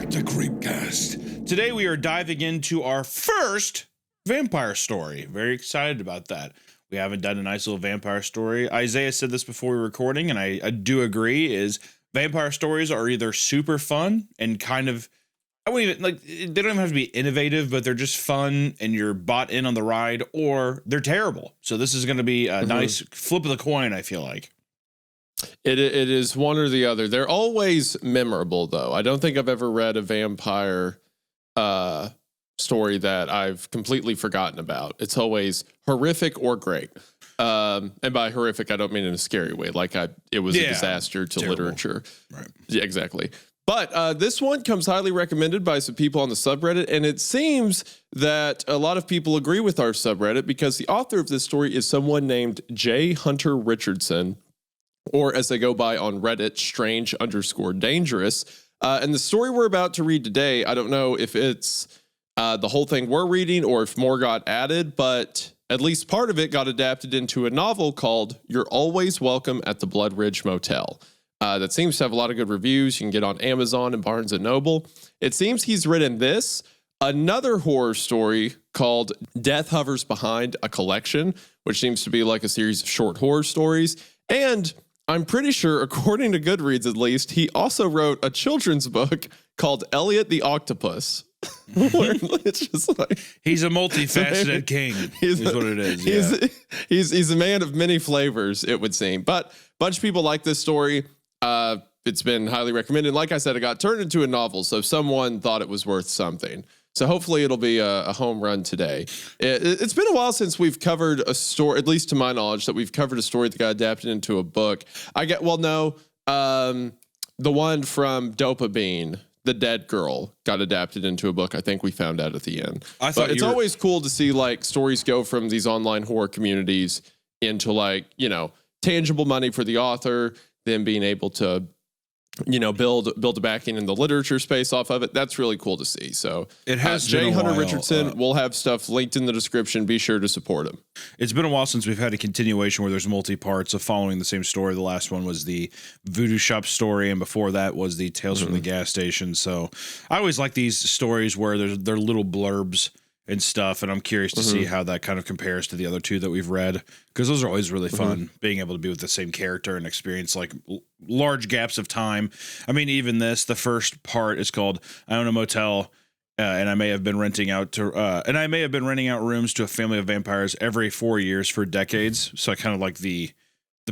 back to Creepcast. Today we are diving into our first vampire story. Very excited about that. We haven't done a nice little vampire story. Isaiah said this before we were recording, and I do agree, is vampire stories are either super fun and kind of, I wouldn't even, like, they don't even have to be innovative, but they're just fun and you're bought in on the ride, or they're terrible. So this is going to be a nice flip of the coin, I feel like. It is one or the other. They're always memorable, though. I don't think I've ever read a vampire story that I've completely forgotten about. It's always horrific or great. And by horrific, I don't mean in a scary way. Like it was a disaster to literature. Right. Yeah, exactly. But this one comes highly recommended by some people on the subreddit, and it seems that a lot of people agree with our subreddit because the author of this story is someone named J. Hunter Richardson, or as they go by on Reddit, strange_dangerous. And the story we're about to read today, I don't know if it's the whole thing we're reading or if more got added, but at least part of it got adapted into a novel called You're Always Welcome at the Bloodridge Motel. That seems to have a lot of good reviews. You can get on Amazon and Barnes & Noble. It seems he's written this, another horror story called Death Hovers Behind, a collection, which seems to be like a series of short horror stories. And I'm pretty sure, according to Goodreads at least, he also wrote a children's book called Elliot the Octopus. Where it's just like, he's a multifaceted king, is what it is. He's a man of many flavors, it would seem. But a bunch of people like this story. It's been highly recommended. Like I said, it got turned into a novel, so someone thought it was worth something. So hopefully it'll be a home run today. It's been a while since we've covered a story, at least to my knowledge, that we've covered a story that got adapted into a book. The one from Dopa Bean, The Dead Girl, got adapted into a book. I think we found out at the end. But it's always cool to see like stories go from these online horror communities into like, tangible money for the author, then being able to build a backing in the literature space off of it. That's really cool to see. So it has J. Hunter Richardson. We'll have stuff linked in the description. Be sure to support him. It's been a while since we've had a continuation where there's multi-parts of following the same story. The last one was the Voodoo Shop story, and before that was the Tales from the Gas Station. So I always like these stories where they're little blurbs and stuff, and I'm curious to see how that kind of compares to the other two that we've read, because those are always really fun, being able to be with the same character and experience like large gaps of time. I mean, even the first part is called I Own a Motel, and I may have been renting out rooms to a family of vampires every 4 years for decades. So I kind of like the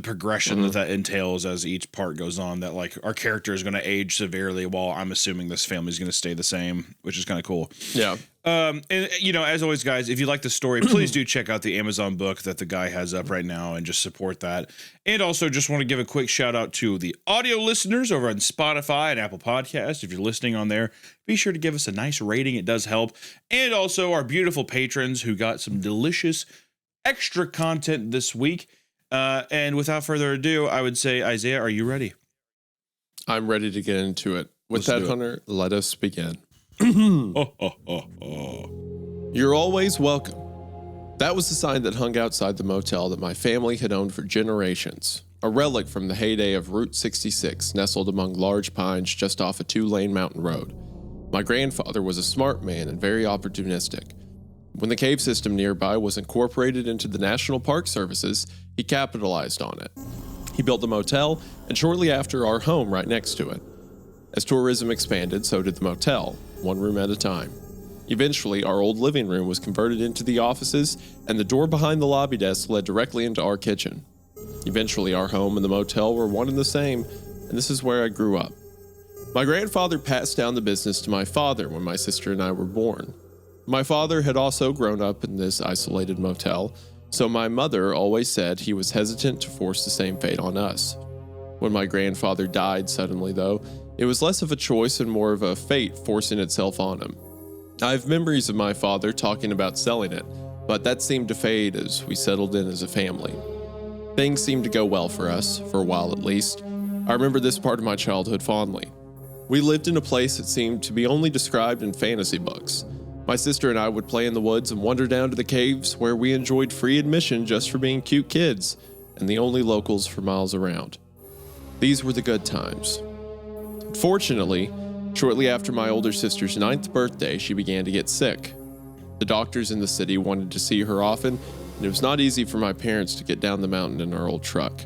progression that entails as each part goes on, that like our character is going to age severely while I'm assuming this family is going to stay the same, which is kind of cool. Yeah. And as always, guys, if you like the story, please do check out the Amazon book that the guy has up right now and just support that. And also just want to give a quick shout out to the audio listeners over on Spotify and Apple Podcasts. If you're listening on there, be sure to give us a nice rating. It does help. And also our beautiful patrons who got some delicious extra content this week. And without further ado, I would say, Isaiah, are you ready? I'm ready to get into it. With that, Hunter, let us begin. You're always welcome. That was the sign that hung outside the motel that my family had owned for generations. A relic from the heyday of Route 66, nestled among large pines just off a 2-lane mountain road. My grandfather was a smart man and very opportunistic. When the cave system nearby was incorporated into the National Park Services, he capitalized on it. He built the motel, and shortly after, our home right next to it. As tourism expanded, so did the motel, one room at a time. Eventually, our old living room was converted into the offices, and the door behind the lobby desk led directly into our kitchen. Eventually, our home and the motel were one and the same, and this is where I grew up. My grandfather passed down the business to my father when my sister and I were born. My father had also grown up in this isolated motel, so my mother always said he was hesitant to force the same fate on us. When my grandfather died suddenly, though, it was less of a choice and more of a fate forcing itself on him. I have memories of my father talking about selling it, but that seemed to fade as we settled in as a family. Things seemed to go well for us, for a while at least. I remember this part of my childhood fondly. We lived in a place that seemed to be only described in fantasy books. My sister and I would play in the woods and wander down to the caves where we enjoyed free admission just for being cute kids and the only locals for miles around. These were the good times. Fortunately, Shortly after my older sister's 9th birthday, she began to get sick. The doctors in the city wanted to see her often, and it was not easy for my parents to get down the mountain in our old truck.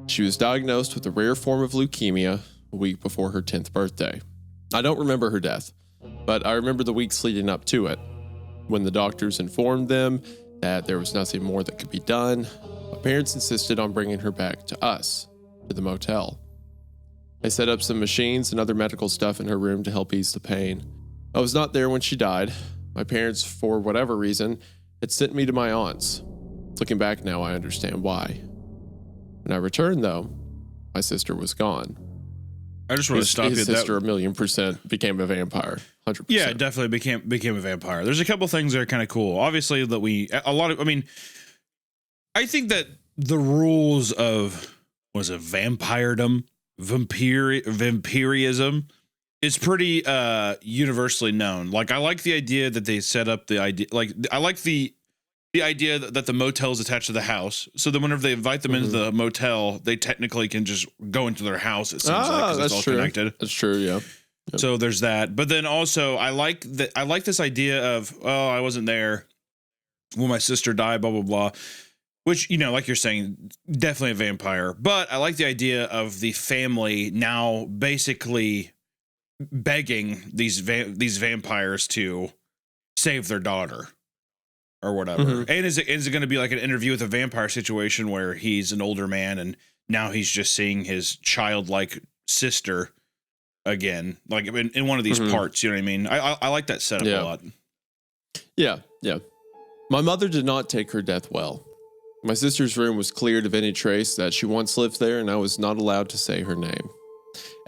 She was diagnosed with a rare form of leukemia a week before her 10th birthday. I don't remember her death, but I remember the weeks leading up to it. When the doctors informed them that there was nothing more that could be done, my parents insisted on bringing her back to us, to the motel. They set up some machines and other medical stuff in her room to help ease the pain. I was not there when she died. My parents, for whatever reason, had sent me to my aunt's. Looking back now, I understand why. When I returned, though, my sister was gone. I just want to stop you. His sister, 1,000,000% became a vampire. 100%. Yeah, it definitely became a vampire. There's a couple things that are kind of cool. Obviously, I think that the rules of vampirism is pretty universally known. Like, I like the idea that they set up the idea. Like, I like the idea that the motel is attached to the house, so that whenever they invite them into the motel, they technically can just go into their house. It seems like, 'cause it's all connected. That's true. Yeah. Yep. So there's that. But then also, I like this idea of, oh, I wasn't there when my sister died, blah blah blah. Which, like you're saying, definitely a vampire. But I like the idea of the family now basically begging these vampires to save their daughter or whatever. Mm-hmm. And is it going to be like an interview with a vampire situation where he's an older man and now he's just seeing his childlike sister again, like in one of these parts? You know what I mean? I like that setup a lot. Yeah. My mother did not take her death well. My sister's room was cleared of any trace that she once lived there, and I was not allowed to say her name.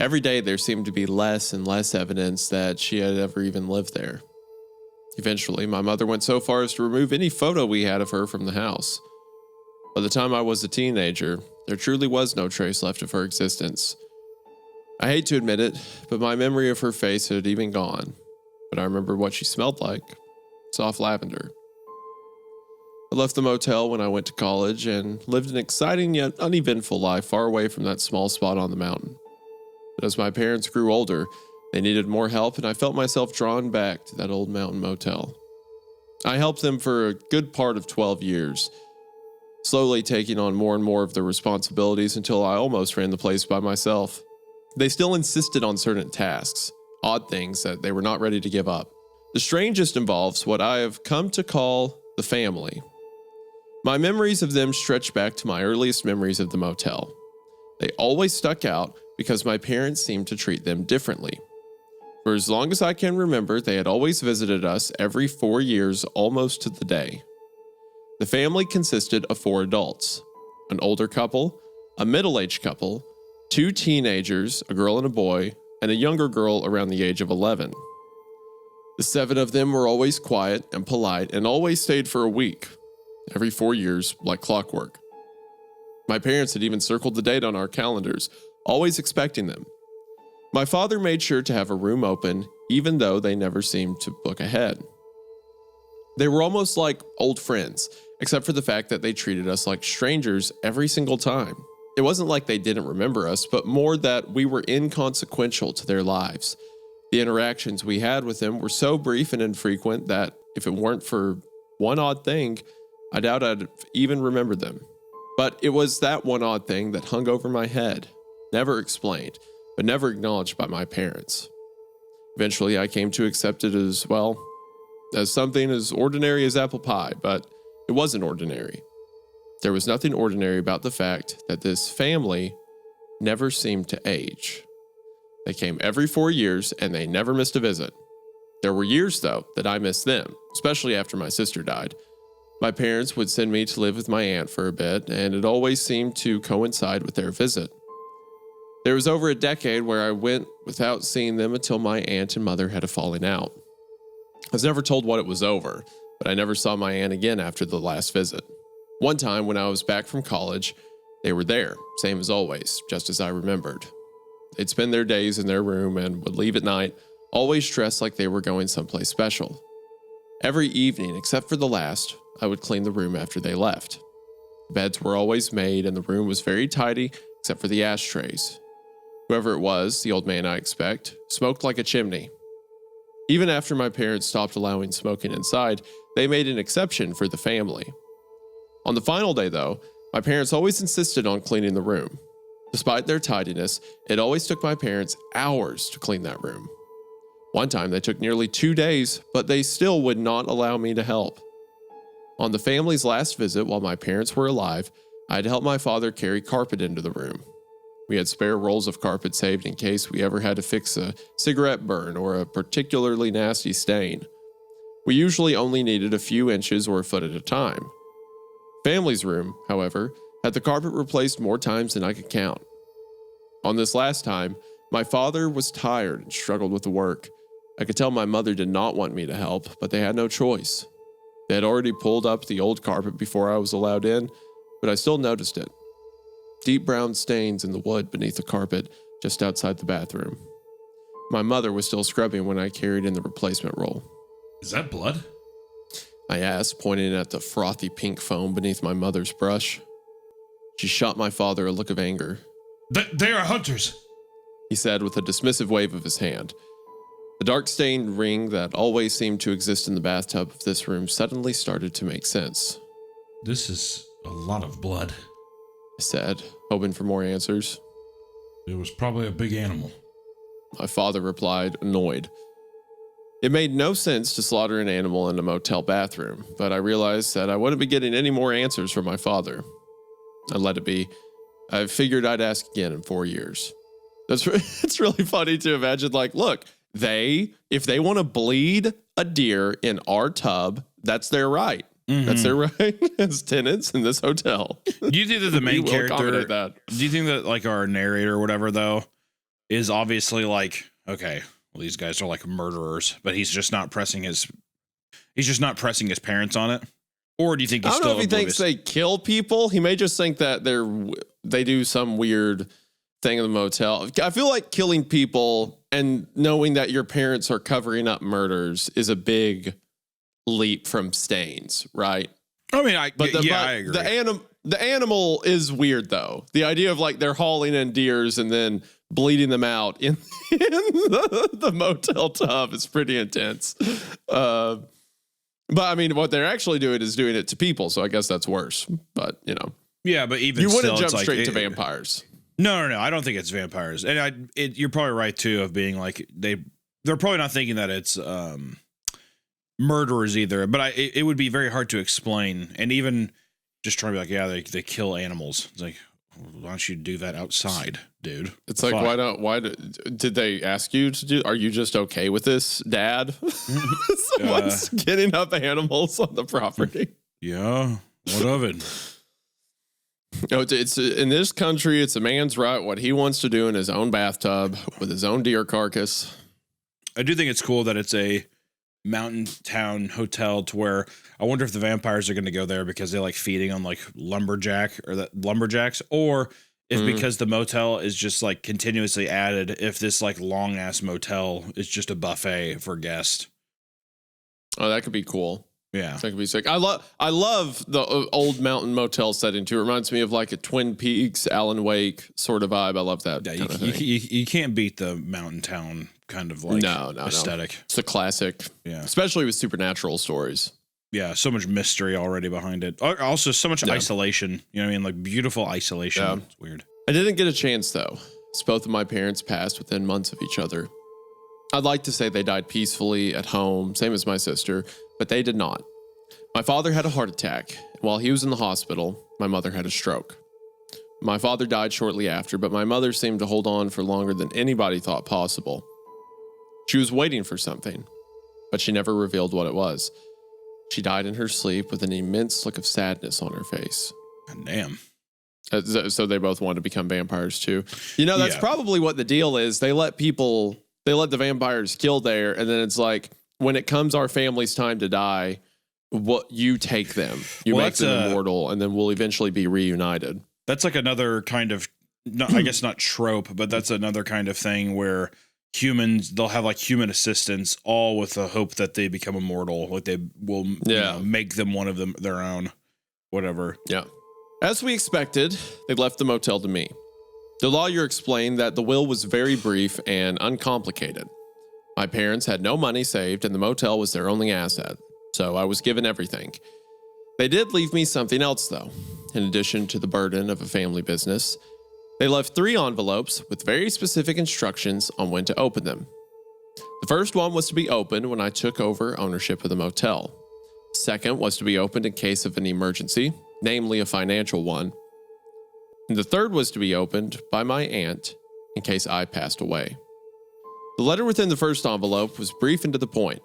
Every day there seemed to be less and less evidence that she had ever even lived there. Eventually, my mother went so far as to remove any photo we had of her from the house. By the time I was a teenager, there truly was no trace left of her existence. I hate to admit it, but my memory of her face had even gone. But I remember what she smelled like: soft lavender. I left the motel when I went to college and lived an exciting yet uneventful life far away from that small spot on the mountain. But as my parents grew older, they needed more help, and I felt myself drawn back to that old mountain motel. I helped them for a good part of 12 years, slowly taking on more and more of the responsibilities until I almost ran the place by myself. They still insisted on certain tasks, odd things that they were not ready to give up. The strangest involves what I have come to call the family. My memories of them stretch back to my earliest memories of the motel. They always stuck out because my parents seemed to treat them differently. For as long as I can remember, they had always visited us every 4 years, almost to the day. The family consisted of 4 adults: an older couple, a middle-aged couple, 2 teenagers, a girl and a boy, and a younger girl around the age of 11. The 7 of them were always quiet and polite and always stayed for a week, every 4 years, like clockwork. My parents had even circled the date on our calendars, always expecting them. My father made sure to have a room open, even though they never seemed to book ahead. They were almost like old friends, except for the fact that they treated us like strangers every single time. It wasn't like they didn't remember us, but more that we were inconsequential to their lives. The interactions we had with them were so brief and infrequent that if it weren't for one odd thing, I doubt I'd even remember them. But it was that one odd thing that hung over my head, never explained, but never acknowledged by my parents. Eventually, I came to accept it as something as ordinary as apple pie, but it wasn't ordinary. There was nothing ordinary about the fact that this family never seemed to age. They came every 4 years, and they never missed a visit. There were years, though, that I missed them, especially after my sister died. My parents would send me to live with my aunt for a bit, and it always seemed to coincide with their visit. There was over a decade where I went without seeing them until my aunt and mother had a falling out. I was never told what it was over, but I never saw my aunt again after the last visit. One time when I was back from college, they were there, same as always, just as I remembered. They'd spend their days in their room and would leave at night, always dressed like they were going someplace special. Every evening, except for the last, I would clean the room after they left. The beds were always made, and the room was very tidy, except for the ashtrays. Whoever it was, the old man I expect, smoked like a chimney. Even after my parents stopped allowing smoking inside, they made an exception for the family. On the final day, though, my parents always insisted on cleaning the room. Despite their tidiness, it always took my parents hours to clean that room. One time they took nearly 2 days, but they still would not allow me to help. On the family's last visit while my parents were alive, I had helped my father carry carpet into the room. We had spare rolls of carpet saved in case we ever had to fix a cigarette burn or a particularly nasty stain. We usually only needed a few inches or a foot at a time. Family's room, however, had the carpet replaced more times than I could count. On this last time, my father was tired and struggled with the work. I could tell my mother did not want me to help, but they had no choice. They had already pulled up the old carpet before I was allowed in, but I still noticed it. Deep brown stains in the wood beneath the carpet just outside the bathroom. My mother was still scrubbing when I carried in the replacement roll. Is that blood? I asked, pointing at the frothy pink foam beneath my mother's brush. She shot my father a look of anger. They are hunters, he said with a dismissive wave of his hand. The dark-stained ring that always seemed to exist in the bathtub of this room suddenly started to make sense. This is a lot of blood, I said, hoping for more answers. It was probably a big animal. My father replied, annoyed. It made no sense to slaughter an animal in a motel bathroom, but I realized that I wouldn't be getting any more answers from my father. I let it be. I figured I'd ask again in 4 years. It's really funny to imagine, like, look, if they want to bleed a deer in our tub, that's their right. Mm-hmm. That's their right as tenants in this hotel. Do you think that the main character, do you think that like our narrator or whatever though, is obviously like, okay, well these guys are like murderers, but he's just not pressing his parents on it? Or do you think he's I don't know if he thinks they kill people. He may just think that they do some weird thing in the motel. I feel like killing people and knowing that your parents are covering up murders is a big leap from stains, right? I mean, I agree. The animal is weird though. The idea of like they're hauling in deers and then bleeding them out in the motel tub is pretty intense. But I mean, what they're actually doing is doing it to people, so I guess that's worse. But you know, yeah. But even you wouldn't jump straight to vampires. No. I don't think it's vampires, and you're probably right too of being like they're probably not thinking that it's murderers either. But it would be very hard to explain, and even just trying to be like, yeah, they kill animals. It's like, why don't you do that outside, dude? It's like, why did they ask you to do? Are you just okay with this, Dad? Someone's getting up animals on the property. Yeah, what of it? No, it's in this country, it's a man's right what he wants to do in his own bathtub with his own deer carcass. I do think it's cool that it's a mountain town hotel to where I wonder if the vampires are going to go there because they like feeding on like lumberjacks, or if because the motel is just like continuously added, if this like long ass motel is just a buffet for guests. Oh, that could be cool. Yeah, that could be sick. I love the old mountain motel setting too. It reminds me of like a Twin Peaks, Alan Wake sort of vibe. I love that. Yeah, you can't beat the mountain town kind of like aesthetic. No. It's a classic. Yeah, especially with supernatural stories. Yeah, so much mystery already behind it. Also, so much isolation. You know what I mean? Like beautiful isolation. Yeah. It's weird. I didn't get a chance though. Both of my parents passed within months of each other. I'd like to say they died peacefully at home, same as my sister, but they did not. My father had a heart attack. While he was in the hospital, my mother had a stroke. My father died shortly after, but my mother seemed to hold on for longer than anybody thought possible. She was waiting for something, but she never revealed what it was. She died in her sleep with an immense look of sadness on her face. God damn. So they both wanted to become vampires too. You know, that's probably what the deal is. They let the vampires kill there, and then it's like, when it comes our family's time to die, what you take them, you make them immortal, and then we'll eventually be reunited. That's like another kind of, I guess not trope, but that's another kind of thing where humans, they'll have like human assistants, all with the hope that they become immortal, like they will make them one of them their own, whatever. Yeah. As we expected, they left the motel to me. The lawyer explained that the will was very brief and uncomplicated. My parents had no money saved and the motel was their only asset, so I was given everything. They did leave me something else, though. In addition to the burden of a family business, they left 3 envelopes with very specific instructions on when to open them. The first one was to be opened when I took over ownership of the motel. The second was to be opened in case of an emergency, namely a financial one. And the third was to be opened by my aunt in case I passed away. The letter within the first envelope was brief and to the point.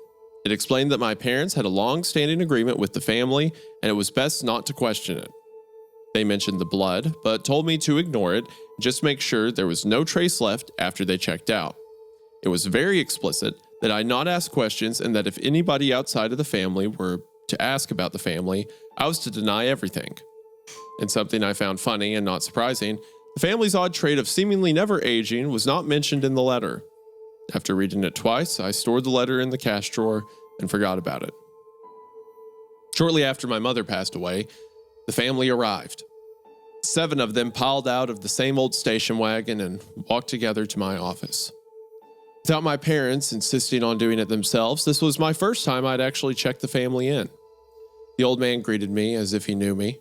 It explained that my parents had a long-standing agreement with the family and it was best not to question it. They mentioned the blood, but told me to ignore it and just make sure there was no trace left after they checked out. It was very explicit that I not ask questions and that if anybody outside of the family were to ask about the family, I was to deny everything. And something I found funny and not surprising, the family's odd trait of seemingly never aging was not mentioned in the letter. After reading it twice, I stored the letter in the cash drawer and forgot about it. Shortly after my mother passed away, the family arrived. 7 of them piled out of the same old station wagon and walked together to my office. Without my parents insisting on doing it themselves, this was my first time I'd actually checked the family in. The old man greeted me as if he knew me.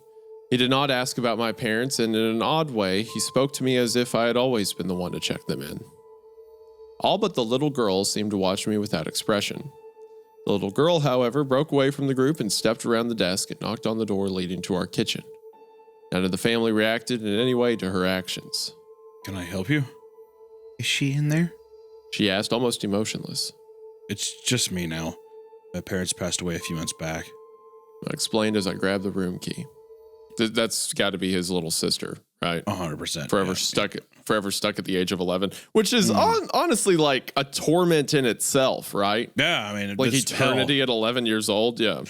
He did not ask about my parents, and in an odd way, he spoke to me as if I had always been the one to check them in. All but the little girl seemed to watch me without expression. The little girl, however, broke away from the group and stepped around the desk and knocked on the door leading to our kitchen. None of the family reacted in any way to her actions. Can I help you? Is she in there? She asked, almost emotionless. It's just me now. My parents passed away a few months back. I explained as I grabbed the room key. That's got to be his little sister, right? 100%. Forever stuck at the age of 11, which is honestly like a torment in itself, right? Yeah, I mean, like eternity at 11 years old. Yeah.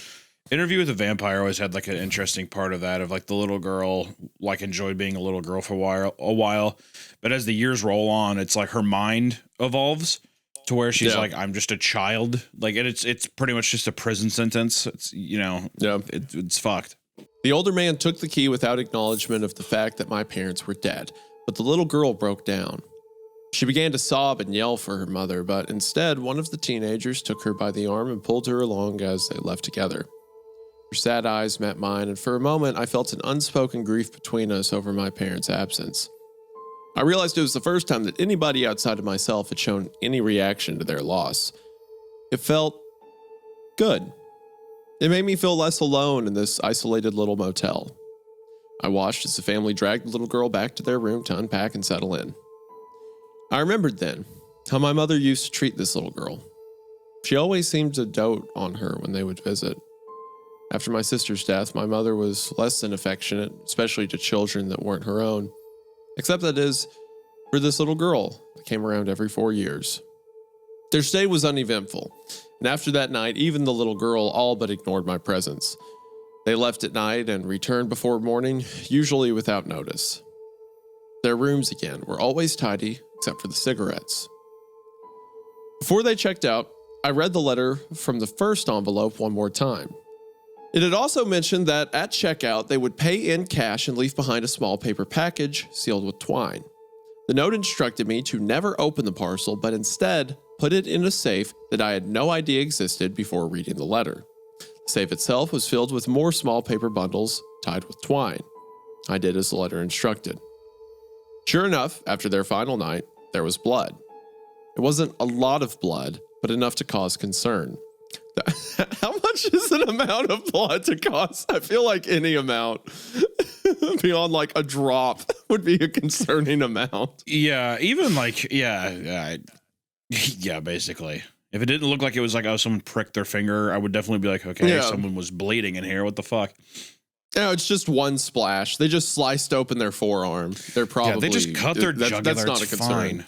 Interview with a Vampire always had like an interesting part of that, of like the little girl like enjoyed being a little girl for a while, but as the years roll on, it's like her mind evolves to where she's like, I'm just a child. Like it's pretty much just a prison sentence. It's it's fucked. The older man took the key without acknowledgement of the fact that my parents were dead, but the little girl broke down. She began to sob and yell for her mother, but instead, one of the teenagers took her by the arm and pulled her along as they left together. Her sad eyes met mine, and for a moment, I felt an unspoken grief between us over my parents' absence. I realized it was the first time that anybody outside of myself had shown any reaction to their loss. It felt good. It made me feel less alone in this isolated little motel. I watched as the family dragged the little girl back to their room to unpack and settle in. I remembered then how my mother used to treat this little girl. She always seemed to dote on her when they would visit. After my sister's death, my mother was less than affectionate, especially to children that weren't her own, except that is for this little girl that came around every 4 years. Their stay was uneventful, and after that night, even the little girl all but ignored my presence. They left at night and returned before morning, usually without notice. Their rooms, again, were always tidy, except for the cigarettes. Before they checked out, I read the letter from the first envelope one more time. It had also mentioned that at checkout, they would pay in cash and leave behind a small paper package sealed with twine. The note instructed me to never open the parcel, but instead put it in a safe that I had no idea existed before reading the letter. The safe itself was filled with more small paper bundles tied with twine. I did as the letter instructed. Sure enough, after their final night, there was blood. It wasn't a lot of blood, but enough to cause concern. How much is an amount of blood to cause? I feel like any amount beyond like a drop would be a concerning amount. Yeah, even like, yeah, basically. If it didn't look like it was like, oh, someone pricked their finger, I would definitely be like, okay, someone was bleeding in here. What the fuck? No, it's just one splash. They just sliced open their forearm. They're probably they just cut their jugular. That's not a concern. Fine.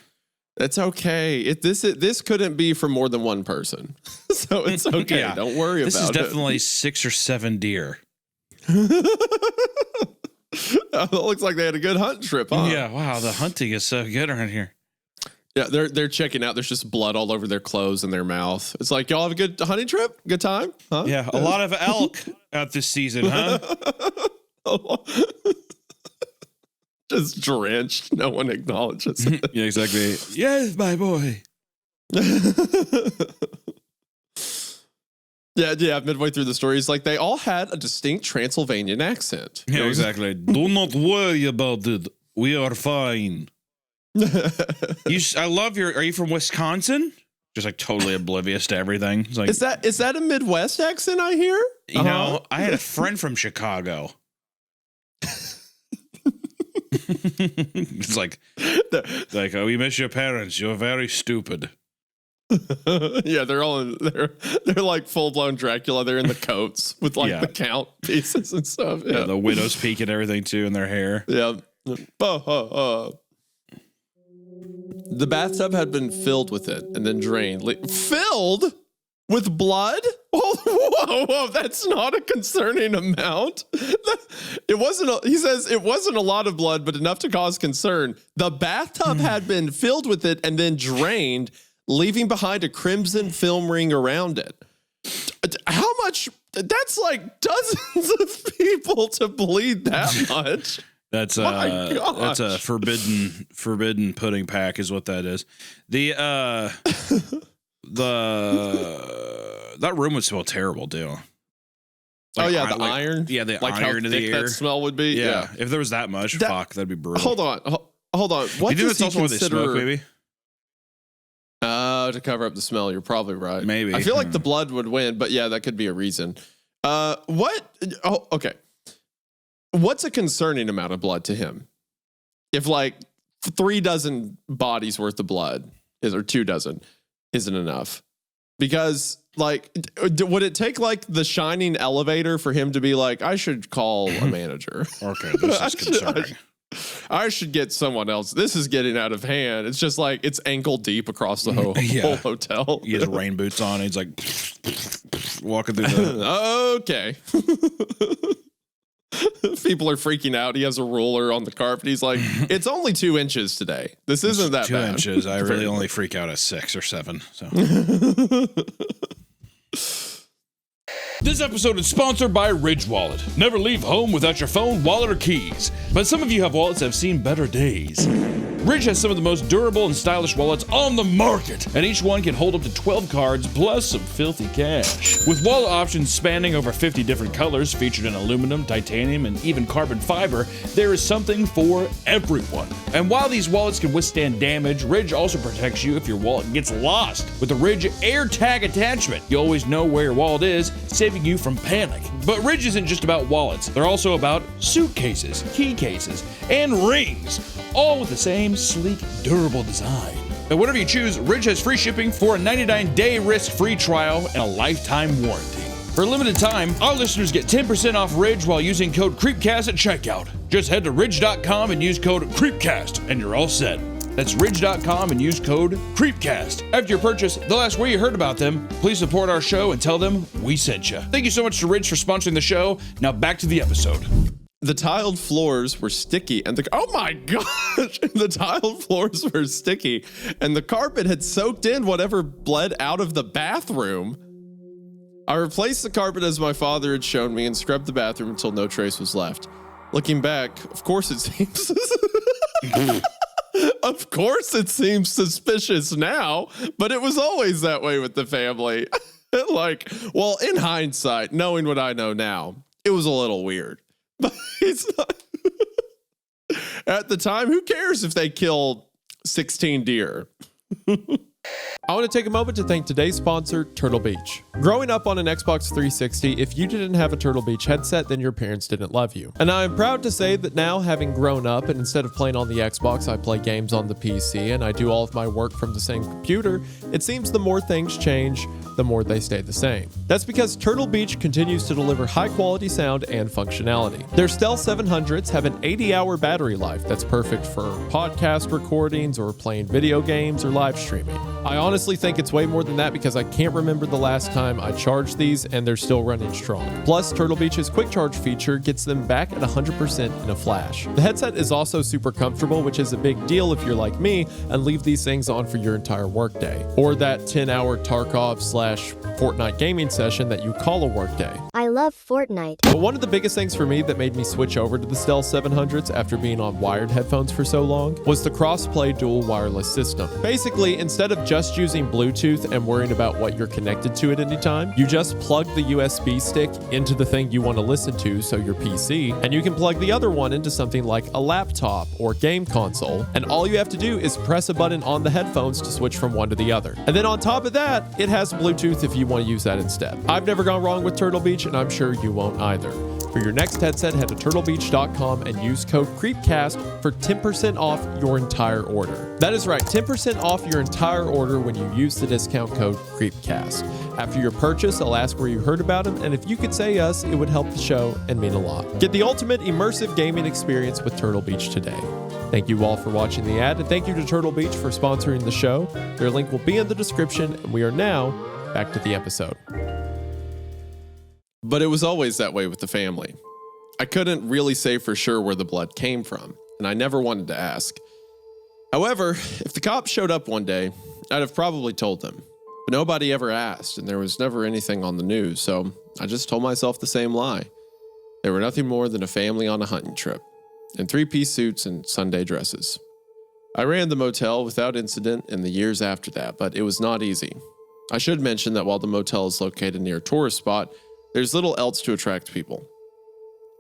It's okay. This couldn't be from more than one person, so it's okay. Yeah. Don't worry about it. This is definitely 6 or 7 deer. It looks like they had a good hunting trip, huh? Yeah. Wow, the hunting is so good around here. Yeah, they're checking out. There's just blood all over their clothes and their mouth. It's like, y'all have a good hunting trip? Good time? Huh? Yeah, a lot of elk out this season, huh? Just drenched. No one acknowledges it. Yeah, exactly. Yes, my boy. Yeah. Midway through the story, he's like, they all had a distinct Transylvanian accent. Yeah, exactly. Do not worry about it. We are fine. I love your. Are you from Wisconsin? Just like totally oblivious to everything. It's like, is that a Midwest accent I hear? You know, I had a friend from Chicago. It's like, oh, we miss your parents. You're very stupid. Yeah, they're like full blown Dracula. They're in the coats with like the count pieces and stuff. Yeah, the widow's peak and everything too in their hair. Yeah. The bathtub had been filled with it and then drained. Filled with blood? Whoa, that's not a concerning amount. He says it wasn't a lot of blood, but enough to cause concern. The bathtub had been filled with it and then drained, leaving behind a crimson film ring around it. How much? That's like dozens of people to bleed that much. That's a forbidden pudding pack is what that is. That room would smell terrible, too. Like, the iron. Yeah, the like iron how in thick the air. that smell would be. Yeah, if there was that much, that'd be brutal. Hold on. What you think does that's also why they smoke, maybe? To cover up the smell. You're probably right. Maybe. I feel like the blood would win, but yeah, that could be a reason. Okay. What's a concerning amount of blood to him? If like 3 dozen bodies worth of blood or 2 dozen isn't enough, because like, would it take like the Shining elevator for him to be like, I should call a manager? Okay, this is concerning. I should get someone else. This is getting out of hand. It's just like it's ankle deep across the whole hotel. He has rain boots on. He's like walking through the. Okay. People are freaking out. He has a ruler on the carpet. He's like, it's only 2 inches today. This isn't that 2 bad. 2 inches. I really only freak out at 6 or 7. So. This episode is sponsored by Ridge Wallet. Never leave home without your phone, wallet, or keys. But some of you have wallets that have seen better days. Ridge has some of the most durable and stylish wallets on the market, and each one can hold up to 12 cards plus some filthy cash. With wallet options spanning over 50 different colors featured in aluminum, titanium, and even carbon fiber, there is something for everyone. And while these wallets can withstand damage, Ridge also protects you if your wallet gets lost. With the Ridge AirTag attachment, you always know where your wallet is, saving you from panic. But Ridge isn't just about wallets. They're also about suitcases, key cases, and rings, all with the same sleek, durable design. And whatever you choose, Ridge has free shipping for a 99-day risk-free trial and a lifetime warranty. For a limited time, our listeners get 10% off Ridge while using code Creepcast at checkout. Just head to ridge.com and use code Creepcast, and you're all set. That's ridge.com and use code Creepcast. After your purchase, they'll ask where you heard about them. Please support our show and tell them we sent you. Thank you so much to Ridge for sponsoring the show. Now back to the episode. The tiled floors were sticky, and oh my gosh, the tiled floors were sticky, and the carpet had soaked in whatever bled out of the bathroom. I replaced the carpet as my father had shown me and scrubbed the bathroom until no trace was left. Looking back, of course it seems of course it seems suspicious now, but it was always that way with the family. Like, well, in hindsight, knowing what I know now, it was a little weird. But it's not. At the time, who cares if they kill 16 deer? I want to take a moment to thank today's sponsor, Turtle Beach. Growing up on an Xbox 360, if you didn't have a Turtle Beach headset, then your parents didn't love you. And I am proud to say that now, having grown up, and instead of playing on the Xbox, I play games on the PC, and I do all of my work from the same computer, it seems the more things change, the more they stay the same. That's because Turtle Beach continues to deliver high-quality sound and functionality. Their Stealth 700s have an 80-hour battery life that's perfect for podcast recordings or playing video games or live streaming. I honestly think it's way more than that because I can't remember the last time I charged these and they're still running strong. Plus, Turtle Beach's quick charge feature gets them back at 100% in a flash. The headset is also super comfortable, which is a big deal if you're like me and leave these things on for your entire workday. Or that 10-hour Tarkov/Fortnite gaming session that you call a workday. I love Fortnite. But one of the biggest things for me that made me switch over to the Stealth 700s after being on wired headphones for so long was the cross-play dual wireless system. Basically, instead of just using Bluetooth and worrying about what you're connected to at any time, you just plug the USB stick into the thing you want to listen to, so your PC, and you can plug the other one into something like a laptop or game console, and all you have to do is press a button on the headphones to switch from one to the other. And then on top of that, it has Bluetooth if you want to use that instead. I've never gone wrong with Turtle Beach, and I'm sure you won't either. For your next headset, head to turtlebeach.com and use code Creepcast for 10% off your entire order. That is right, 10% off your entire order when you use the discount code Creepcast. After your purchase, they'll ask where you heard about them, and if you could say us, it would help the show and mean a lot. Get the ultimate immersive gaming experience with Turtle Beach today. Thank you all for watching the ad, and thank you to Turtle Beach for sponsoring the show. Their link will be in the description, and we are now back to the episode. But it was always that way with the family. I couldn't really say for sure where the blood came from, and I never wanted to ask. However, if the cops showed up one day, I'd have probably told them. But nobody ever asked, and there was never anything on the news, so I just told myself the same lie. They were nothing more than a family on a hunting trip, in three-piece suits and Sunday dresses. I ran the motel without incident in the years after that, but it was not easy. I should mention that while the motel is located near a tourist spot, there's little else to attract people.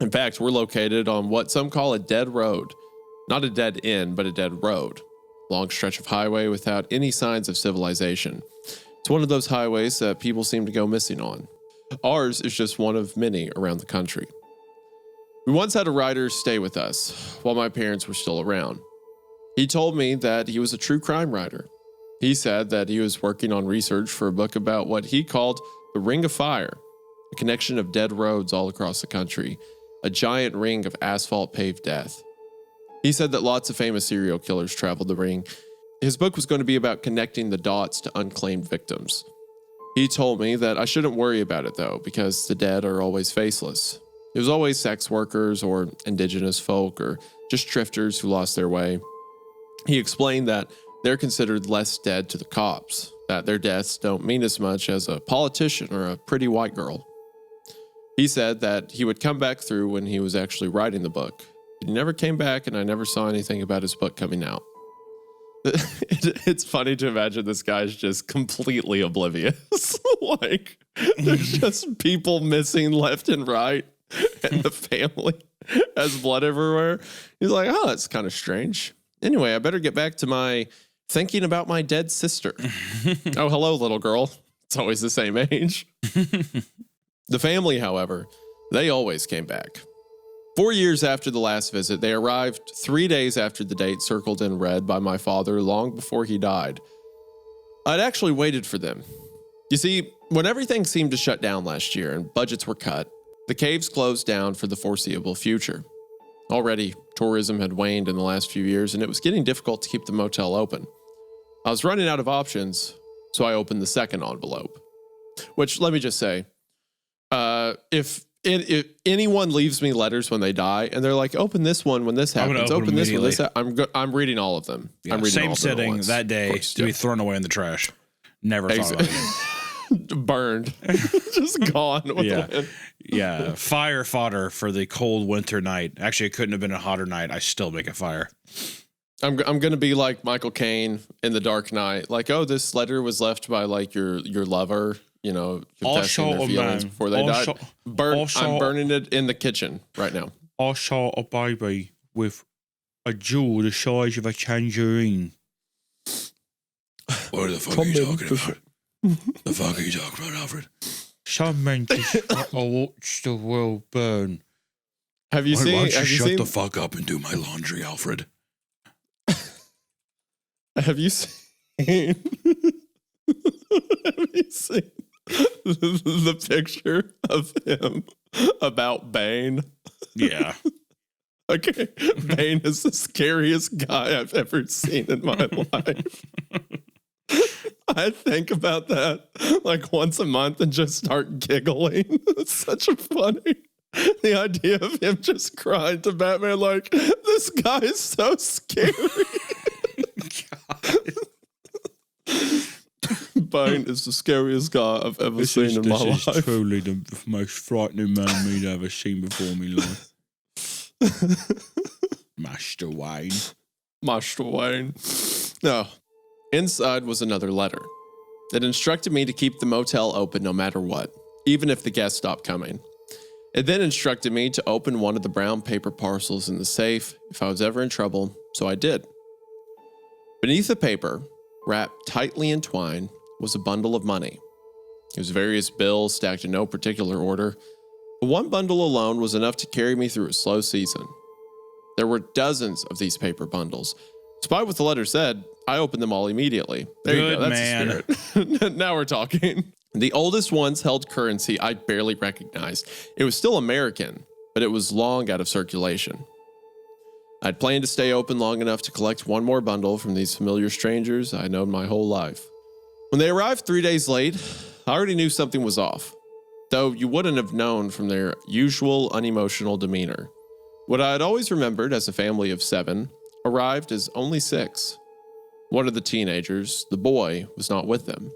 In fact, we're located on what some call a dead road. Not a dead end, but a dead road. Long stretch of highway without any signs of civilization. It's one of those highways that people seem to go missing on. Ours is just one of many around the country. We once had a writer stay with us while my parents were still around. He told me that he was a true crime writer. He said that he was working on research for a book about what he called the Ring of Fire, a connection of dead roads all across the country, a giant ring of asphalt-paved death. He said that lots of famous serial killers traveled the ring. His book was going to be about connecting the dots to unclaimed victims. He told me that I shouldn't worry about it though, because the dead are always faceless. It was always sex workers or indigenous folk or just drifters who lost their way. He explained that they're considered less dead to the cops, that their deaths don't mean as much as a politician or a pretty white girl. He said that he would come back through when he was actually writing the book. He never came back, and I never saw anything about his book coming out. It's funny to imagine this guy's just completely oblivious. Like, there's just people missing left and right, and the family has blood everywhere. He's like, oh, that's kind of strange. Anyway, I better get back to my thinking about my dead sister. Oh, hello, little girl. It's always the same age. The family, however, they always came back. 4 years after the last visit, they arrived 3 days after the date circled in red by my father long before he died. I'd actually waited for them. You see, when everything seemed to shut down last year and budgets were cut, the caves closed down for the foreseeable future. Already, tourism had waned in the last few years, and it was getting difficult to keep the motel open. I was running out of options, so I opened the second envelope. Which, let me just say, if anyone leaves me letters when they die, and they're like, open this one when this happens, open this one, this I'm reading all of them. Yeah, I'm reading same all of them setting that day to be thrown away in the trash. Never thought about it. Burned. Just gone with the wind. Yeah. Fire fodder for the cold winter night. Actually, it couldn't have been a hotter night. I still make a fire. I'm going to be like Michael Caine in The Dark Knight. Like, oh, this letter was left by like your lover, you know, confessing their feelings before they died. I'm burning it in the kitchen right now. I saw a baby with a jewel the size of a tangerine. What the fuck are you talking about? The fuck are you talking about, Alfred? Some men just watch the world burn. Have you seen? Why don't you shut the fuck up and do my laundry, Alfred? Have you seen? Have you seen the picture of him about Bane? Yeah. Okay, Bane is the scariest guy I've ever seen in my life. I think about that like once a month and just start giggling. It's such a funny. The idea of him just crying to Batman like, this guy is so scary. horrifying is the scariest guy I've ever seen in my life. This is truly the most frightening man me'd ever seen before in my life. Master Wayne. Master Wayne. No. Inside was another letter. It instructed me to keep the motel open no matter what, even if the guests stopped coming. It then instructed me to open one of the brown paper parcels in the safe if I was ever in trouble, so I did. Beneath the paper, wrapped tightly in twine, was a bundle of money. It was various bills stacked in no particular order, but one bundle alone was enough to carry me through a slow season. There were dozens of these paper bundles. Despite what the letter said, I opened them all immediately. There you go, that's the spirit. Now we're talking. The oldest ones held currency I barely recognized. It was still American, but it was long out of circulation. I'd planned to stay open long enough to collect one more bundle from these familiar strangers I'd known my whole life. When they arrived 3 days late, I already knew something was off, though you wouldn't have known from their usual unemotional demeanor. What I had always remembered as a family of 7 arrived as only 6. One of the teenagers, the boy, was not with them.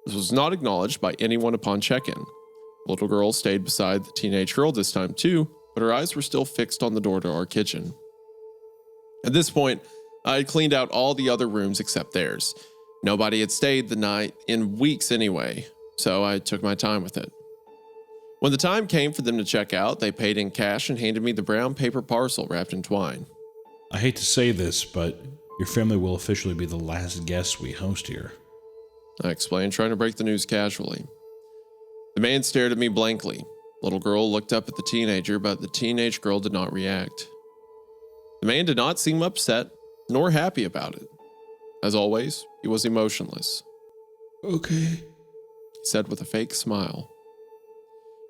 This was not acknowledged by anyone upon check-in. The little girl stayed beside the teenage girl this time too, but her eyes were still fixed on the door to our kitchen. At this point, I had cleaned out all the other rooms except theirs. Nobody had stayed the night in weeks anyway, so I took my time with it. When the time came for them to check out, they paid in cash and handed me the brown paper parcel wrapped in twine. I hate to say this, but your family will officially be the last guests we host here. I explained, trying to break the news casually. The man stared at me blankly. The little girl looked up at the teenager, but the teenage girl did not react. The man did not seem upset, nor happy about it. As always, he was emotionless. Okay, He said with a fake smile.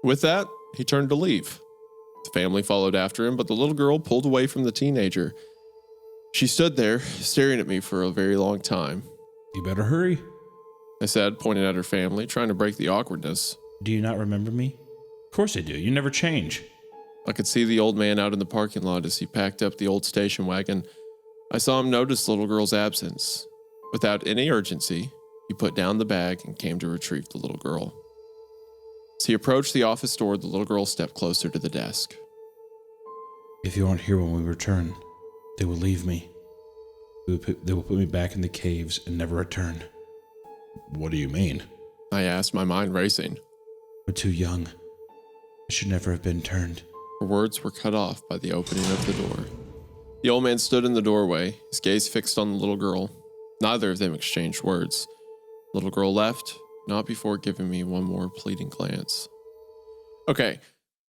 With that, he turned to leave. The family followed after him, but the little girl pulled away from the teenager. She stood there, staring at me for a very long time. You better hurry. I said, pointing at her family, trying to break the awkwardness. Do you not remember me? Of course I do. You never change. I could see the old man out in the parking lot as he packed up the old station wagon. I saw him notice the little girl's absence. Without any urgency, he put down the bag and came to retrieve the little girl. As he approached the office door, the little girl stepped closer to the desk. If you aren't here when we return, they will leave me. They will put me back in the caves and never return. What do you mean? I asked, my mind racing. We're too young. I should never have been turned. Her words were cut off by the opening of the door. The old man stood in the doorway, his gaze fixed on the little girl. Neither of them exchanged words. The little girl left, not before giving me one more pleading glance. Okay,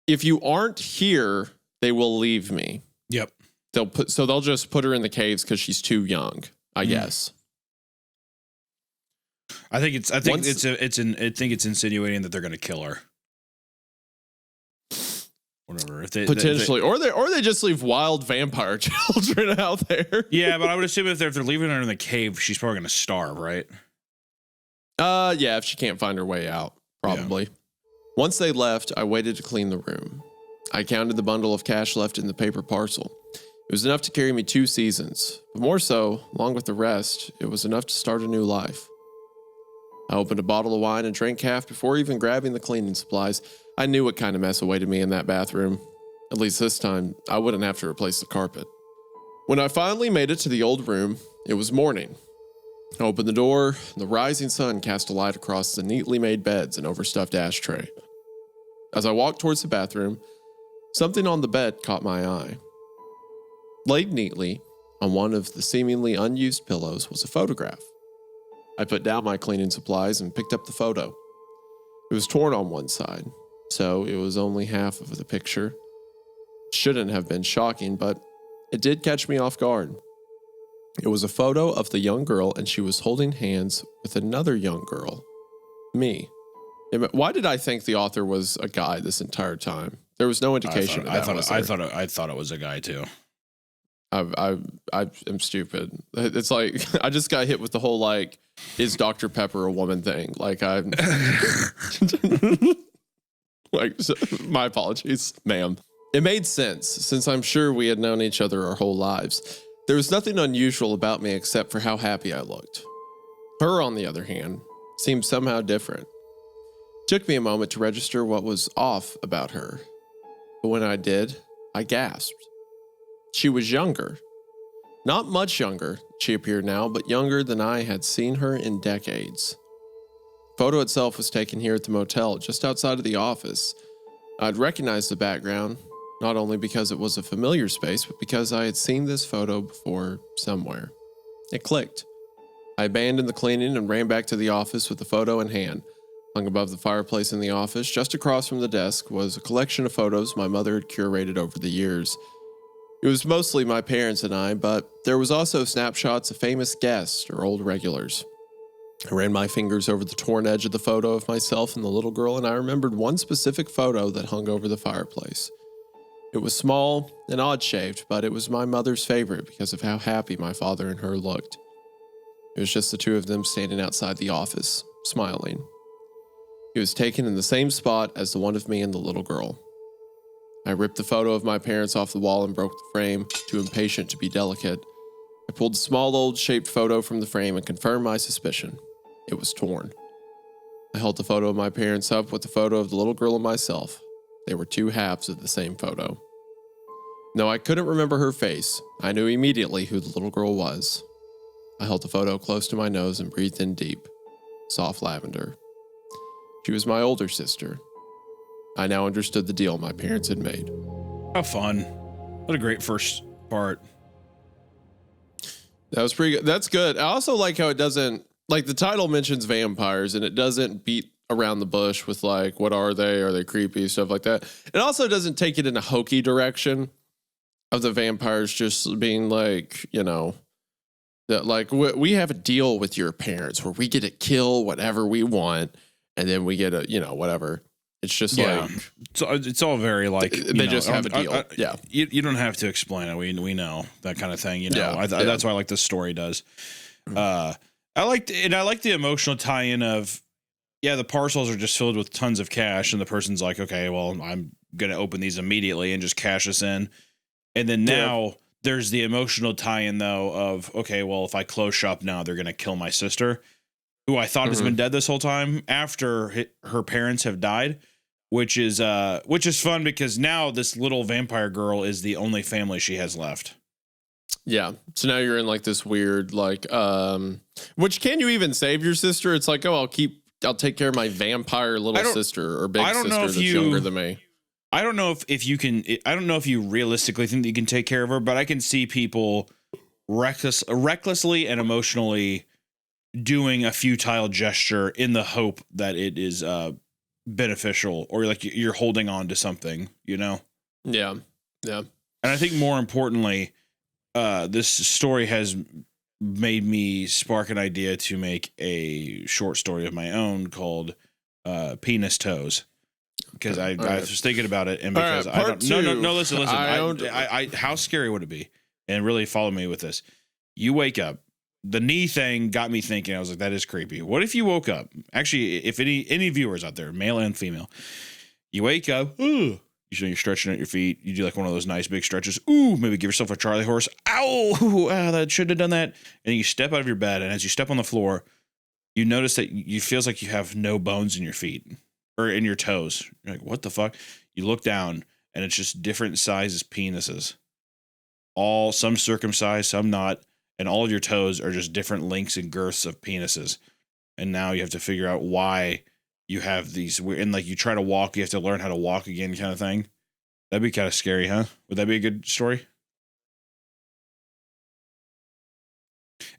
if you aren't here, they will leave me. Yep. They'll just put her in the caves because she's too young, I guess. I think it's insinuating that they're going to kill her. Whatever. Potentially, or they just leave wild vampire children out there. Yeah, but I would assume if they're leaving her in the cave, she's probably going to starve, right? Yeah, if she can't find her way out, probably. Yeah. Once they left, I waited to clean the room. I counted the bundle of cash left in the paper parcel. It was enough to carry me 2 seasons, but more so, along with the rest, it was enough to start a new life. I opened a bottle of wine and drank half before even grabbing the cleaning supplies. I knew what kind of mess awaited me in that bathroom. At least this time, I wouldn't have to replace the carpet. When I finally made it to the old room, it was morning. I opened the door, and the rising sun cast a light across the neatly made beds and overstuffed ashtray. As I walked towards the bathroom, something on the bed caught my eye. Laid neatly on one of the seemingly unused pillows was a photograph. I put down my cleaning supplies and picked up the photo. It was torn on one side, so it was only half of the picture. It shouldn't have been shocking, but it did catch me off guard. It was a photo of the young girl, and she was holding hands with another young girl. Me. Why did I think the author was a guy this entire time? There was no indication of that. I thought it was a guy too. I am stupid. It's like I just got hit with the whole like, is Dr. Pepper a woman thing? Like I'm like, my apologies, ma'am. It made sense since I'm sure we had known each other our whole lives. There was nothing unusual about me except for how happy I looked. Her, on the other hand, seemed somehow different. It took me a moment to register what was off about her, but when I did, I gasped. She was younger. Not much younger, she appeared now, but younger than I had seen her in decades. The photo itself was taken here at the motel, just outside of the office. I'd recognized the background, not only because it was a familiar space, but because I had seen this photo before somewhere. It clicked. I abandoned the cleaning and ran back to the office with the photo in hand. Hung above the fireplace in the office, just across from the desk, was a collection of photos my mother had curated over the years. It was mostly my parents and I, but there was also snapshots of famous guests or old regulars. I ran my fingers over the torn edge of the photo of myself and the little girl, and I remembered one specific photo that hung over the fireplace. It was small and odd-shaped, but it was my mother's favorite because of how happy my father and her looked. It was just the two of them standing outside the office, smiling. It was taken in the same spot as the one of me and the little girl. I ripped the photo of my parents off the wall and broke the frame, too impatient to be delicate. I pulled the small old-shaped photo from the frame and confirmed my suspicion. It was torn. I held the photo of my parents up with the photo of the little girl and myself. They were two halves of the same photo. Though I couldn't remember her face, I knew immediately who the little girl was. I held the photo close to my nose and breathed in deep, soft lavender. She was my older sister. I now understood the deal my parents had made. How fun. What a great first part. That was pretty good. That's good. I also like how it doesn't, like the title mentions vampires and it doesn't beat around the bush with like, what are they? Are they creepy? Stuff like that. It also doesn't take it in a hokey direction of the vampires just being like, you know, that like we have a deal with your parents where we get to kill whatever we want and then we get a, you know, whatever. It's just like, so it's all very like they just have a deal. Yeah. You don't have to explain it. We know that kind of thing, you know. Yeah, that's why I like this story does. I like the emotional tie-in of, yeah, the parcels are just filled with tons of cash and the person's like, okay, well, I'm going to open these immediately and just cash this in. And then now there's the emotional tie-in though of, okay, well, if I close shop now, they're going to kill my sister, who I thought has been dead this whole time after her parents have died, which is fun because now this little vampire girl is the only family she has left. Yeah. So now you're in like this weird, like, which can you even save your sister? It's like, oh, I'll take care of my vampire little sister or big sister that's younger than me. I don't know if you can, I don't know if you realistically think that you can take care of her, but I can see people recklessly and emotionally doing a futile gesture in the hope that it is beneficial or like you're holding on to something, you know? Yeah. Yeah. And I think more importantly, this story has made me spark an idea to make a short story of my own called Penis Toes. Because I was thinking about it, and because I don't. No. Listen. I how scary would it be? And really follow me with this. You wake up. The knee thing got me thinking. I was like, that is creepy. What if you woke up? Actually, if any viewers out there, male and female, you wake up. Ooh, you're stretching at your feet. You do like one of those nice big stretches. Ooh, maybe give yourself a Charlie horse. Ow, that shouldn't have done that. And you step out of your bed, and as you step on the floor, you notice that you feels like you have no bones in your feet. Or in your toes. You're like, what the fuck? You look down and it's just different sizes penises. Some circumcised, some not. And all of your toes are just different lengths and girths of penises. And now you have to figure out why you have these weird, and like you try to walk, you have to learn how to walk again kind of thing. That'd be kind of scary, huh? Would that be a good story?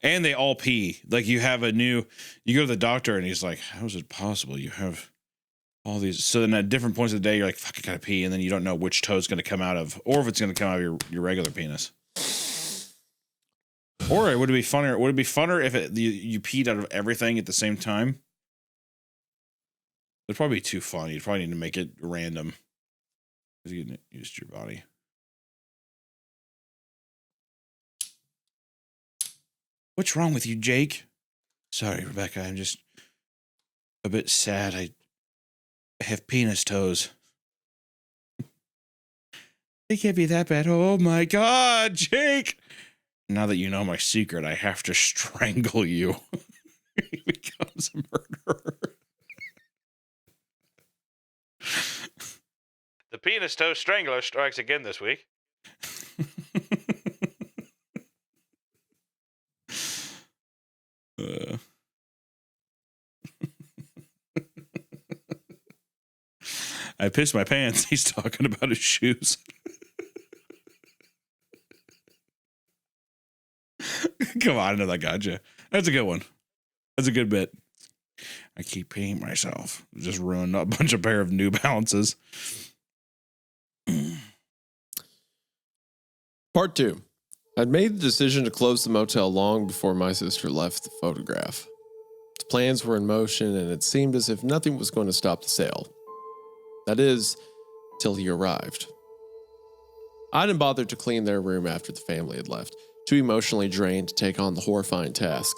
And they all pee. Like you go to the doctor and he's like, how is it possible you have all these? So then at different points of the day, you're like, fuck, I gotta pee. And then you don't know which toe is going to come out of, or if it's going to come out of your regular penis. Or would it be funner? Would it be funner if you peed out of everything at the same time? It'd probably be too fun. You'd probably need to make it random. Because you get used to your body. What's wrong with you, Jake? Sorry, Rebecca. I'm just a bit sad. I have penis toes. They can't be that bad. Oh my God, Jake. Now that you know my secret, I have to strangle you. was a murderer. The penis toe strangler strikes again this week. I pissed my pants. He's talking about his shoes. Come on, I know that gotcha. That's a good one. That's a good bit. I keep peeing myself. Just ruined a bunch of pair of New Balances. Part 2. I'd made the decision to close the motel long before my sister left the photograph. The plans were in motion, and it seemed as if nothing was going to stop the sale. That is, till he arrived. I didn't bother to clean their room after the family had left, too emotionally drained to take on the horrifying task.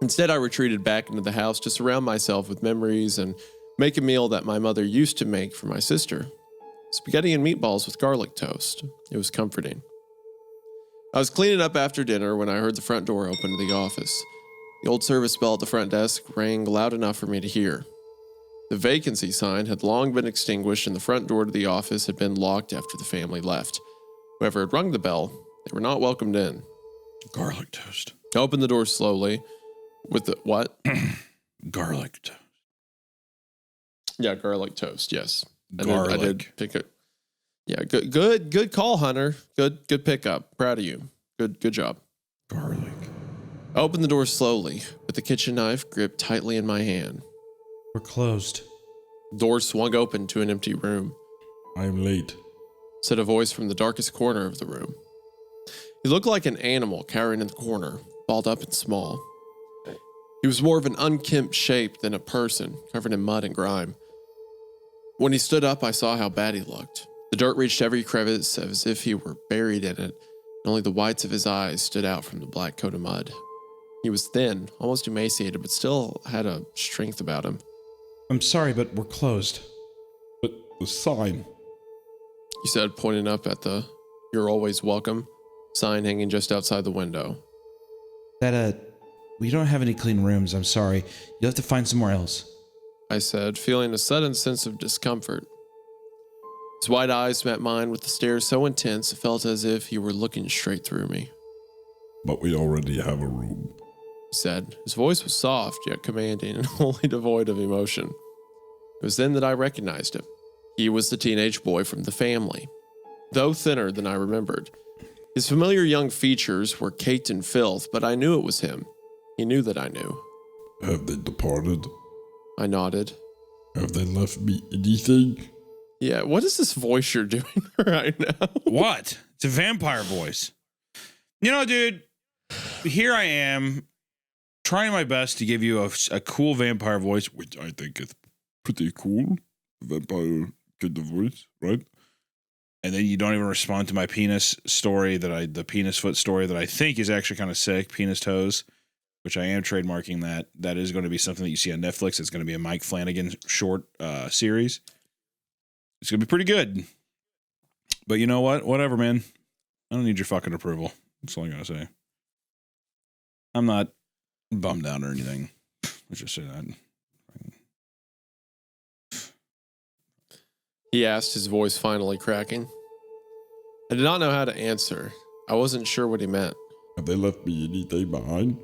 Instead, I retreated back into the house to surround myself with memories and make a meal that my mother used to make for my sister. Spaghetti and meatballs with garlic toast. It was comforting. I was cleaning up after dinner when I heard the front door open to the office. The old service bell at the front desk rang loud enough for me to hear. The vacancy sign had long been extinguished and the front door to the office had been locked after the family left. Whoever had rung the bell, they were not welcomed in. Garlic toast. I opened the door slowly. With the what? Garlic toast. Yeah, garlic toast, yes. Garlic. I did pick it. Yeah, good call, Hunter. Good pickup. Proud of you. Good job. Garlic. I opened the door slowly, with the kitchen knife gripped tightly in my hand. We're closed. The door swung open to an empty room. I'm late. Said a voice from the darkest corner of the room. He looked like an animal cowering in the corner, balled up and small. He was more of an unkempt shape than a person, covered in mud and grime. When he stood up, I saw how bad he looked. The dirt reached every crevice as if he were buried in it, and only the whites of his eyes stood out from the black coat of mud. He was thin, almost emaciated, but still had a strength about him. I'm sorry, but we're closed. But the sign. He said, pointing up at the "You're always welcome" sign hanging just outside the window. We don't have any clean rooms, I'm sorry. You'll have to find somewhere else. I said, feeling a sudden sense of discomfort. His wide eyes met mine with a stare so intense it felt as if he were looking straight through me. But we already have a room. He said. His voice was soft yet commanding and wholly devoid of emotion. It was then that I recognized him. He was the teenage boy from the family, though thinner than I remembered. His familiar young features were caked in filth, but I knew it was him. He knew that I knew. Have they departed? I nodded. Have they left me anything? Yeah, what is this voice you're doing right now? What? It's a vampire voice. You know, dude, here I am trying my best to give you a cool vampire voice, which I think is Pretty cool. Vampire kind of voice, right? and then you don't even respond to my penis story the penis foot story that I think is actually kind of sick, penis toes, which I am trademarking that. That is going to be something that you see on Netflix. It's going to be a Mike Flanagan short series. It's going to be pretty good. But you know what? Whatever, man. I don't need your fucking approval. That's all I'm going to say. I'm not bummed out or anything. Let's just say that. He asked, his voice finally cracking. I did not know how to answer. I wasn't sure what he meant. Have they left me anything behind?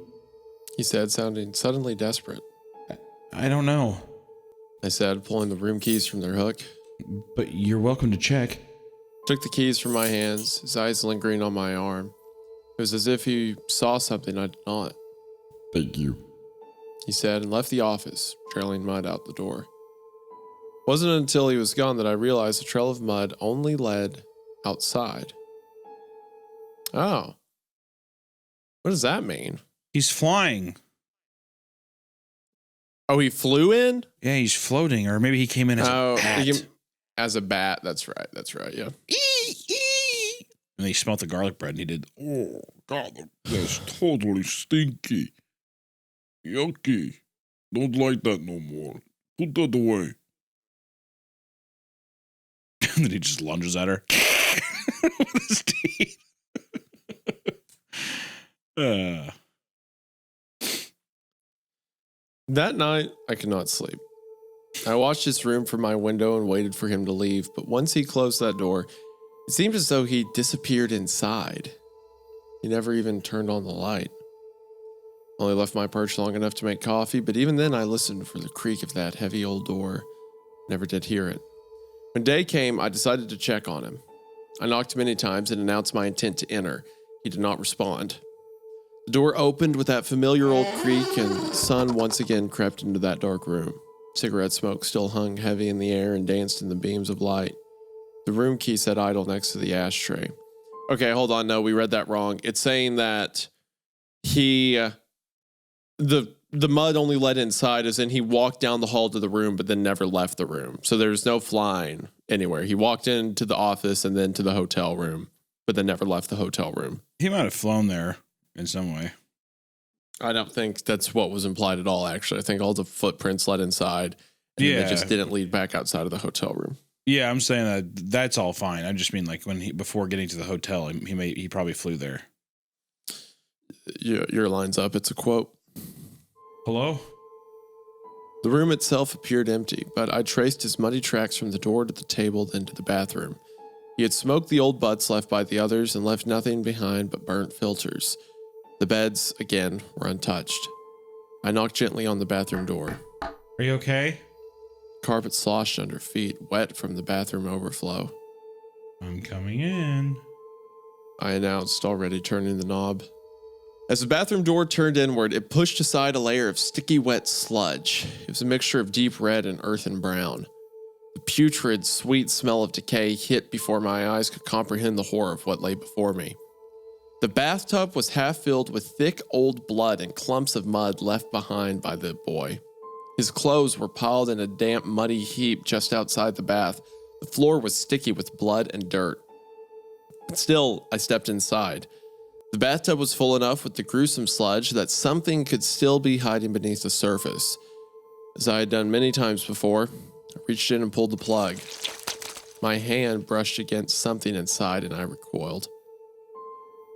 He said, sounding suddenly desperate. I don't know, I said, pulling the room keys from their hook. but you're welcome to check. Took the keys from my hands, his eyes lingering on my arm. It was as if he saw something I did not. Thank you. He said, and left the office, trailing mud out the door. It wasn't until he was gone that I realized the trail of mud only led outside. Oh. What does that mean? He's flying. Oh, he flew in? Yeah, he's floating, or maybe he came in as a bat. As a bat, that's right, yeah. And he smelled the garlic bread, and he did. Oh, God, that's totally stinky. Yucky. Don't like that no more. Put that away. And then he just lunges at her with his teeth. That night, I could not sleep. I watched his room from my window and waited for him to leave, but once he closed that door, it seemed as though he disappeared inside. He never even turned on the light. Only left my perch long enough to make coffee, but even then I listened for the creak of that heavy old door. Never did hear it. When day came, I decided to check on him. I knocked many times and announced my intent to enter. He did not respond. The door opened with that familiar old creak, and the sun once again crept into that dark room. Cigarette smoke still hung heavy in the air and danced in the beams of light. The room key sat idle next to the ashtray. Okay, hold on. No, we read that wrong. It's saying that the mud only led inside, as in he walked down the hall to the room, but then never left the room. So there's no flying anywhere. He walked into the office and then to the hotel room, but then never left the hotel room. He might have flown there in some way. I don't think that's what was implied at all, actually. I think all the footprints led inside, and they just didn't lead back outside of the hotel room. Yeah, I'm saying that's all fine. I just mean like before getting to the hotel, he probably flew there. Your line's up. It's a quote. Hello? The room itself appeared empty, but I traced his muddy tracks from the door to the table, then to the bathroom. He had smoked the old butts left by the others and left nothing behind but burnt filters. The beds, again, were untouched. I knocked gently on the bathroom door. Are you okay? Carpet sloshed under feet, wet from the bathroom overflow. I'm coming in. I announced, already turning the knob. As the bathroom door turned inward, it pushed aside a layer of sticky, wet sludge. It was a mixture of deep red and earthen brown. The putrid, sweet smell of decay hit before my eyes could comprehend the horror of what lay before me. The bathtub was half filled with thick, old blood and clumps of mud left behind by the boy. His clothes were piled in a damp, muddy heap just outside the bath. The floor was sticky with blood and dirt. Still, I stepped inside. The bathtub was full enough with the gruesome sludge that something could still be hiding beneath the surface. As I had done many times before, I reached in and pulled the plug. My hand brushed against something inside and I recoiled.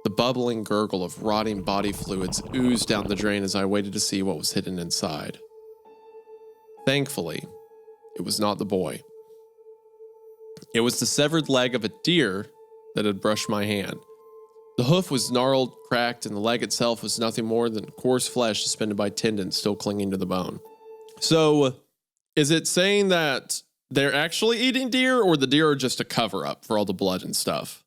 The bubbling gurgle of rotting body fluids oozed down the drain as I waited to see what was hidden inside. Thankfully, it was not the boy. It was the severed leg of a deer that had brushed my hand. The hoof was gnarled, cracked, and the leg itself was nothing more than coarse flesh suspended by tendons still clinging to the bone. So, is it saying that they're actually eating deer, or the deer are just a cover-up for all the blood and stuff?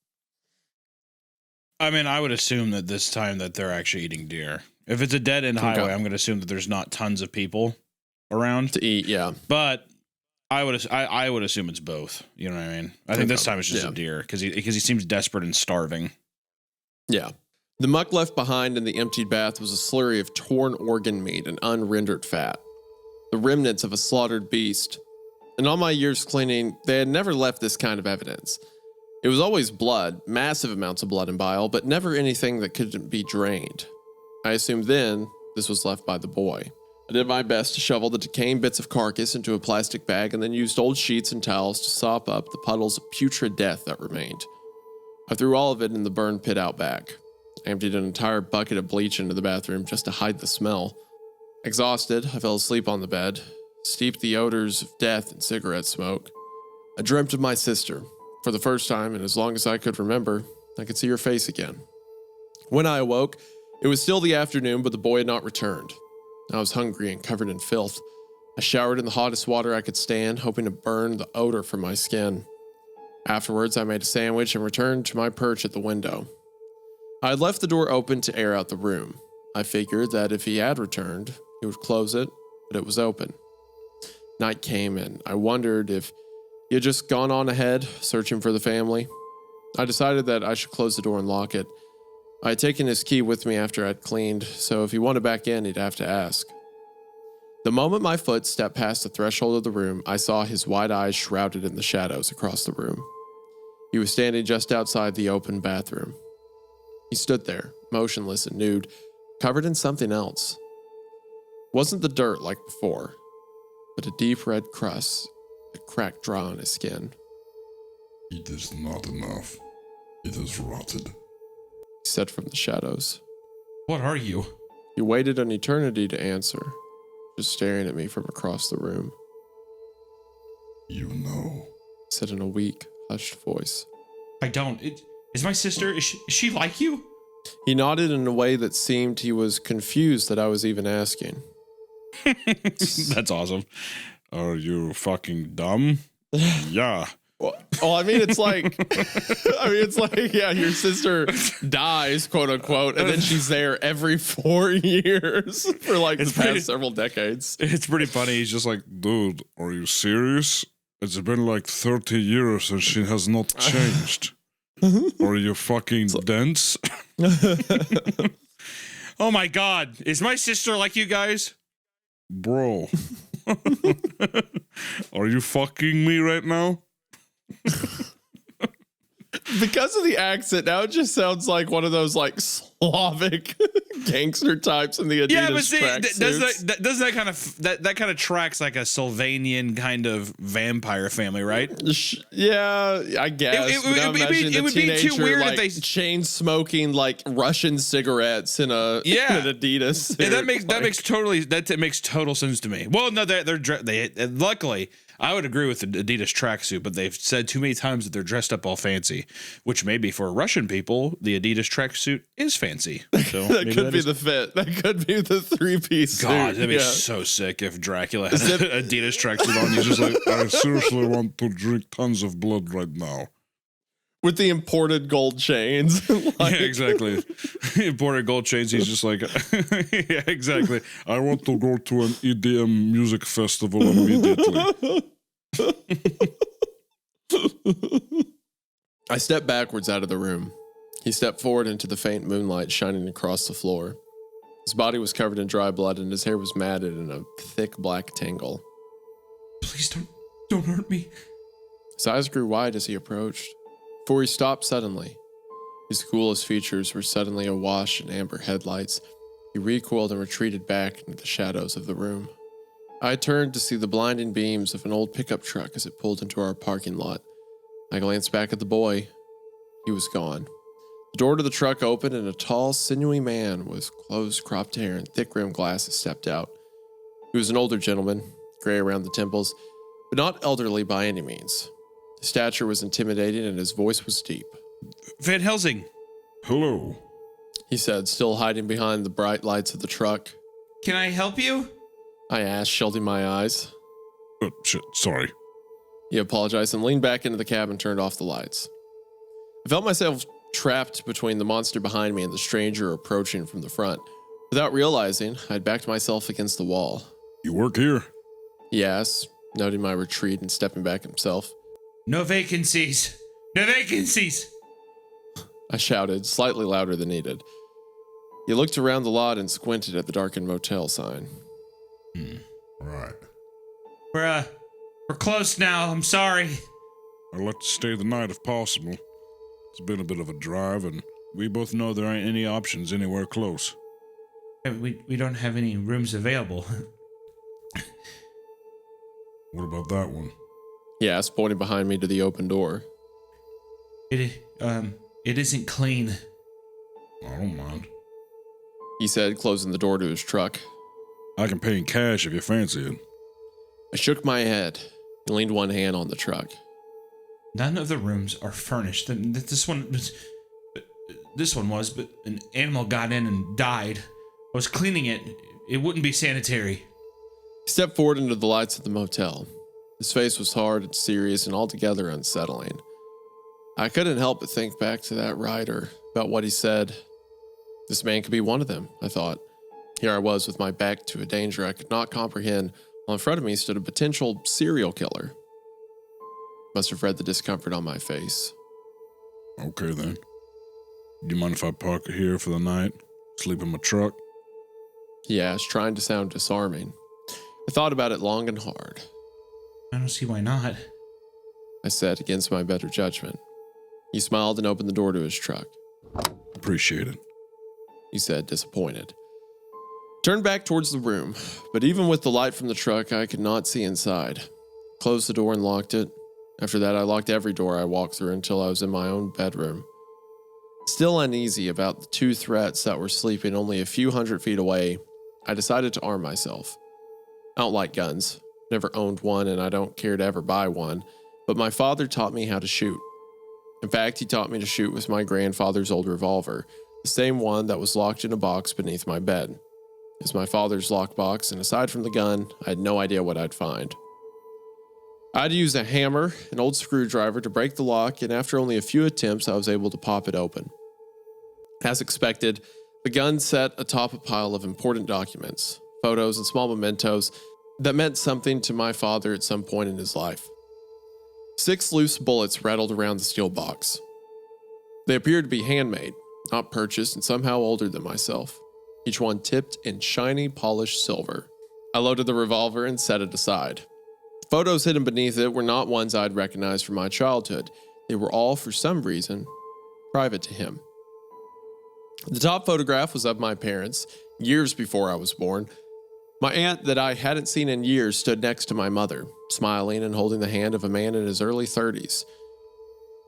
I mean, I would assume that this time that they're actually eating deer. If it's a dead-end highway, I'm going to assume that there's not tons of people around to eat, yeah. But I would assume it's both. You know what I mean? I think this time it's just a deer because he seems desperate and starving. Yeah. The muck left behind in the emptied bath was a slurry of torn organ meat and unrendered fat, the remnants of a slaughtered beast. In all my years cleaning, they had never left this kind of evidence. It was always blood, massive amounts of blood and bile, but never anything that couldn't be drained. I assumed then this was left by the boy. I did my best to shovel the decaying bits of carcass into a plastic bag and then used old sheets and towels to sop up the puddles of putrid death that remained. I threw all of it in the burn pit out back. I emptied an entire bucket of bleach into the bathroom just to hide the smell. Exhausted, I fell asleep on the bed, steeped the odors of death and cigarette smoke. I dreamt of my sister. For the first time, and as long as I could remember, I could see her face again. When I awoke, it was still the afternoon, but the boy had not returned. I was hungry and covered in filth. I showered in the hottest water I could stand, hoping to burn the odor from my skin. Afterwards, I made a sandwich and returned to my perch at the window. I had left the door open to air out the room. I figured that if he had returned, he would close it, but it was open. Night came and I wondered if he had just gone on ahead, searching for the family. I decided that I should close the door and lock it. I had taken his key with me after I'd cleaned, so if he wanted back in, he'd have to ask. The moment my foot stepped past the threshold of the room, I saw his wide eyes shrouded in the shadows across the room. He was standing just outside the open bathroom. He stood there, motionless and nude, covered in something else. It wasn't the dirt like before, but a deep red crust that cracked dry on his skin. It is not enough. It is rotted. He said from the shadows. What are you? He waited an eternity to answer. just staring at me from across the room. You know. Said in a weak, hushed voice. I don't. Is my sister, is she like you? He nodded in a way that seemed he was confused that I was even asking. That's awesome. Are you fucking dumb? Yeah. Well, I mean, it's like, yeah, your sister dies, quote unquote, and then she's there every 4 years for like the past several decades. It's pretty funny. He's just like, Dude, are you serious? It's been like 30 years and she has not changed. Are you fucking dense? oh my God, is my sister like you guys? Bro. Are you fucking me right now? Because of the accent, now it just sounds like one of those like Slavic gangster types in the Adidas Yeah, but see, tracksuits. does that kind of that kind of tracks like a Sylvanian kind of vampire family, right? Yeah, I guess. It would be too weird like, if they chain smoking like Russian cigarettes in an Adidas suit. And that makes total sense to me. Well, no, they luckily I would agree with the Adidas tracksuit, but they've said too many times that they're dressed up all fancy, which maybe for Russian people, the Adidas tracksuit is fancy. So that could be the fit. That could be the 3-piece suit. God, that'd be so sick if Dracula had an Adidas tracksuit on. He's just like, I seriously want to drink tons of blood right now. With the imported gold chains. Yeah, exactly. Imported gold chains. He's just like, yeah, exactly. I want to go to an EDM music festival immediately. I stepped backwards out of the room. He stepped forward into the faint moonlight shining across the floor. His body was covered in dry blood and his hair was matted in a thick black tangle. Please don't hurt me. His eyes grew wide as he approached, before he stopped suddenly. His coolest features were suddenly awash in amber headlights. He recoiled and retreated back into the shadows of the room. I turned to see the blinding beams of an old pickup truck as it pulled into our parking lot. I glanced back at the boy. He was gone. The door to the truck opened and a tall, sinewy man with close-cropped hair and thick-rimmed glasses stepped out. He was an older gentleman, gray around the temples, but not elderly by any means. His stature was intimidating and his voice was deep. Van Helsing. Hello. He said, still hiding behind the bright lights of the truck. Can I help you? I asked, shielding my eyes. Shit, sorry. He apologized and leaned back into the cab and turned off the lights. I felt myself trapped between the monster behind me and the stranger approaching from the front. Without realizing, I'd backed myself against the wall. You work here? He asked, noting my retreat and stepping back himself. No vacancies. No vacancies. I shouted, slightly louder than needed. He looked around the lot and squinted at the darkened motel sign. Right. We're close now. I'm sorry. I'd like to stay the night if possible. It's been a bit of a drive, and we both know there ain't any options anywhere close. We don't have any rooms available. What about that one? He asked, pointing behind me to the open door. It isn't clean. I don't mind. He said, closing the door to his truck. I can pay in cash if you fancy it. I shook my head and leaned one hand on the truck. None of the rooms are furnished. This one was, but an animal got in and died. I was cleaning it. It wouldn't be sanitary. He stepped forward into the lights of the motel. His face was hard and serious and altogether unsettling. I couldn't help but think back to that rider, about what he said. This man could be one of them, I thought. Here I was with my back to a danger I could not comprehend, while in front of me stood a potential serial killer. Must have read the discomfort on my face. Okay, then. Do you mind if I park here for the night? Sleep in my truck? He asked, trying to sound disarming. I thought about it long and hard. I don't see why not. I said, against my better judgment. He smiled and opened the door to his truck. Appreciate it. He said, disappointed. Turned back towards the room, but even with the light from the truck, I could not see inside. Closed the door and locked it. After that, I locked every door I walked through until I was in my own bedroom. Still uneasy about the two threats that were sleeping only a few hundred feet away, I decided to arm myself. I don't like guns. Never owned one, and I don't care to ever buy one. But my father taught me how to shoot. In fact, he taught me to shoot with my grandfather's old revolver, the same one that was locked in a box beneath my bed. It was my father's lockbox, and aside from the gun, I had no idea what I'd find. I'd use a hammer, an old screwdriver, to break the lock, and after only a few attempts, I was able to pop it open. As expected, the gun sat atop a pile of important documents, photos, and small mementos that meant something to my father at some point in his life. 6 loose bullets rattled around the steel box. They appeared to be handmade, not purchased, and somehow older than myself, each one tipped in shiny, polished silver. I loaded the revolver and set it aside. The photos hidden beneath it were not ones I'd recognized from my childhood. They were all, for some reason, private to him. The top photograph was of my parents, years before I was born. My aunt that I hadn't seen in years stood next to my mother, smiling and holding the hand of a man in his early 30s.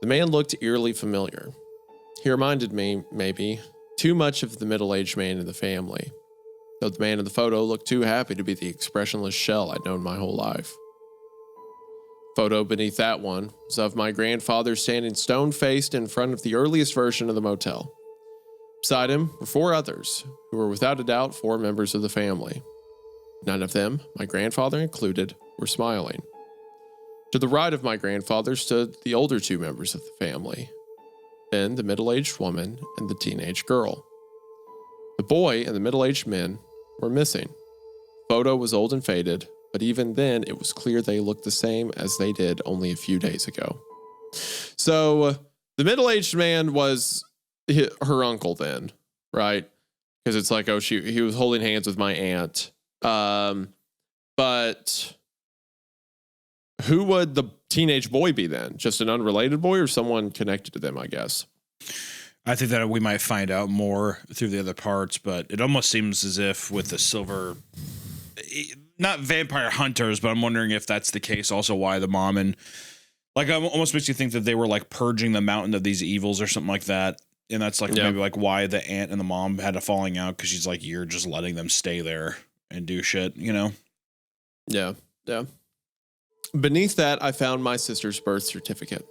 The man looked eerily familiar. He reminded me, maybe, too much of the middle-aged man in the family, though the man in the photo looked too happy to be the expressionless shell I'd known my whole life. Photo beneath that one was of my grandfather standing stone-faced in front of the earliest version of the motel. Beside him were 4 others, who were without a doubt 4 members of the family. None of them, my grandfather included, were smiling. To the right of my grandfather stood the older 2 members of the family, then the middle-aged woman and the teenage girl. The boy and the middle-aged men were missing. The photo was old and faded, but even then it was clear they looked the same as they did only a few days ago. So the middle-aged man was her uncle then, right? Because it's like, oh, he was holding hands with my aunt. But who would the teenage boy be then? Just an unrelated boy or someone connected to them, I guess? I think that we might find out more through the other parts, but it almost seems as if with the silver, not vampire hunters, but I'm wondering if that's the case also why the mom and like, it almost makes you think that they were like purging the mountain of these evils or something like that. And that's like maybe like why the aunt and the mom had a falling out, because she's like, you're just letting them stay there and do shit, you know? Yeah. Beneath that, I found my sister's birth certificate.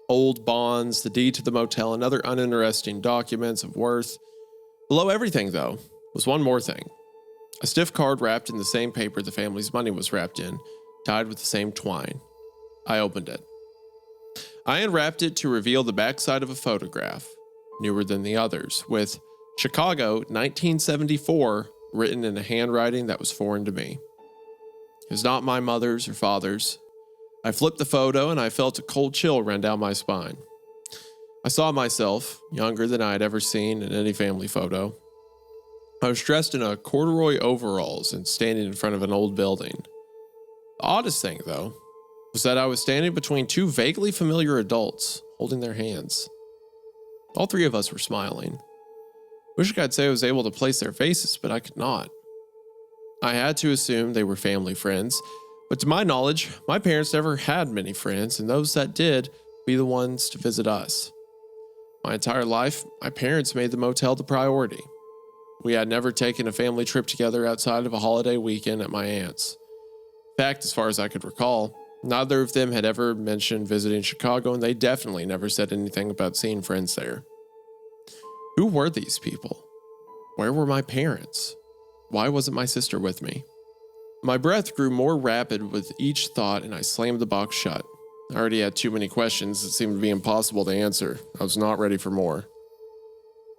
Old bonds, the deed to the motel, and other uninteresting documents of worth. Below everything, though, was one more thing. A stiff card wrapped in the same paper the family's money was wrapped in, tied with the same twine. I opened it. I unwrapped it to reveal the backside of a photograph, newer than the others, with Chicago 1974 written in a handwriting that was foreign to me. It was not my mother's or father's. I flipped the photo and I felt a cold chill run down my spine. I saw myself, younger than I had ever seen in any family photo. I was dressed in a corduroy overalls and standing in front of an old building. The oddest thing, though, was that I was standing between 2 vaguely familiar adults, holding their hands. All 3 of us were smiling. Wish I'd say I was able to place their faces, but I could not. I had to assume they were family friends, but to my knowledge, my parents never had many friends, and those that did would be the ones to visit us. My entire life, my parents made the motel the priority. We had never taken a family trip together outside of a holiday weekend at my aunt's. In fact, as far as I could recall, neither of them had ever mentioned visiting Chicago, and they definitely never said anything about seeing friends there. Who were these people? Where were my parents? Why wasn't my sister with me? My breath grew more rapid with each thought, and I slammed the box shut. I already had too many questions that seemed to be impossible to answer. I was not ready for more.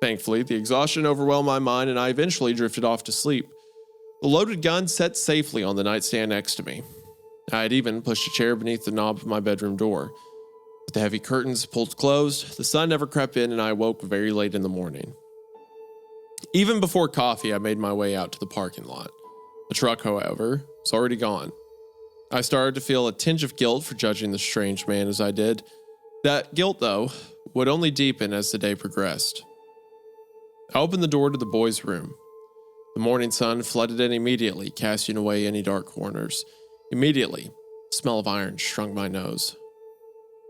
Thankfully, the exhaustion overwhelmed my mind, and I eventually drifted off to sleep. The loaded gun sat safely on the nightstand next to me. I had even pushed a chair beneath the knob of my bedroom door. With the heavy curtains pulled closed, the sun never crept in, and I awoke very late in the morning. Even before coffee, I made my way out to the parking lot. The truck, however, was already gone. I started to feel a tinge of guilt for judging the strange man as I did. That guilt, though, would only deepen as the day progressed. I opened the door to the boys' room. The morning sun flooded in immediately, casting away any dark corners. Immediately, the smell of iron strung my nose.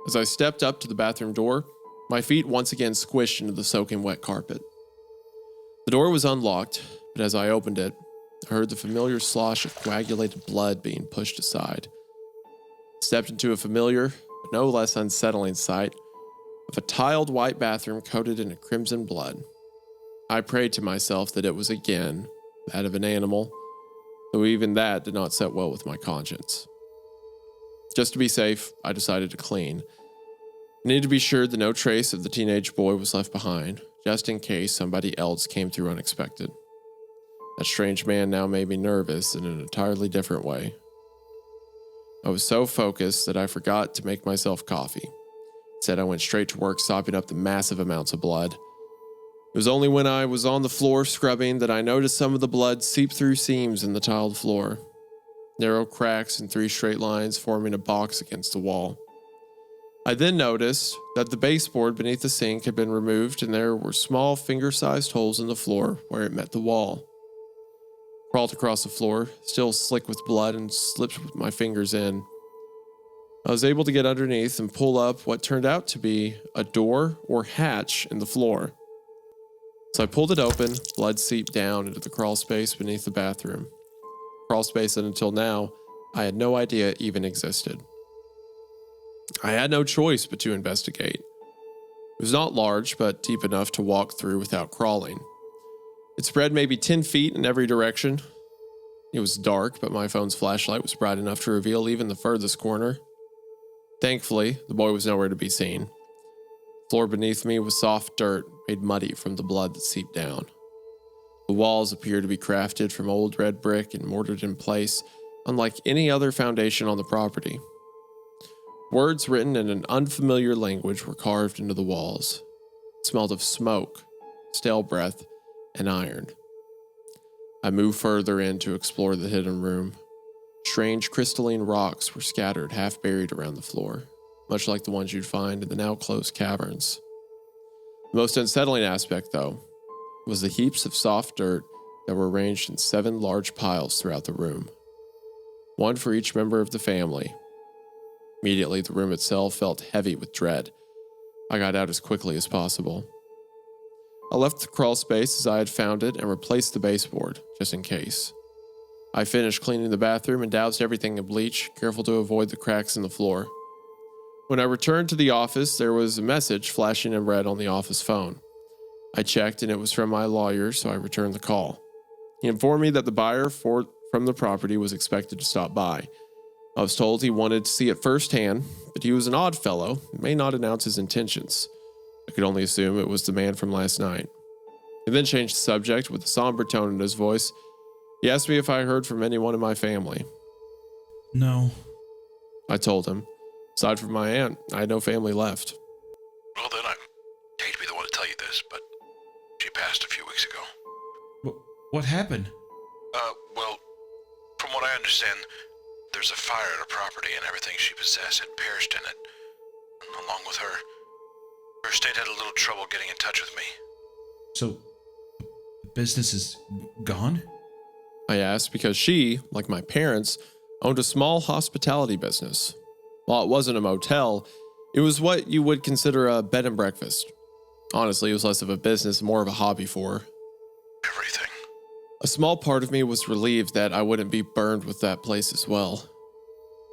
As I stepped up to the bathroom door, my feet once again squished into the soaking wet carpet. The door was unlocked, but as I opened it, I heard the familiar slosh of coagulated blood being pushed aside. Stepped into a familiar, but no less unsettling sight of a tiled white bathroom coated in a crimson blood. I prayed to myself that it was again that of an animal, though even that did not set well with my conscience. Just to be safe, I decided to clean. I needed to be sure that no trace of the teenage boy was left behind, just in case somebody else came through unexpected. That strange man now made me nervous in an entirely different way. I was so focused that I forgot to make myself coffee. Instead, I went straight to work sopping up the massive amounts of blood. It was only when I was on the floor scrubbing that I noticed some of the blood seep through seams in the tiled floor. Narrow cracks in 3 straight lines forming a box against the wall. I then noticed that the baseboard beneath the sink had been removed and there were small finger-sized holes in the floor where it met the wall. Crawled across the floor, still slick with blood, and slipped with my fingers in. I was able to get underneath and pull up what turned out to be a door or hatch in the floor. So I pulled it open, blood seeped down into the crawl space beneath the bathroom. Crawl space that until now, I had no idea even existed. I had no choice but to investigate. It was not large, but deep enough to walk through without crawling. It spread maybe 10 feet in every direction. It was dark, but my phone's flashlight was bright enough to reveal even the furthest corner. Thankfully, the boy was nowhere to be seen. The floor beneath me was soft dirt, made muddy from the blood that seeped down. The walls appeared to be crafted from old red brick and mortared in place, unlike any other foundation on the property. Words written in an unfamiliar language were carved into the walls. It smelled of smoke, stale breath, and iron. I moved further in to explore the hidden room. Strange crystalline rocks were scattered, half buried around the floor, much like the ones you'd find in the now closed caverns. The most unsettling aspect, though, was the heaps of soft dirt that were arranged in 7 large piles throughout the room, one for each member of the family. Immediately, the room itself felt heavy with dread. I got out as quickly as possible. I left the crawl space as I had found it and replaced the baseboard, just in case. I finished cleaning the bathroom and doused everything in bleach, careful to avoid the cracks in the floor. When I returned to the office, there was a message flashing in red on the office phone. I checked and it was from my lawyer, so I returned the call. He informed me that the buyer from the property was expected to stop by. I was told he wanted to see it firsthand, but he was an odd fellow and may not announce his intentions. I could only assume it was the man from last night. He then changed the subject with a somber tone in his voice. He asked me if I heard from anyone in my family. No. I told him. Aside from my aunt, I had no family left. Well, then, I hate to be the one to tell you this, but she passed a few weeks ago. What happened? Well, from what I understand, there's a fire at her property and everything she possessed had perished in it. And along with her, her estate had a little trouble getting in touch with me. So, the business is gone? I asked because she, like my parents, owned a small hospitality business. While it wasn't a motel, it was what you would consider a bed and breakfast. Honestly, it was less of a business, more of a hobby for her. Everything. A small part of me was relieved that I wouldn't be burned with that place as well.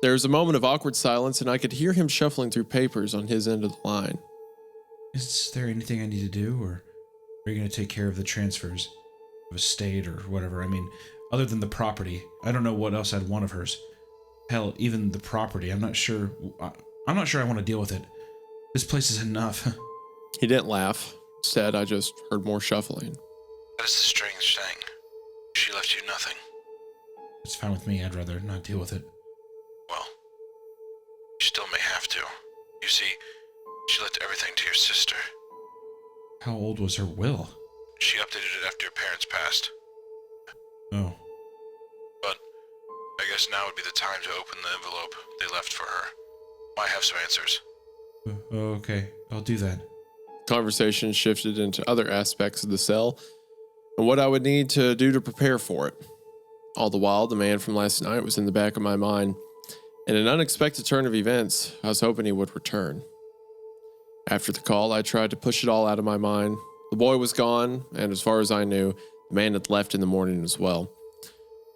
There was a moment of awkward silence, and I could hear him shuffling through papers on his end of the line. Is there anything I need to do, or are you going to take care of the transfers of estate or whatever? I mean, other than the property, I don't know what else I'd want of hers. Hell, even the property, I'm not sure I want to deal with it. This place is enough. He didn't laugh. Instead, I just heard more shuffling. That is the strange thing. She left you nothing. It's fine with me. I'd rather not deal with it. Well, you still may have to. You see, she left everything to your sister. How old was her will? She updated it after your parents passed. Oh. But I guess now would be the time to open the envelope they left for her. Might have some answers. Okay, I'll do that. Conversation shifted into other aspects of the cell and what I would need to do to prepare for it. All the while, the man from last night was in the back of my mind. In an unexpected turn of events, I was hoping he would return. After the call, I tried to push it all out of my mind. The boy was gone, and as far as I knew, the man had left in the morning as well.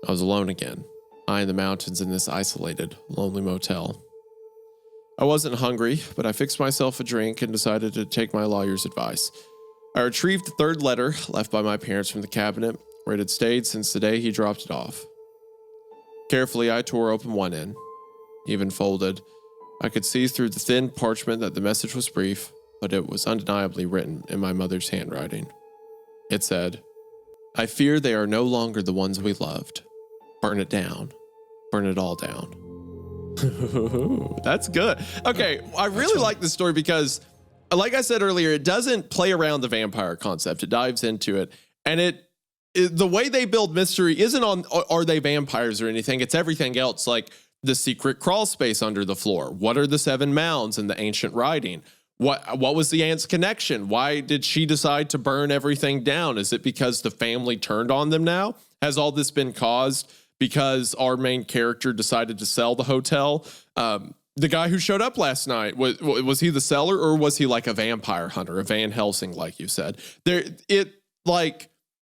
I was alone again, high in the mountains in this isolated, lonely motel. I wasn't hungry, but I fixed myself a drink and decided to take my lawyer's advice. I retrieved the third letter left by my parents from the cabinet, where it had stayed since the day he dropped it off. Carefully, I tore open one end. Even folded, I could see through the thin parchment that the message was brief, but it was undeniably written in my mother's handwriting. It said, "I fear they are no longer the ones we loved. Burn it down. Burn it all down." That's good. Okay, I really like this story because, like I said earlier, it doesn't play around the vampire concept. It dives into it. And the way they build mystery isn't on, are they vampires or anything? It's everything else, like the secret crawl space under the floor. What are the 7 mounds in the ancient writing? What was the aunt's connection? Why did she decide to burn everything down? Is it because the family turned on them now? Has all this been caused because our main character decided to sell the hotel? The guy who showed up last night, was he the seller, or was he like a vampire hunter, a Van Helsing, like you said?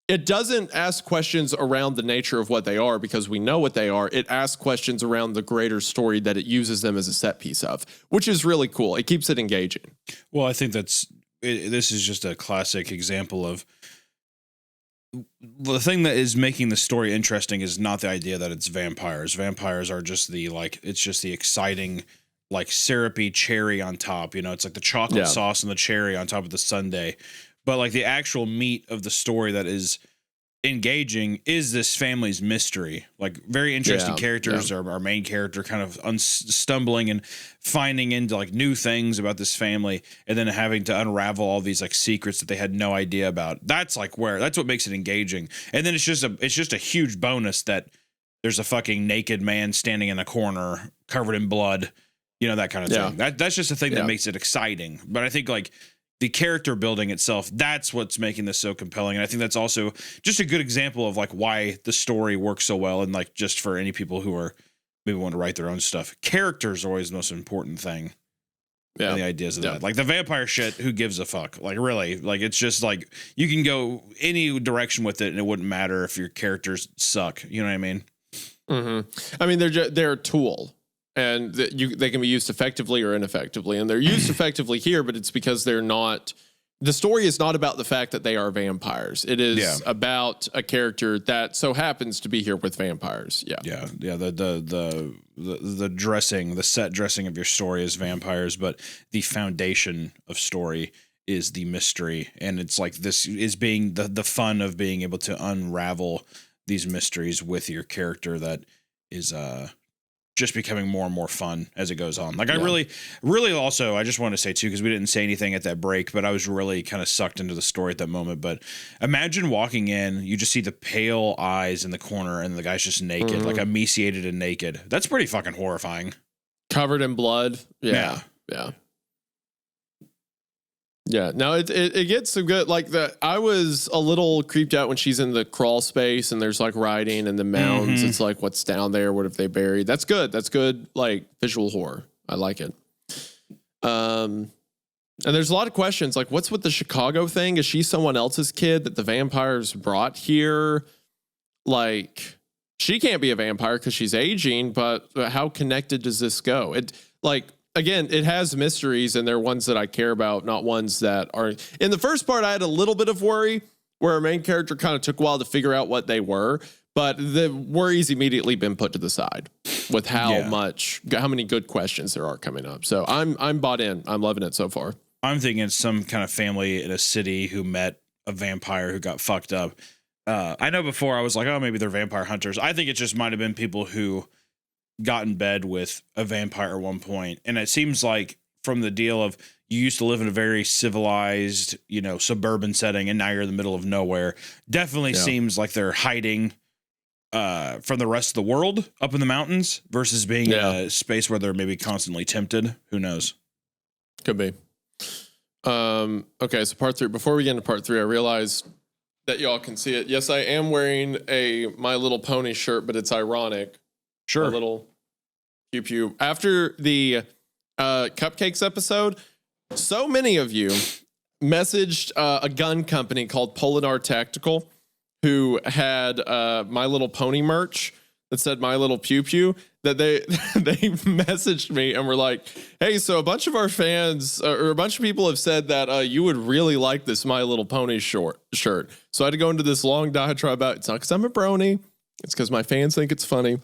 It doesn't ask questions around the nature of what they are because we know what they are. It asks questions around the greater story that it uses them as a set piece of, which is really cool. It keeps it engaging. Well, I think this is just a classic example of the thing that is making the story interesting is not the idea that it's vampires. Vampires are just it's just the exciting, like syrupy cherry on top. You know, it's like the chocolate sauce and the cherry on top of the sundae. But like the actual meat of the story that is engaging is this family's mystery. Like very interesting characters. Our main character kind of stumbling and finding into like new things about this family, and then having to unravel all these like secrets that they had no idea about. That's what makes it engaging. And then it's just a huge bonus that there's a fucking naked man standing in a corner covered in blood. You know, that kind of thing. That's just a thing that makes it exciting. But I think like the character building itself, that's what's making this so compelling. And I think that's also just a good example of like why the story works so well. And like, just for any people who are maybe want to write their own stuff, characters are always the most important thing. Yeah. And the ideas of that, like the vampire shit, who gives a fuck? Like really, like it's just like you can go any direction with it and it wouldn't matter if your characters suck. You know what I mean? Mm-hmm. I mean, they're a tool. And they can be used effectively or ineffectively. And they're used effectively here, but it's because they're not... The story is not about the fact that they are vampires. It is about a character that so happens to be here with vampires. Yeah. The dressing, the set dressing of your story is vampires, but the foundation of story is the mystery. And it's like this is being the fun of being able to unravel these mysteries with your character that is... just becoming more and more fun as it goes on. Like I really also, I just want to say too, because we didn't say anything at that break, but I was really kind of sucked into the story at that moment. But imagine walking in, you just see the pale eyes in the corner and the guy's just naked, like emaciated and naked. That's pretty fucking horrifying. Covered in blood. Yeah. No, it gets some good. Like I was a little creeped out when she's in the crawl space and there's like writing and the mounds. It's like, what's down there? What have they buried? That's good. That's good. Like visual horror. I like it. And there's a lot of questions. Like, what's with the Chicago thing? Is she someone else's kid that the vampires brought here? Like, she can't be a vampire because she's aging. But how connected does this go? Again, it has mysteries, and they're ones that I care about, not ones that are... In the first part, I had a little bit of worry, where our main character kind of took a while to figure out what they were, but the worry's immediately been put to the side with how many good questions there are coming up. So I'm bought in. I'm loving it so far. I'm thinking it's some kind of family in a city who met a vampire who got fucked up. I know before I was like, oh, maybe they're vampire hunters. I think it just might have been people who got in bed with a vampire at one point. And it seems like from the deal of you used to live in a very civilized, suburban setting, and now you're in the middle of nowhere. Definitely seems like they're hiding from the rest of the world up in the mountains versus being in a space where they're maybe constantly tempted. Who knows? Could be. Okay, so part 3. Before we get into part 3, I realized that y'all can see it. Yes, I am wearing a My Little Pony shirt, but it's ironic. Sure. A little pew-pew. After the Cupcakes episode, so many of you messaged a gun company called Polinar Tactical, who had My Little Pony merch that said My Little Pew Pew, that they messaged me and were like, hey, so a bunch of our fans or a bunch of people have said that you would really like this My Little Pony shirt. So I had to go into this long diatribe about it's not because I'm a brony. It's because my fans think it's funny.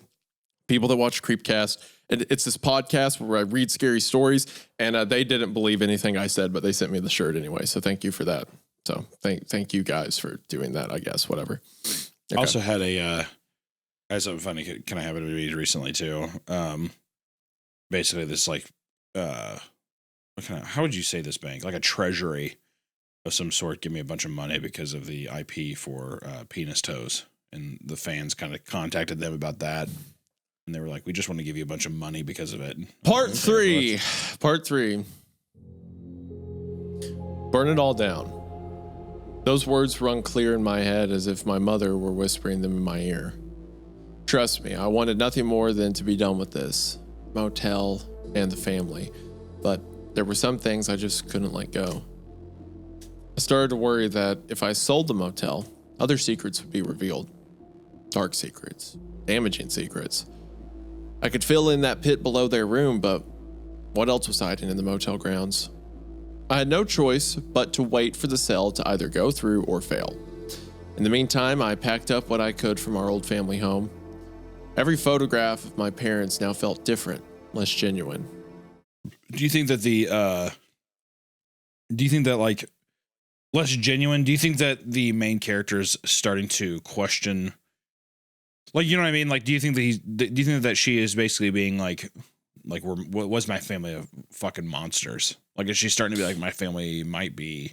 People that watch Creepcast. And it's this podcast where I read scary stories, and they didn't believe anything I said, but they sent me the shirt anyway. So thank you for that. So thank you guys for doing that, I guess, whatever. I also had I had something funny kind of happen to me recently too. Basically this like, how would you say this bank? Like a treasury of some sort give me a bunch of money because of the IP for penis toes. And the fans kind of contacted them about that. And they were like, we just want to give you a bunch of money because of it. Part three. Burn it all down. Those words rung clear in my head as if my mother were whispering them in my ear. Trust me, I wanted nothing more than to be done with this motel and the family. But there were some things I just couldn't let go. I started to worry that if I sold the motel, other secrets would be revealed. Dark secrets, damaging secrets. I could fill in that pit below their room, but what else was hiding in the motel grounds? I had no choice but to wait for the sale to either go through or fail. In the meantime, I packed up what I could from our old family home. Every photograph of my parents now felt different, less genuine. Do you think that like less genuine? Do you think that the main character is starting to question? Like, you know what I mean? Like, do you think that she is basically being like was my family of fucking monsters? Like, is she starting to be like, my family might be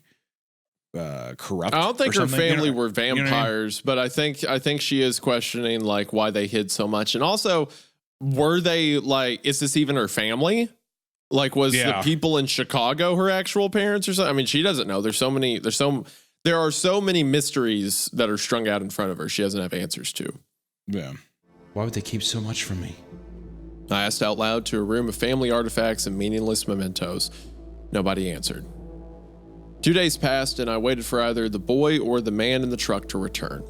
corrupt? I don't think her family were vampires, you know what I mean? but I think she is questioning like why they hid so much. And also, were they like, is this even her family? Like, was the people in Chicago her actual parents or something? I mean, she doesn't know. There are so many mysteries that are strung out in front of her. She doesn't have answers to. Yeah. Why would they keep so much from me? I asked out loud to a room of family artifacts and meaningless mementos. Nobody answered. 2 days passed, and I waited for either the boy or the man in the truck to return.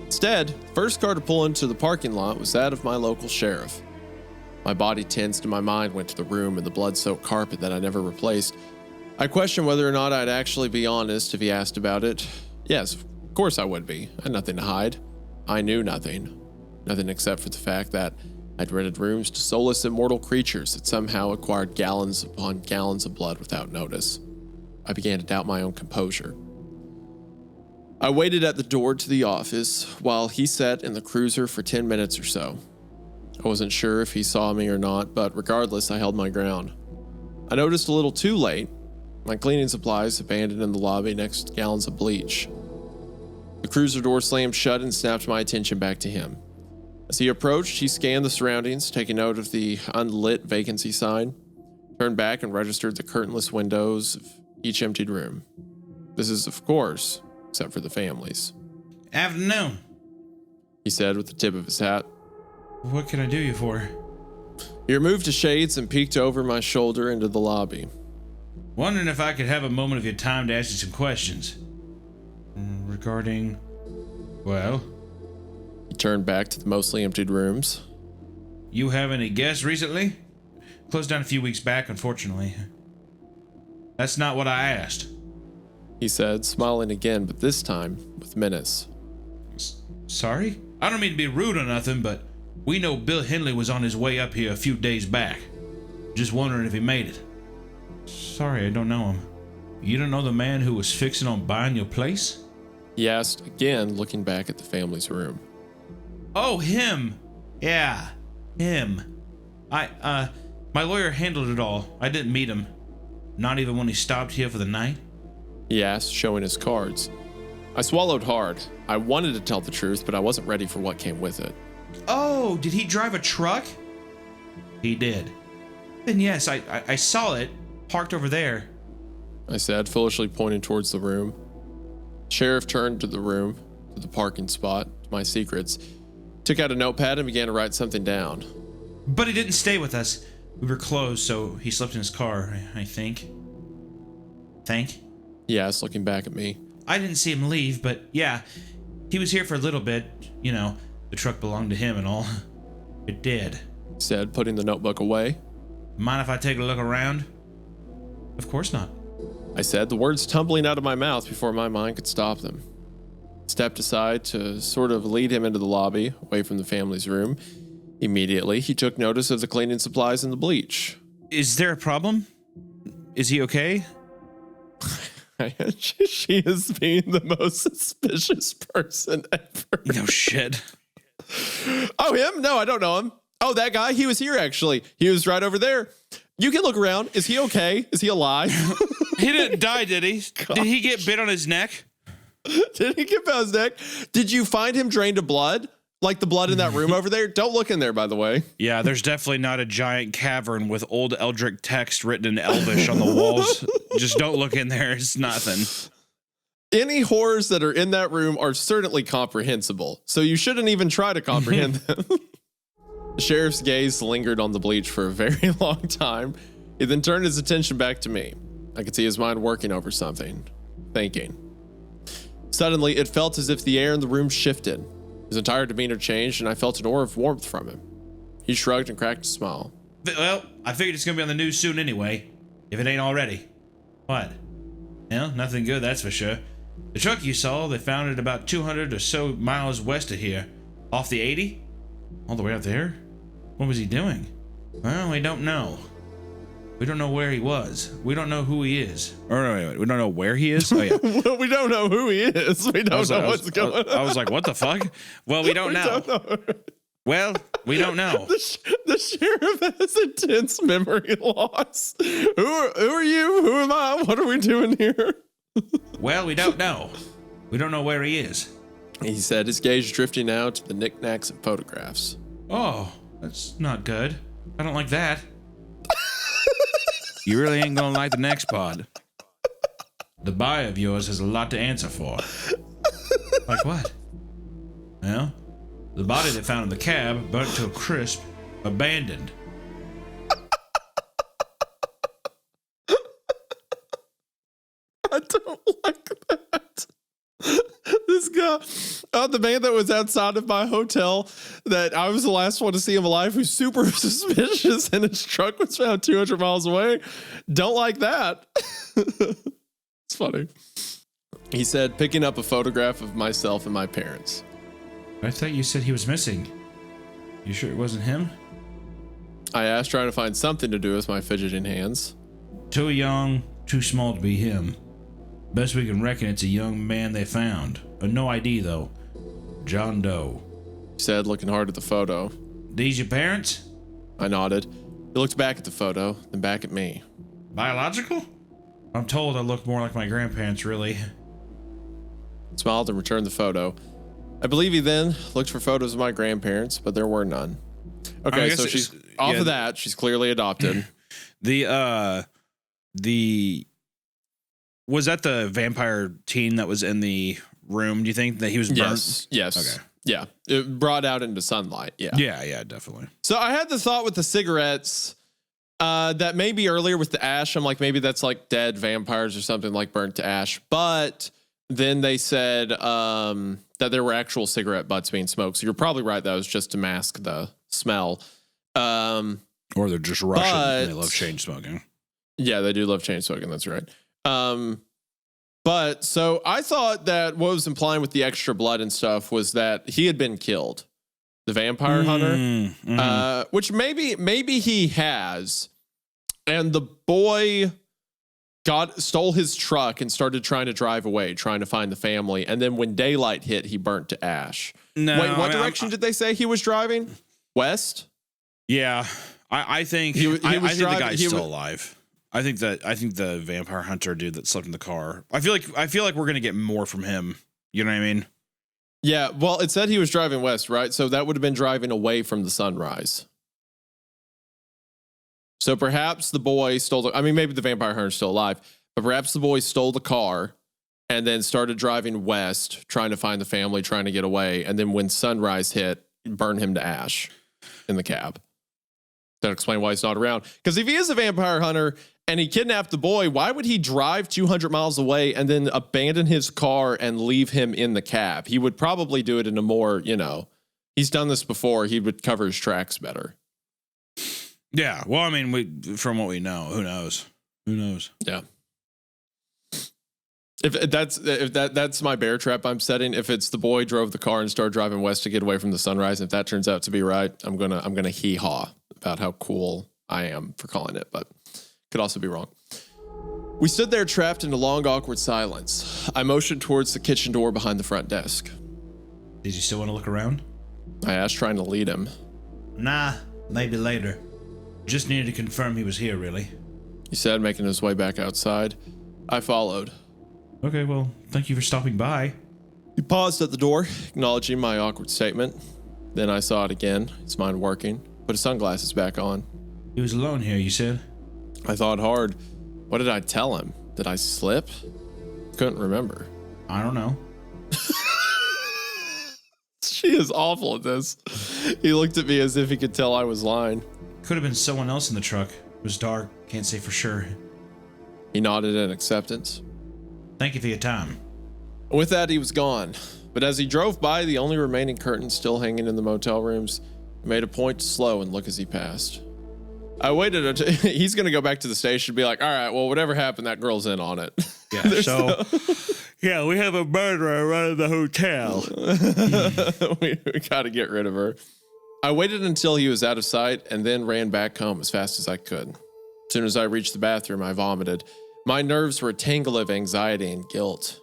Instead, the first car to pull into the parking lot was that of my local sheriff. My body tensed and my mind went to the room and the blood-soaked carpet that I never replaced. I questioned whether or not I'd actually be honest if he asked about it. Yes, of course I would be. I had nothing to hide. I knew nothing. Nothing except for the fact that I'd rented rooms to soulless immortal creatures that somehow acquired gallons upon gallons of blood without notice. I began to doubt my own composure. I waited at the door to the office while he sat in the cruiser for 10 minutes or so. I wasn't sure if he saw me or not, but regardless, I held my ground. I noticed a little too late my cleaning supplies abandoned in the lobby next to gallons of bleach. The cruiser door slammed shut and snapped my attention back to him. As he approached, he scanned the surroundings, taking note of the unlit vacancy sign, turned back and registered the curtainless windows of each emptied room. This is, of course, except for the families. Afternoon, he said with the tip of his hat. What can I do you for? He removed his shades and peeked over my shoulder into the lobby. Wondering if I could have a moment of your time to ask you some questions. Regarding, well... He turned back to the mostly emptied rooms. You have any guests recently? Closed down a few weeks back, unfortunately. That's not what I asked. He said, smiling again, but this time with menace. Sorry? I don't mean to be rude or nothing, but we know Bill Henley was on his way up here a few days back. Just wondering if he made it. Sorry, I don't know him. You don't know the man who was fixing on buying your place? He asked again, looking back at the family's room. Oh, him. Yeah, him. My lawyer handled it all. I didn't meet him. Not even when he stopped here for the night. He asked, showing his cards. I swallowed hard. I wanted to tell the truth, but I wasn't ready for what came with it. Oh, did he drive a truck? He did. Then yes, I saw it, parked over there. I said, foolishly pointing towards the room. The sheriff turned to the room, to the parking spot, to my secrets, took out a notepad and began to write something down. But he didn't stay with us. We were closed, so he slept in his car, I think. Think? He asked, looking back at me. I didn't see him leave, but yeah, He was here for a little bit. You know, the truck belonged to him and all. It did. He said, putting the notebook away. Mind if I take a look around? Of course not. I said, the words tumbling out of my mouth before my mind could stop them. Stepped aside to sort of lead him into the lobby, away from the family's room. Immediately, he took notice of the cleaning supplies and the bleach. Is there a problem? Is he okay? She is being the most suspicious person ever. No shit. Oh, him? No, I don't know him. Oh, that guy? He was here, actually. He was right over there. You can look around. Is he okay? Is he alive? He didn't die, did he? Gosh. Did he get bit on his neck? Did he get bit on his neck? Did you find him drained of blood? Like the blood in that room over there? Don't look in there, by the way. Yeah, there's definitely not a giant cavern with old Eldritch text written in Elvish on the walls. Just don't look in there. It's nothing. Any horrors that are in that room are certainly comprehensible, so you shouldn't even try to comprehend them. The sheriff's gaze lingered on the bleach for a very long time. He then turned his attention back to me. I could see his mind working over something, thinking. Suddenly, it felt as if the air in the room shifted. His entire demeanor changed, and I felt an aura of warmth from him. He shrugged and cracked a smile. Well, I figured it's going to be on the news soon anyway, if it ain't already. What? Well, nothing good, that's for sure. The truck you saw, they found it about 200 or so miles west of here. Off the 80? All the way out there? What was he doing? Well, we don't know. We don't know where he was. We don't know who he is. Or wait, we don't know where he is? Oh, yeah. Well, we don't know who he is. We don't know what's going on. I was like, what the fuck? Well, we don't know. Well, we don't know. The sheriff has intense memory loss. Who are you? Who am I? What are we doing here? Well, we don't know. We don't know where he is. He said, his gaze drifting out to the knickknacks and photographs. Oh, that's not good. I don't like that. You really ain't gonna like the next pod. The buyer of yours has a lot to answer for. Like what? Well, the body they found in the cab, burnt to a crisp, abandoned. I don't like that. This guy, the man that was outside of my hotel, that I was the last one to see him alive, who's super suspicious, and his truck was found 200 miles away. Don't like that. It's funny. He said, picking up a photograph of myself and my parents. I thought you said he was missing. You sure it wasn't him? I asked, trying to find something to do with my fidgeting hands. Too young, too small to be him. Best we can reckon, it's a young man they found. No ID, though. John Doe. He said, looking hard at the photo. These your parents? I nodded. He looked back at the photo, then back at me. Biological? I'm told I look more like my grandparents, really. Smiled and returned the photo. I believe he then looked for photos of my grandparents, but there were none. Okay, so she's off of that. She's clearly adopted. Was that the vampire teen that was in the room? Do you think that he was burnt? Yes. Okay. Yeah. It brought out into sunlight. Yeah. Yeah, definitely. So I had the thought with the cigarettes that maybe earlier with the ash, I'm like, maybe that's like dead vampires or something, like burnt to ash. But then they said that there were actual cigarette butts being smoked. So you're probably right. That was just to mask the smell. Or they're just Russian and they love chain smoking. Yeah, they do love chain smoking. That's right. But so I thought that what was implying with the extra blood and stuff was that he had been killed, the vampire hunter, which maybe he has. And the boy stole his truck and started trying to drive away, trying to find the family. And then when daylight hit, he burnt to ash. No, wait, what direction did they say he was driving? West? Yeah, I think I think the guy's still alive. I think the vampire hunter dude that slept in the car. I feel like we're gonna get more from him. You know what I mean? Yeah. Well, it said he was driving west, right? So that would have been driving away from the sunrise. So perhaps the boy maybe the vampire hunter's still alive, but perhaps the boy stole the car and then started driving west, trying to find the family, trying to get away. And then when sunrise hit, burned him to ash in the cab. That explain why he's not around. Because if he is a vampire hunter and he kidnapped the boy, why would he drive 200 miles away and then abandon his car and leave him in the cab? He would probably do it in a more, he's done this before. He would cover his tracks better. Yeah. Well, I mean, from what we know, who knows? Who knows? Yeah. If that's my bear trap I'm setting. If it's the boy drove the car and started driving west to get away from the sunrise, and if that turns out to be right, I'm gonna hee-haw about how cool I am for calling it, but could also be wrong. We stood there trapped in a long, awkward silence. I motioned towards the kitchen door behind the front desk. Did you still want to look around? I asked, trying to lead him. Nah, maybe later. Just needed to confirm he was here, really. He said, making his way back outside. I followed. Okay, well, thank you for stopping by. He paused at the door, acknowledging my awkward statement. Then I saw it again, his mind working, put his sunglasses back on. He was alone here, you said? I thought hard. What did I tell him? Did I slip? Couldn't remember. I don't know. She is awful at this. He looked at me as if he could tell I was lying. Could have been someone else in the truck. It was dark, can't say for sure. He nodded in acceptance. Thank you for your time. With that, he was gone. But as he drove by, the only remaining curtain still hanging in the motel rooms, he made a point to slow and look as he passed. I waited until he's going to go back to the station and be like, all right, well, whatever happened, that girl's in on it. Yeah. So, yeah, we have a murderer running the hotel. we got to get rid of her. I waited until he was out of sight and then ran back home as fast as I could. As soon as I reached the bathroom, I vomited. My nerves were a tangle of anxiety and guilt.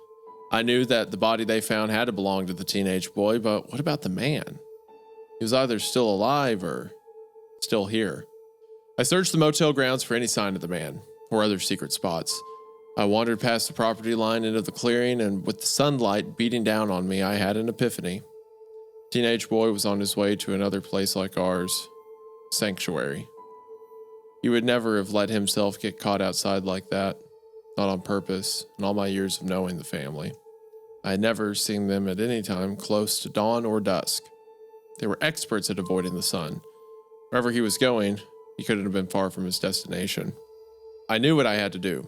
I knew that the body they found had to belong to the teenage boy, but what about the man? He was either still alive or still here. I searched the motel grounds for any sign of the man or other secret spots. I wandered past the property line into the clearing, and with the sunlight beating down on me, I had an epiphany. The teenage boy was on his way to another place like ours, sanctuary. He would never have let himself get caught outside like that. Not on purpose, in all my years of knowing the family. I had never seen them at any time close to dawn or dusk. They were experts at avoiding the sun. Wherever he was going, he couldn't have been far from his destination. I knew what I had to do.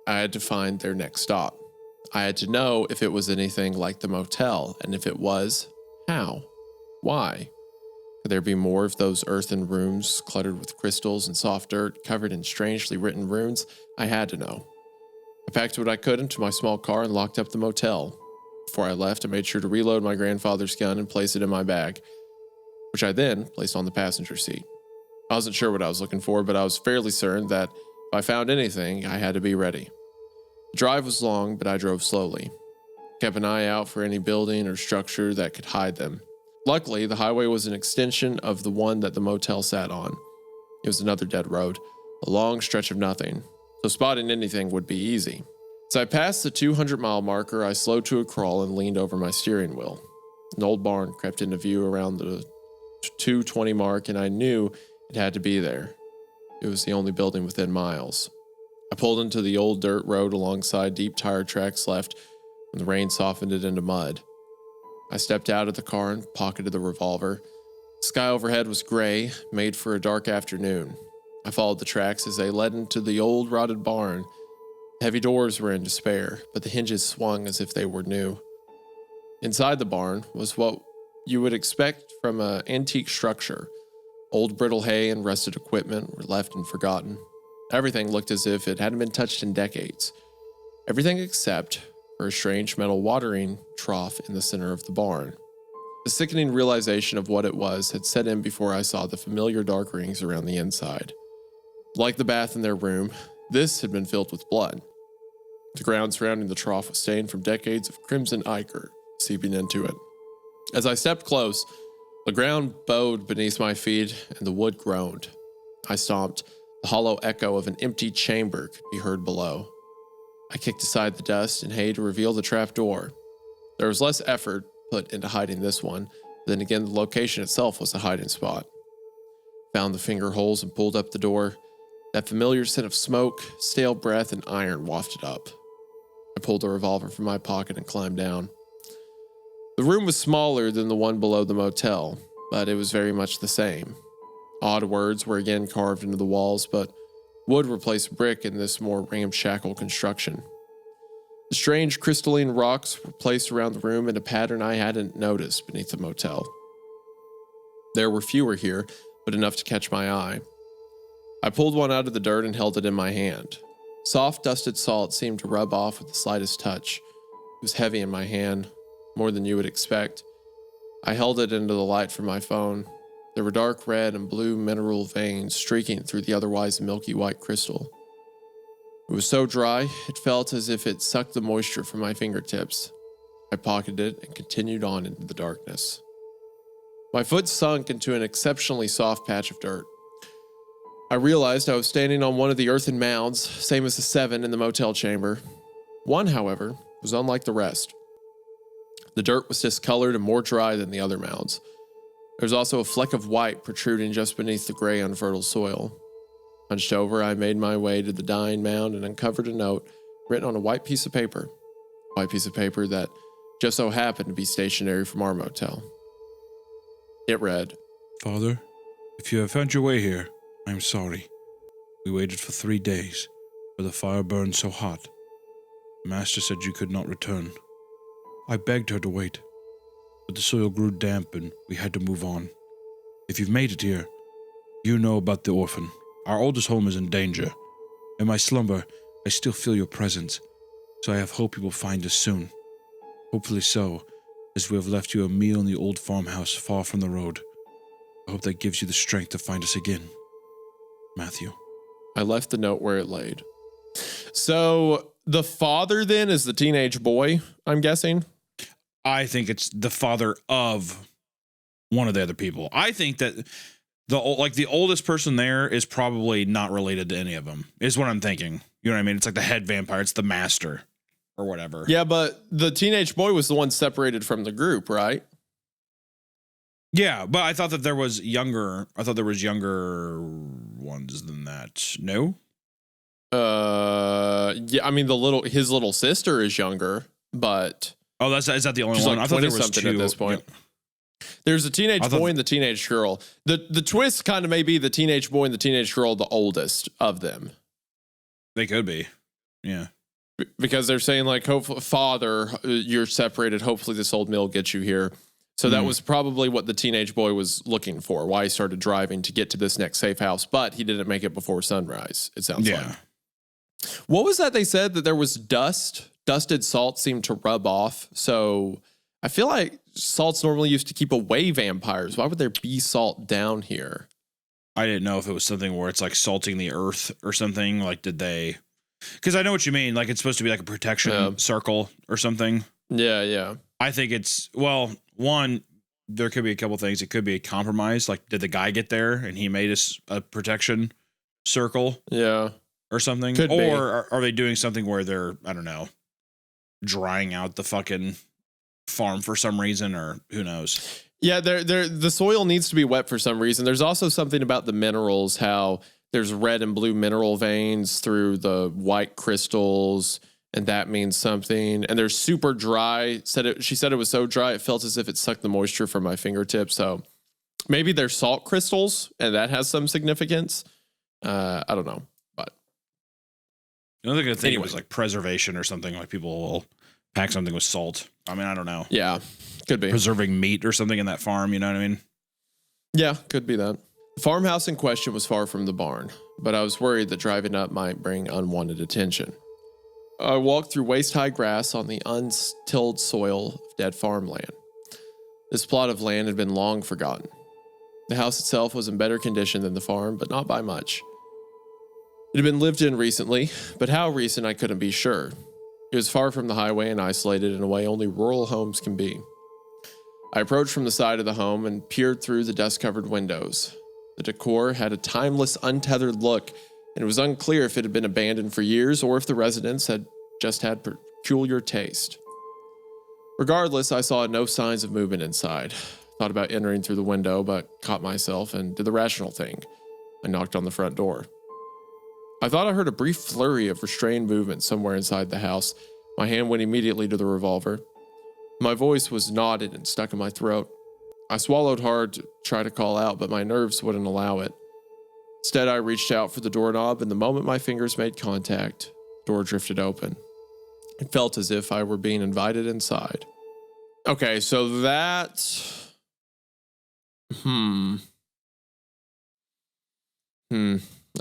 I had to find their next stop. I had to know if it was anything like the motel, and if it was, how? Why? Could there be more of those earthen rooms cluttered with crystals and soft dirt covered in strangely written runes? I had to know. I packed what I could into my small car and locked up the motel. Before I left, I made sure to reload my grandfather's gun and place it in my bag, which I then placed on the passenger seat. I wasn't sure what I was looking for, but I was fairly certain that if I found anything, I had to be ready. The drive was long, but I drove slowly. Kept an eye out for any building or structure that could hide them. Luckily, the highway was an extension of the one that the motel sat on. It was another dead road, a long stretch of nothing, so spotting anything would be easy. As I passed the 200-mile marker, I slowed to a crawl and leaned over my steering wheel. An old barn crept into view around the 220 mark, and I knew it had to be there. It was the only building within miles. I pulled into the old dirt road alongside deep tire tracks left when the rain softened it into mud. I stepped out of the car and pocketed the revolver. The sky overhead was gray, made for a dark afternoon. I followed the tracks as they led into the old rotted barn. The heavy doors were in despair, but the hinges swung as if they were new. Inside the barn was what you would expect from an antique structure. Old brittle hay and rusted equipment were left and forgotten. Everything looked as if it hadn't been touched in decades. Everything except for a strange metal watering trough in the center of the barn. The sickening realization of what it was had set in before I saw the familiar dark rings around the inside. Like the bath in their room, this had been filled with blood. The ground surrounding the trough was stained from decades of crimson ichor seeping into it. As I stepped close, the ground bowed beneath my feet and the wood groaned. I stomped. The hollow echo of an empty chamber could be heard below. I kicked aside the dust and hay to reveal the trap door. There was less effort put into hiding this one. Then again, the location itself was a hiding spot. Found the finger holes and pulled up the door. That familiar scent of smoke, stale breath, and iron wafted up. I pulled the revolver from my pocket and climbed down. The room was smaller than the one below the motel, but it was very much the same. Odd words were again carved into the walls, but Wood replaced brick in this more ramshackle construction. The strange crystalline rocks were placed around the room in a pattern I hadn't noticed beneath the motel. There were fewer here, but enough to catch my eye. I pulled one out of the dirt and held it in my hand. Soft, dusted salt seemed to rub off with the slightest touch. It was heavy in my hand, more than you would expect. I held it into the light from my phone. There were dark red and blue mineral veins streaking through the otherwise milky white crystal. It was so dry, it felt as if it sucked the moisture from my fingertips. I pocketed it and continued on into the darkness. My foot sunk into an exceptionally soft patch of dirt. I realized I was standing on one of the earthen mounds, same as the 7 in the motel chamber. One, however, was unlike the rest. The dirt was discolored and more dry than the other mounds. There was also a fleck of white protruding just beneath the gray, unfertile soil. Hunched over, I made my way to the dying mound and uncovered a note written on a white piece of paper. A white piece of paper that just so happened to be stationary from our motel. It read, Father, if you have found your way here, I am sorry. We waited for 3 days, for the fire burned so hot. Master said you could not return. I begged her to wait, but the soil grew damp and we had to move on. If you've made it here, you know about the orphan. Our oldest home is in danger. In my slumber, I still feel your presence, so I have hope you will find us soon. Hopefully so, as we have left you a meal in the old farmhouse far from the road. I hope that gives you the strength to find us again. Matthew. I left the note where it laid. So the father then is the teenage boy, I'm guessing? I think it's the father of one of the other people. I think that the oldest person there is probably not related to any of them, is what I'm thinking. You know what I mean? It's like the head vampire. It's the master or whatever. Yeah, but the teenage boy was the one separated from the group, right? Yeah, but I thought that there was younger. I thought there was younger ones than that. No? Yeah, I mean his little sister is younger, but Oh, is that the only she's one? like I thought there was something two at this point. Yeah. There's a teenage boy and the teenage girl. The twist kind of may be the teenage boy and the teenage girl, the oldest of them. They could be. Yeah. Because they're saying like, father, you're separated. Hopefully this old mill gets you here. So that was probably what the teenage boy was looking for, why he started driving to get to this next safe house, but he didn't make it before sunrise, it sounds like. What was that they said? That there was dust? Dusted salt seemed to rub off. So I feel like salt's normally used to keep away vampires. Why would there be salt down here? I didn't know if it was something where it's like salting the earth or something. Like, did they... Because I know what you mean. Like, it's supposed to be like a protection circle or something. Yeah. I think it's... Well, one, there could be a couple things. It could be a compromise. Like, did the guy get there and he made us a protection circle? Yeah. Or something? Could or be. Are they doing something where they're, I don't know, drying out the fucking farm for some reason, or who knows? Yeah, the soil needs to be wet for some reason. There's also something about the minerals, how there's red and blue mineral veins through the white crystals, and that means something. And they're super dry. She said it was so dry, it felt as if it sucked the moisture from my fingertips. So maybe they're salt crystals, and that has some significance. I don't know. Another good thing Anyway. was like preservation or something. Like people will pack something with salt. I mean, I don't know. Yeah, could be. Preserving meat or something in that farm. You know what I mean? Yeah, could be that. The farmhouse in question was far from the barn, but I was worried that driving up might bring unwanted attention. I walked through waist-high grass on the untilled soil of dead farmland. This plot of land had been long forgotten. The house itself was in better condition than the farm, but not by much. It had been lived in recently, but how recent I couldn't be sure. It was far from the highway and isolated in a way only rural homes can be. I approached from the side of the home and peered through the dust-covered windows. The decor had a timeless, untethered look, and it was unclear if it had been abandoned for years or if the residents had just had peculiar taste. Regardless, I saw no signs of movement inside. Thought about entering through the window, but caught myself and did the rational thing. I knocked on the front door. I thought I heard a brief flurry of restrained movement somewhere inside the house. My hand went immediately to the revolver. My voice was knotted and stuck in my throat. I swallowed hard to try to call out, but my nerves wouldn't allow it. Instead, I reached out for the doorknob, and the moment my fingers made contact, the door drifted open. It felt as if I were being invited inside. Okay, so that... I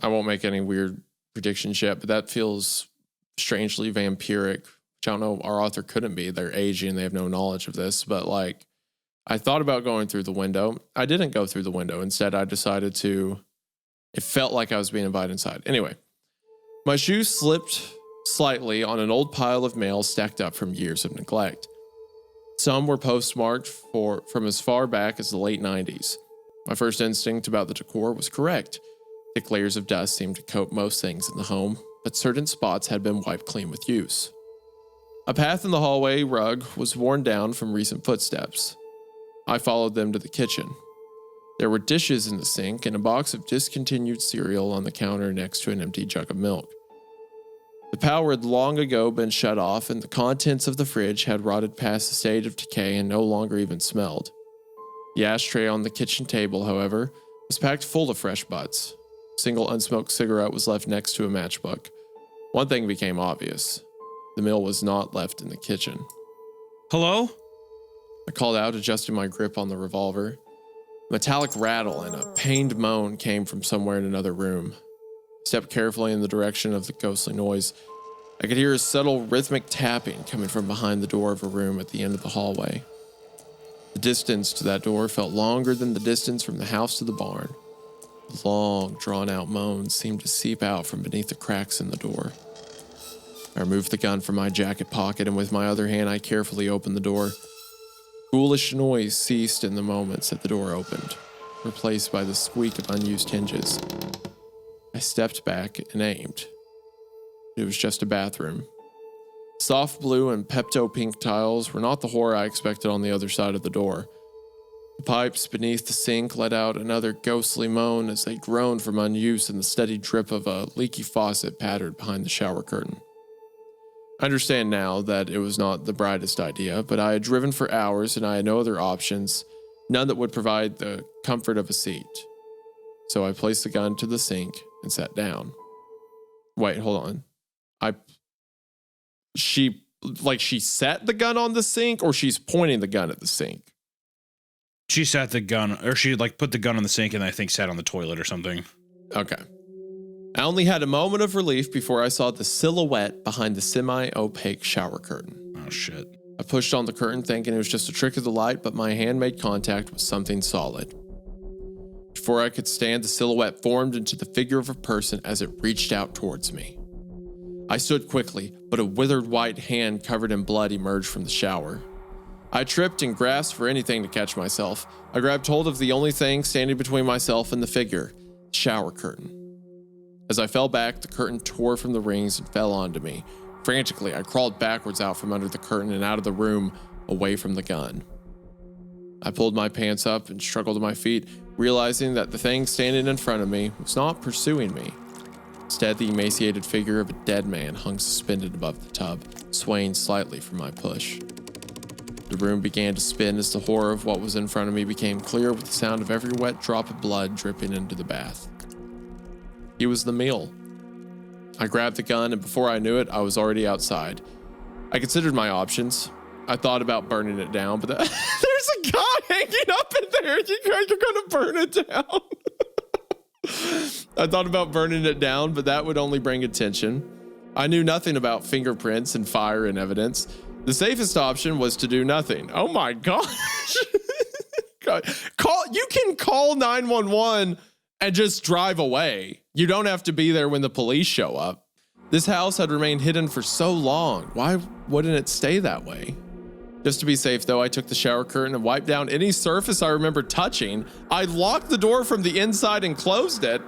won't make any weird predictions yet, but that feels strangely vampiric, which I don't know, our author couldn't be. They're aging, they have no knowledge of this, but like, I thought about going through the window. I didn't go through the window. Instead, I decided to... It felt like I was being invited inside. Anyway, my shoe slipped slightly on an old pile of mail stacked up from years of neglect. Some were postmarked from as far back as the late 90s. My first instinct about the decor was correct. Thick layers of dust seemed to coat most things in the home, but certain spots had been wiped clean with use. A path in the hallway rug was worn down from recent footsteps. I followed them to the kitchen. There were dishes in the sink and a box of discontinued cereal on the counter next to an empty jug of milk. The power had long ago been shut off, and the contents of the fridge had rotted past the stage of decay and no longer even smelled. The ashtray on the kitchen table, however, was packed full of fresh butts. A single unsmoked cigarette was left next to a matchbook. One thing became obvious. The meal was not left in the kitchen. Hello? I called out, adjusting my grip on the revolver. A metallic rattle and a pained moan came from somewhere in another room. I stepped carefully in the direction of the ghostly noise. I could hear a subtle rhythmic tapping coming from behind the door of a room at the end of the hallway. The distance to that door felt longer than the distance from the house to the barn. Long, drawn-out moans seemed to seep out from beneath the cracks in the door. I removed the gun from my jacket pocket, and with my other hand, I carefully opened the door. Ghoulish noise ceased in the moments that the door opened, replaced by the squeak of unused hinges. I stepped back and aimed. It was just a bathroom. Soft blue and Pepto-pink tiles were not the horror I expected on the other side of the door. The pipes beneath the sink let out another ghostly moan as they groaned from unuse, and the steady drip of a leaky faucet pattered behind the shower curtain. I understand now that it was not the brightest idea, but I had driven for hours and I had no other options, none that would provide the comfort of a seat. So I placed the gun to the sink and sat down. Wait, hold on. She set the gun on the sink, or she's pointing the gun at the sink? She sat the gun, or she like put the gun on the sink and I think sat on the toilet or something. Okay. I only had a moment of relief before I saw the silhouette behind the semi-opaque shower curtain. Oh, shit. I pushed on the curtain thinking it was just a trick of the light, but my hand made contact with something solid. Before I could stand, the silhouette formed into the figure of a person as it reached out towards me. I stood quickly, but a withered white hand covered in blood emerged from the shower. I tripped and grasped for anything to catch myself. I grabbed hold of the only thing standing between myself and the figure, the shower curtain. As I fell back, the curtain tore from the rings and fell onto me. Frantically, I crawled backwards out from under the curtain and out of the room, away from the gun. I pulled my pants up and struggled to my feet, realizing that the thing standing in front of me was not pursuing me. Instead, the emaciated figure of a dead man hung suspended above the tub, swaying slightly from my push. The room began to spin as the horror of what was in front of me became clear with the sound of every wet drop of blood dripping into the bath. He was the meal. I grabbed the gun, and before I knew it, I was already outside. I considered my options. I thought about burning it down, but there's a guy hanging up in there. You're going to burn it down. I thought about burning it down, but that would only bring attention. I knew nothing about fingerprints and fire and evidence. The safest option was to do nothing. Oh my gosh. You can call 911 and just drive away. You don't have to be there when the police show up. This house had remained hidden for so long. Why wouldn't it stay that way? Just to be safe, though, I took the shower curtain and wiped down any surface I remember touching. I locked the door from the inside and closed it.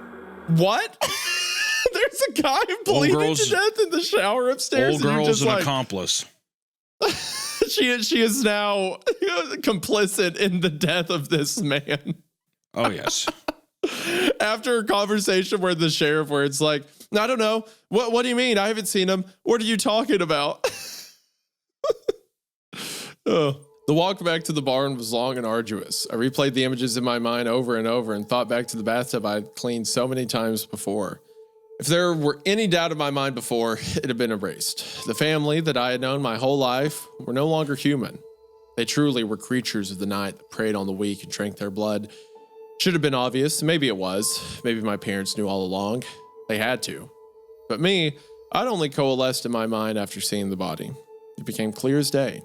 What? There's a guy bleeding to death in the shower upstairs. Old girl's an accomplice. She is now complicit in the death of this man. Oh, yes. After a conversation where the sheriff, where it's like, I don't know. What do you mean? I haven't seen him. What are you talking about? Oh. The walk back to the barn was long and arduous. I replayed the images in my mind over and over and thought back to the bathtub I had cleaned so many times before. If there were any doubt in my mind before, it had been erased. The family that I had known my whole life were no longer human. They truly were creatures of the night that preyed on the weak and drank their blood. Should have been obvious. Maybe it was. Maybe my parents knew all along. They had to. But me, I'd only coalesced in my mind after seeing the body. It became clear as day.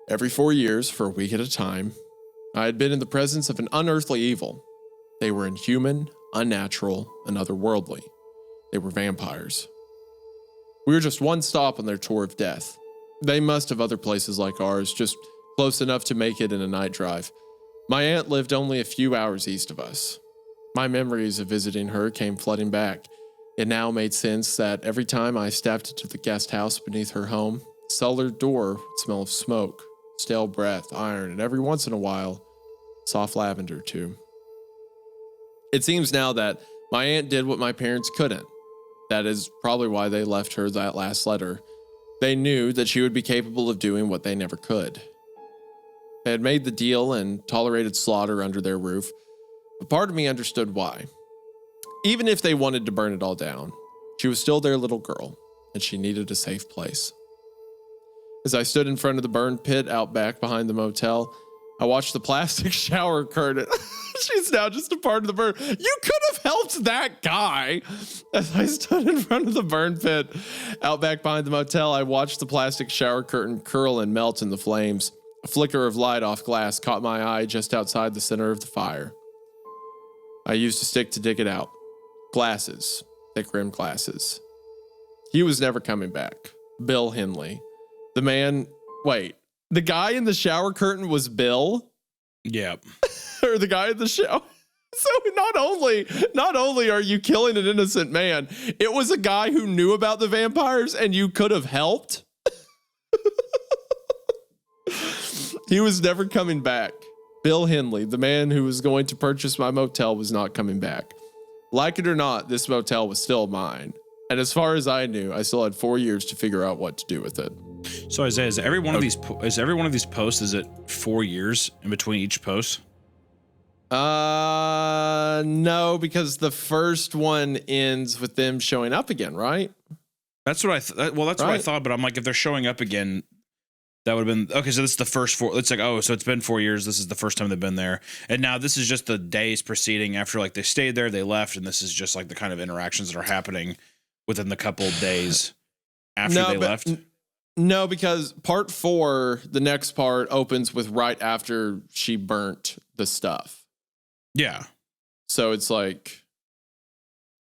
Every 4 years, for a week at a time, I had been in the presence of an unearthly evil. They were inhuman, unnatural, and otherworldly. They were vampires. We were just one stop on their tour of death. They must have other places like ours, just close enough to make it in a night drive. My aunt lived only a few hours east of us. My memories of visiting her came flooding back. It now made sense that every time I stepped into the guest house beneath her home, the cellar door would smell of smoke, stale breath, iron, and every once in a while, soft lavender too. It seems now that my aunt did what my parents couldn't. That is probably why they left her that last letter. They knew that she would be capable of doing what they never could. They had made the deal and tolerated slaughter under their roof, but part of me understood why. Even if they wanted to burn it all down, she was still their little girl, and she needed a safe place. As I stood in front of the burn pit out back behind the motel, I watched the plastic shower curtain. She's now just a part of the burn. You could have helped that guy. As I stood in front of the burn pit out back behind the motel, I watched the plastic shower curtain curl and melt in the flames. A flicker of light off glass caught my eye just outside the center of the fire. I used a stick to dig it out. Glasses, thick-rimmed glasses. He was never coming back. Bill Henley. The man, wait, the guy in the shower curtain was Bill? Yep. Or the guy in the shower? So not only are you killing an innocent man, it was a guy who knew about the vampires and you could have helped? He was never coming back. Bill Henley, the man who was going to purchase my motel, was not coming back. Like it or not, this motel was still mine. And as far as I knew, I still had 4 years to figure out what to do with it. So Isaiah, is every one of these posts, is it 4 years in between each post? No, because the first one ends with them showing up again, right? That's what what I thought, but I'm like, if they're showing up again, that would have been okay. So this is the first 4. It's like, oh, so it's been 4 years. This is the first time they've been there, and now this is just the days preceding after, like, they stayed there, they left, and this is just like the kind of interactions that are happening within the couple of days after they left. No, because part 4, the next part opens with right after she burnt the stuff. Yeah. So it's like,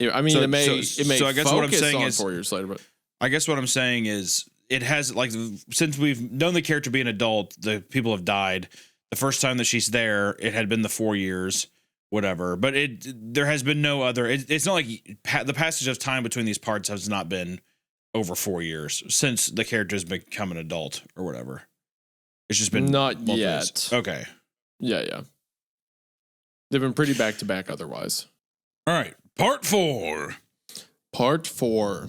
I mean, it may so I guess what I'm saying is 4 years later, but I guess what I'm saying is it has, like, since we've known the character be an adult, the people have died. The first time that she's there, it had been the 4 years, whatever. But there has been no other. It's not like the passage of time between these parts has not been over 4 years since the character has become an adult or whatever. It's just been not multiple yet. days. Okay. Yeah. They've been pretty back to back otherwise. All right. Part 4. Part 4.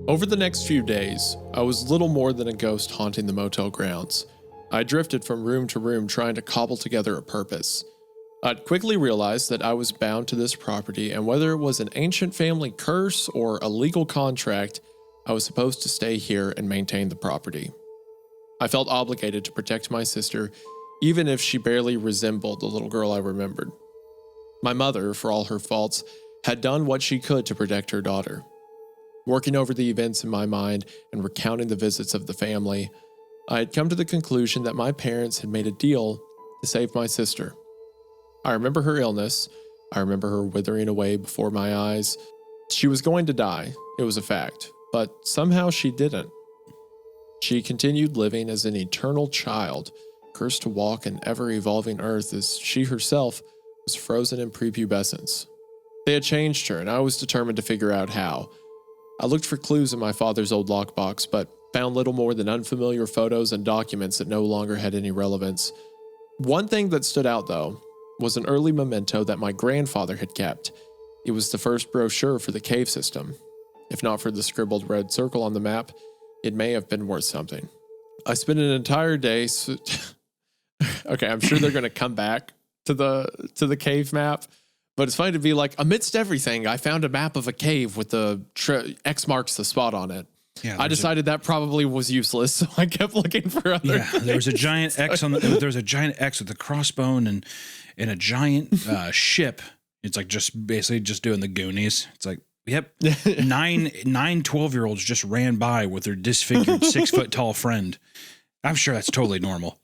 Over the next few days, I was little more than a ghost haunting the motel grounds. I drifted from room to room trying to cobble together a purpose. I'd quickly realized that I was bound to this property, and whether it was an ancient family curse or a legal contract, I was supposed to stay here and maintain the property. I felt obligated to protect my sister, even if she barely resembled the little girl I remembered. My mother, for all her faults, had done what she could to protect her daughter. Working over the events in my mind and recounting the visits of the family, I had come to the conclusion that my parents had made a deal to save my sister. I remember her illness. I remember her withering away before my eyes. She was going to die, it was a fact, but somehow she didn't. She continued living as an eternal child, cursed to walk an ever-evolving earth as she herself was frozen in prepubescence. They had changed her, and I was determined to figure out how. I looked for clues in my father's old lockbox, but found little more than unfamiliar photos and documents that no longer had any relevance. One thing that stood out, though, was an early memento that my grandfather had kept. It was the first brochure for the cave system. If not for the scribbled red circle on the map, it may have been worth something. I spent an entire day Okay, I'm sure they're going to come back to the cave map, but it's funny to be like, amidst everything, I found a map of a cave with the X marks the spot on it. Yeah, I decided that probably was useless, so I kept looking for other. Yeah, there was a giant X there's a giant X with a crossbone and a giant ship. It's like just basically just doing the Goonies. It's like, yep, nine 12-year-olds just ran by with their disfigured 6-foot tall friend. I'm sure that's totally normal.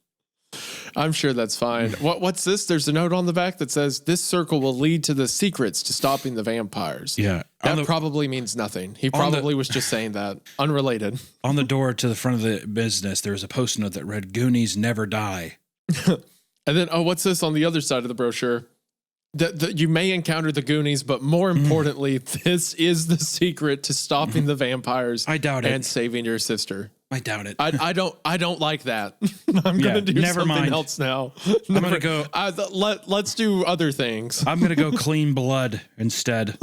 I'm sure that's fine. What's this? There's a note on the back that says, this circle will lead to the secrets to stopping the vampires. Yeah. That probably means nothing. He probably was just saying that. Unrelated. On the door to the front of the business, there was a post-it note that read, Goonies never die. And then, what's this on the other side of the brochure? You may encounter the Goonies, but more importantly, this is the secret to stopping the vampires. I doubt it. And saving your sister. I doubt it. I don't like that. I'm gonna do something else now. I'm gonna go. Let's do other things. I'm gonna go clean blood instead.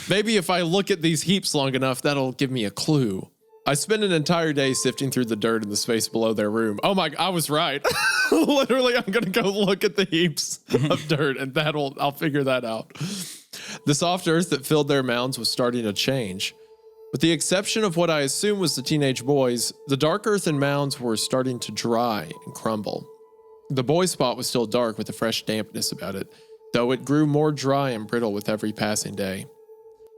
Maybe if I look at these heaps long enough, that'll give me a clue. I spent an entire day sifting through the dirt in the space below their room. Oh my! I was right. Literally, I'm gonna go look at the heaps of dirt, and I'll figure that out. The soft earth that filled their mounds was starting to change. With the exception of what I assume was the teenage boys, the dark earthen mounds were starting to dry and crumble. The boy spot was still dark with a fresh dampness about it, though it grew more dry and brittle with every passing day.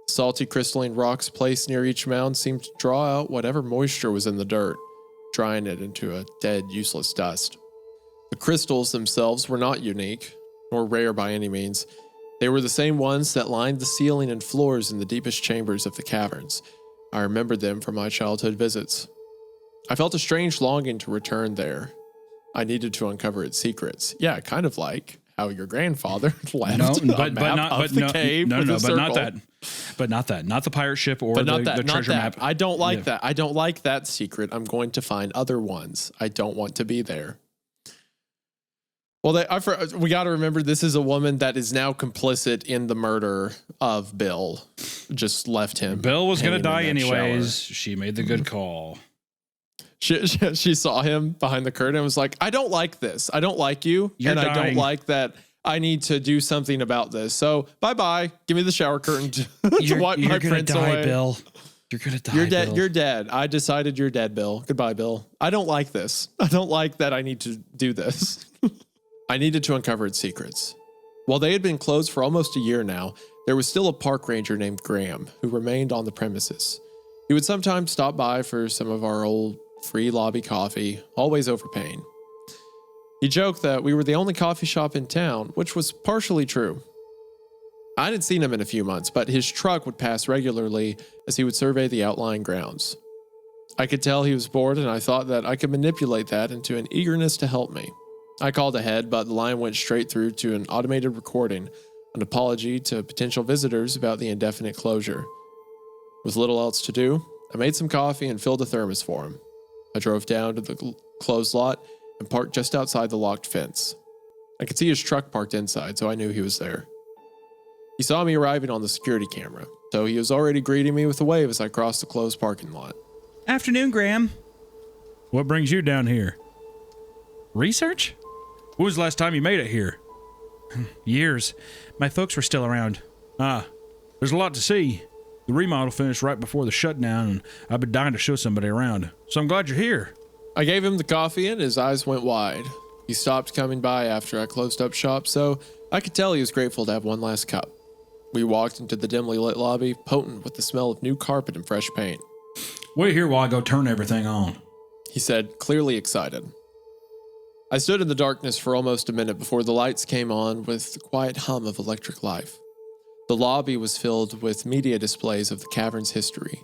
Salty crystalline rocks placed near each mound seemed to draw out whatever moisture was in the dirt, drying it into a dead, useless dust. The crystals themselves were not unique, nor rare by any means. They were the same ones that lined the ceiling and floors in the deepest chambers of the caverns. I remembered them from my childhood visits. I felt a strange longing to return there. I needed to uncover its secrets. Yeah, kind of like how your grandfather left the cave. Not that. Not the pirate ship or the treasure map. I don't like that. I don't like that secret. I'm going to find other ones. I don't want to be there. Well, we got to remember this is a woman that is now complicit in the murder of Bill. Just left him. Bill was going to die anyways. She made the good call. She saw him behind the curtain and was like, I don't like this. I don't like you. You're dying. I don't like that. I need to do something about this. So bye-bye. Give me the shower curtain to wipe my prints away. Bill. You're going to die, You're dead. Bill. You're dead. I decided you're dead, Bill. Goodbye, Bill. I don't like this. I don't like that I need to do this. I needed to uncover its secrets. While they had been closed for almost a year now, there was still a park ranger named Graham who remained on the premises. He would sometimes stop by for some of our old free lobby coffee, always overpaying. He joked that we were the only coffee shop in town, which was partially true. I hadn't seen him in a few months, but his truck would pass regularly as he would survey the outlying grounds. I could tell he was bored, and I thought that I could manipulate that into an eagerness to help me. I called ahead, but the line went straight through to an automated recording, an apology to potential visitors about the indefinite closure. With little else to do, I made some coffee and filled a thermos for him. I drove down to the closed lot and parked just outside the locked fence. I could see his truck parked inside, so I knew he was there. He saw me arriving on the security camera, so he was already greeting me with a wave as I crossed the closed parking lot. Afternoon, Graham. What brings you down here? Research? When was the last time you made it here? Years. My folks were still around. There's a lot to see. The remodel finished right before the shutdown, and I've been dying to show somebody around. So I'm glad you're here. I gave him the coffee, and his eyes went wide. He stopped coming by after I closed up shop, so I could tell he was grateful to have one last cup. We walked into the dimly lit lobby, potent with the smell of new carpet and fresh paint. Wait here while I go turn everything on, he said, clearly excited. I stood in the darkness for almost a minute before the lights came on with the quiet hum of electric life. The lobby was filled with media displays of the cavern's history.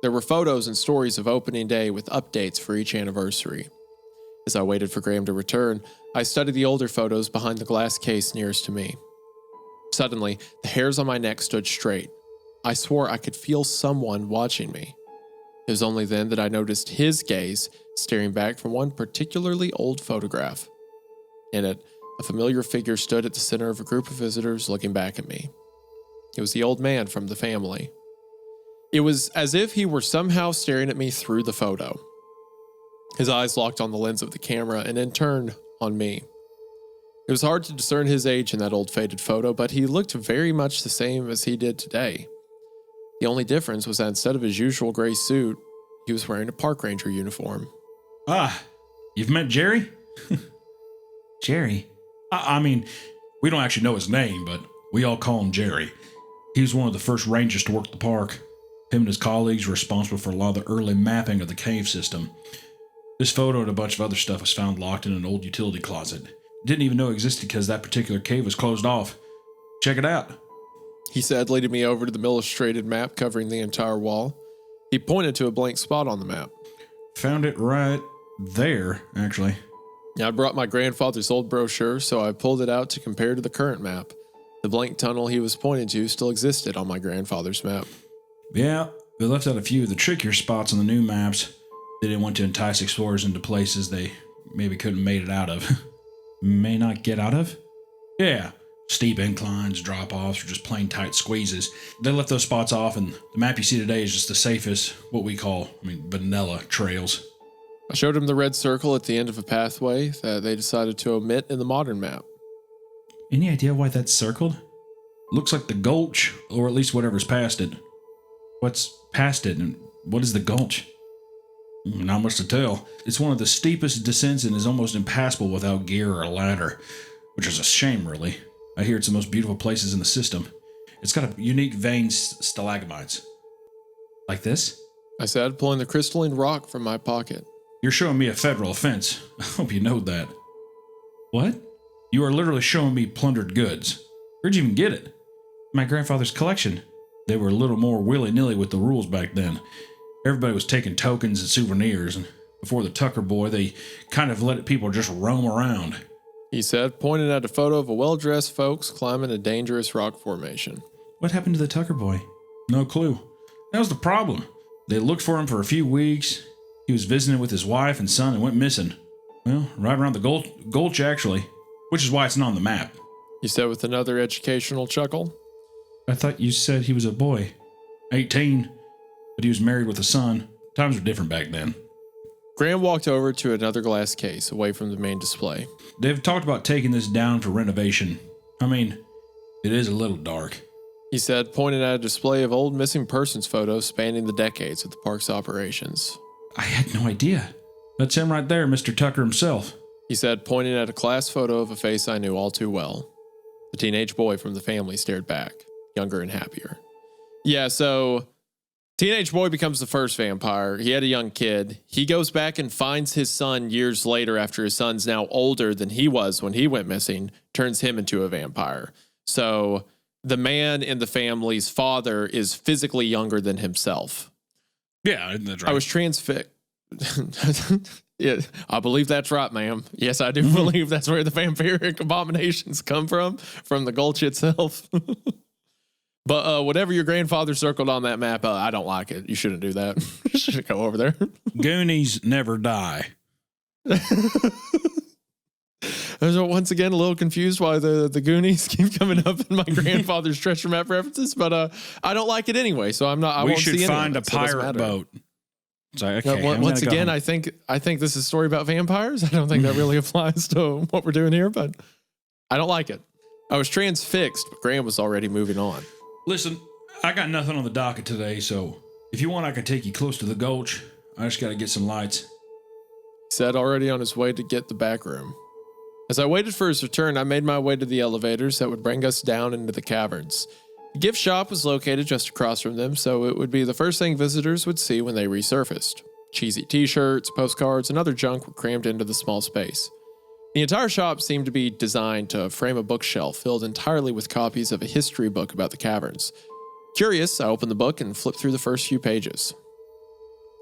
There were photos and stories of opening day with updates for each anniversary. As I waited for Graham to return, I studied the older photos behind the glass case nearest to me. Suddenly, the hairs on my neck stood straight. I swore I could feel someone watching me. It was only then that I noticed his gaze staring back from one particularly old photograph. In it, a familiar figure stood at the center of a group of visitors looking back at me. It was the old man from the family. It was as if he were somehow staring at me through the photo. His eyes locked on the lens of the camera and in turn on me. It was hard to discern his age in that old faded photo, but he looked very much the same as he did today. The only difference was that instead of his usual gray suit, he was wearing a park ranger uniform. Ah, you've met Jerry? Jerry? I mean, we don't actually know his name, but we all call him Jerry. He was one of the first rangers to work the park. Him and his colleagues were responsible for a lot of the early mapping of the cave system. This photo and a bunch of other stuff was found locked in an old utility closet. Didn't even know it existed because that particular cave was closed off. Check it out. He said, leading me over to the illustrated map covering the entire wall. He pointed to a blank spot on the map. Found it right there, actually. I brought my grandfather's old brochure, so I pulled it out to compare to the current map. The blank tunnel he was pointing to still existed on my grandfather's map. Yeah, they left out a few of the trickier spots on the new maps. They didn't want to entice explorers into places they maybe couldn't have made it out of. May not get out of? Yeah, steep inclines, drop-offs, or just plain tight squeezes. They left those spots off, and the map you see today is just the safest, what we call, vanilla trails. I showed him the red circle at the end of a pathway that they decided to omit in the modern map. Any idea why that's circled? Looks like the gulch, or at least whatever's past it. What's past it, and what is the gulch? Not much to tell. It's one of the steepest descents and is almost impassable without gear or a ladder, which is a shame, really. I hear it's the most beautiful places in the system. It's got a unique vein stalagmites. Like this? I said, pulling the crystalline rock from my pocket. You're showing me a federal offense. I hope you know that. What? You are literally showing me plundered goods. Where'd you even get it? My grandfather's collection. They were a little more willy-nilly with the rules back then. Everybody was taking tokens and souvenirs, and before the Tucker boy, they kind of let people just roam around. He said, pointing at a photo of a well-dressed folks climbing a dangerous rock formation. What happened to the Tucker boy? No clue. That was the problem. They looked for him for a few weeks. He was visiting with his wife and son and went missing. Well, right around the gulch, actually, which is why it's not on the map. He said with another educational chuckle. I thought you said he was a boy. 18, but he was married with a son. Times were different back then. Graham walked over to another glass case away from the main display. They've talked about taking this down for renovation. I mean, it is a little dark. He said, pointing at a display of old missing persons photos spanning the decades of the park's operations. I had no idea. That's him right there, Mr. Tucker himself. He said, pointing at a class photo of a face I knew all too well. The teenage boy from the family stared back, younger and happier. Yeah, so teenage boy becomes the first vampire. He had a young kid. He goes back and finds his son years later after his son's now older than he was when he went missing, turns him into a vampire. So the man in the family's father is physically younger than himself. Yeah, that's right. I was transfixed. Yeah, I believe that's right, ma'am. Yes, I do believe that's where the vampiric abominations come from the gulch itself. But whatever your grandfather circled on that map, I don't like it. You shouldn't do that. You shouldn't go over there. Goonies never die. I was once again a little confused why the Goonies keep coming up in my grandfather's treasure map references, but I don't like it anyway, so I'm not. We should find a pirate boat. Sorry, okay, once again, I think this is a story about vampires. I don't think that really applies to what we're doing here, but I don't like it. I was transfixed, but Graham was already moving on. Listen, I got nothing on the docket today, so if you want, I can take you close to the gulch. I just got to get some lights. He said, already on his way to get the back room. As I waited for his return, I made my way to the elevators that would bring us down into the caverns. The gift shop was located just across from them, so it would be the first thing visitors would see when they resurfaced. Cheesy t-shirts, postcards, and other junk were crammed into the small space. The entire shop seemed to be designed to frame a bookshelf filled entirely with copies of a history book about the caverns. Curious, I opened the book and flipped through the first few pages.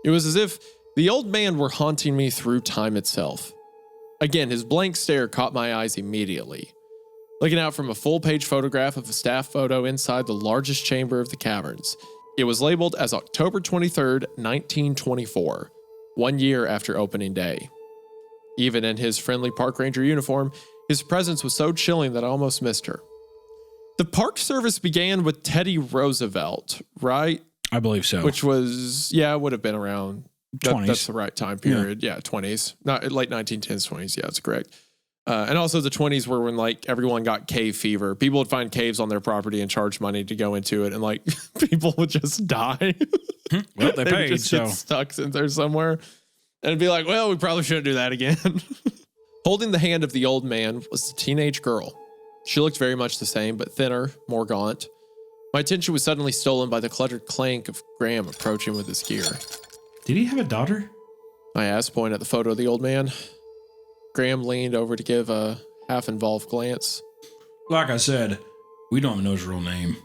It was as if the old man were haunting me through time itself. Again, his blank stare caught my eyes immediately. Looking out from a full-page photograph of a staff photo inside the largest chamber of the caverns. It was labeled as October 23rd, 1924, 1 year after opening day. Even in his friendly park ranger uniform, his presence was so chilling that I almost missed her. The park service began with Teddy Roosevelt, right? I believe so. Which was, it would have been around 20s. That's the right time period. Yeah, 20s. Not late 1910s, 20s. Yeah, that's correct. And also the 20s were when like everyone got cave fever. People would find caves on their property and charge money to go into it. And like people would just die. Well, they paid, just get stuck in there somewhere. And it'd be like, well, we probably shouldn't do that again. Holding the hand of the old man was the teenage girl. She looked very much the same, but thinner, more gaunt. My attention was suddenly stolen by the cluttered clank of Graham approaching with his gear. Did he have a daughter? I asked, pointing at the photo of the old man. Graham leaned over to give a half-involved glance. Like I said, we don't know his real name.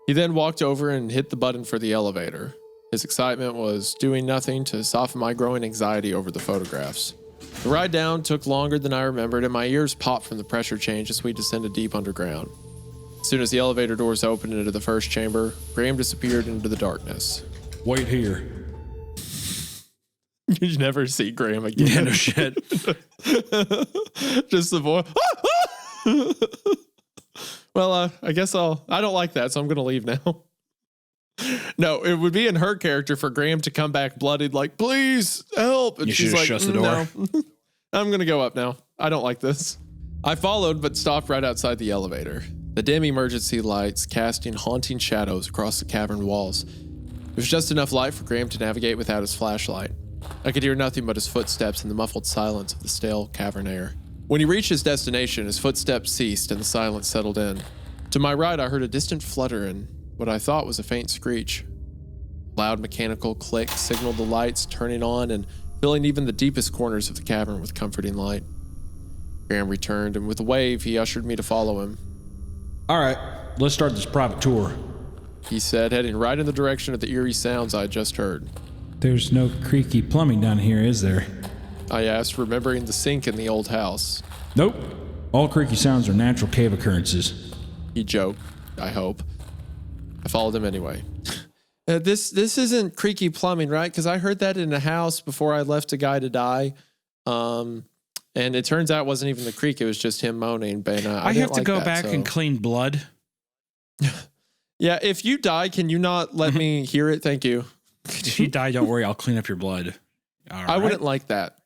He then walked over and hit the button for the elevator. His excitement was doing nothing to soften my growing anxiety over the photographs. The ride down took longer than I remembered, and my ears popped from the pressure change as we descended deep underground. As soon as the elevator doors opened into the first chamber, Graham disappeared into the darkness. Wait here. You never see Graham again. Yeah, no shit. Just the voice. Well, I guess I don't like that, so I'm going to leave now. No, it would be in her character for Graham to come back bloodied, like, please help. And You she's should like, shut the door. No. I'm going to go up now. I don't like this. I followed, but stopped right outside the elevator. The dim emergency lights casting haunting shadows across the cavern walls. There was just enough light for Graham to navigate without his flashlight. I could hear nothing but his footsteps in the muffled silence of the stale cavern air. When he reached his destination, his footsteps ceased and the silence settled in. To my right, I heard a distant flutter and what I thought was a faint screech. A loud mechanical click signaled the lights turning on and filling even the deepest corners of the cavern with comforting light. Graham returned, and with a wave, he ushered me to follow him. All right, let's start this private tour. He said, heading right in the direction of the eerie sounds I had just heard. There's no creaky plumbing down here, is there? I asked, remembering the sink in the old house. Nope. All creaky sounds are natural cave occurrences. He joked, I hope. I followed him anyway. This isn't creaky plumbing, right? Because I heard that in a house before I left a guy to die. And it turns out it wasn't even the creak. It was just him moaning. But I have to go back and clean blood. Yeah, if you die, can you not let me hear it? Thank you. If you die, don't worry. I'll clean up your blood. All right. I wouldn't like that.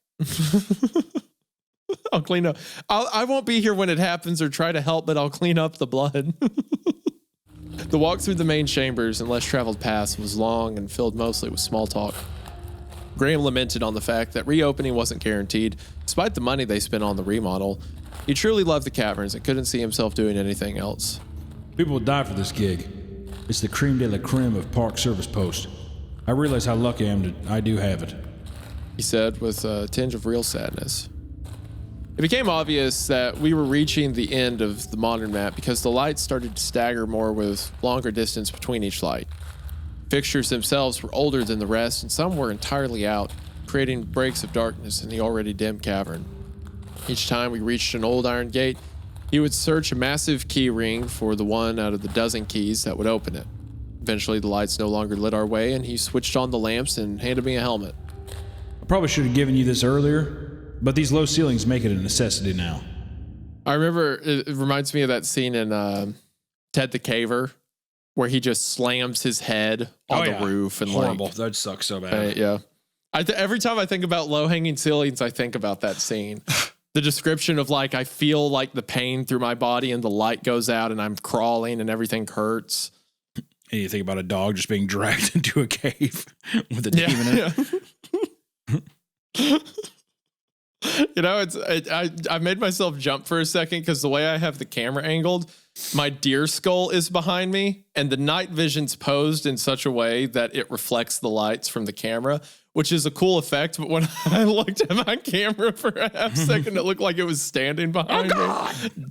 I'll clean up. I won't be here when it happens or try to help, but I'll clean up the blood. The walk through the main chambers and less traveled paths was long and filled mostly with small talk. Graham lamented on the fact that reopening wasn't guaranteed, despite the money they spent on the remodel. He truly loved the caverns and couldn't see himself doing anything else. People would die for this gig. It's the creme de la creme of Park Service Post. I realize how lucky I am that I do have it. He said with a tinge of real sadness. It became obvious that we were reaching the end of the modern map because the lights started to stagger more with longer distance between each light. Fixtures themselves were older than the rest, and some were entirely out, creating breaks of darkness in the already dim cavern. Each time we reached an old iron gate, he would search a massive key ring for the one out of the dozen keys that would open it. Eventually, the lights no longer lit our way, and he switched on the lamps and handed me a helmet. I probably should have given you this earlier, but these low ceilings make it a necessity now. I remember, it reminds me of that scene in Ted the Caver, where he just slams his head on the roof. And horrible. Like, That sucks so bad. yeah. Every time I think about low-hanging ceilings, I think about that scene. The description of like, I feel like the pain through my body and the light goes out and I'm crawling and everything hurts. And you think about a dog just being dragged into a cave with a demon in it. Yeah. You know, I made myself jump for a second because the way I have the camera angled, my deer skull is behind me and the night vision's posed in such a way that it reflects the lights from the camera, which is a cool effect. But when I looked at my camera for a half second, it looked like it was standing behind me.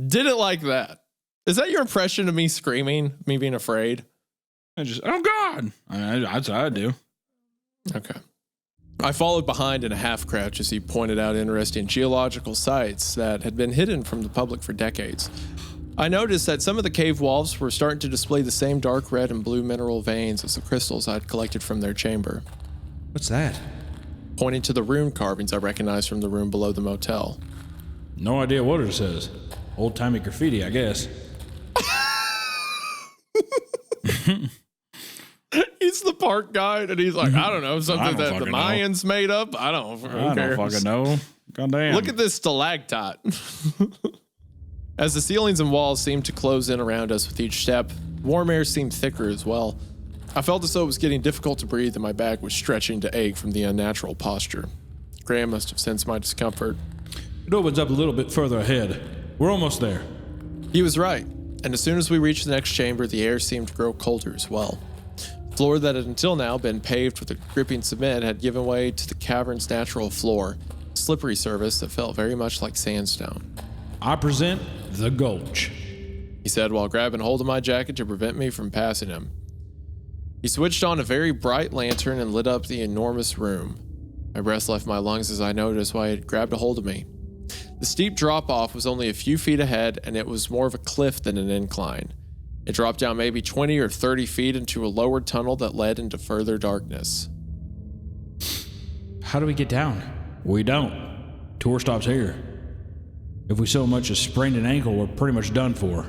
Didn't like that. Is that your impression of me screaming, me being afraid? I just, oh God. That's what I do. Okay. I followed behind in a half crouch as he pointed out interesting geological sites that had been hidden from the public for decades. I noticed that some of the cave walls were starting to display the same dark red and blue mineral veins as the crystals I'd collected from their chamber. What's that? Pointing to the rune carvings I recognized from the room below the motel. No idea what it says. Old-timey graffiti, I guess. He's the park guide, and he's like, I don't know, something that the Mayans made up. I don't fucking know. Goddamn. Look at this stalactite. As the ceilings and walls seemed to close in around us with each step, warm air seemed thicker as well. I felt as though it was getting difficult to breathe and my back was stretching to ache from the unnatural posture. Graham must have sensed my discomfort. It opens up a little bit further ahead. We're almost there. He was right, and as soon as we reached the next chamber, the air seemed to grow colder as well. The floor that had until now been paved with a gripping cement had given way to the cavern's natural floor, a slippery surface that felt very much like sandstone. I present the gulch, He said while grabbing hold of my jacket to prevent me from passing him. He switched on a very bright lantern and lit up the enormous room. My breath left my lungs as I noticed why he had grabbed a hold of me. The steep drop-off was only a few feet ahead, and it was more of a cliff than an incline. It dropped down maybe 20 or 30 feet into a lower tunnel that led into further darkness. How do we get down? We don't. Tour stops here. If we so much as sprained an ankle, we're pretty much done for.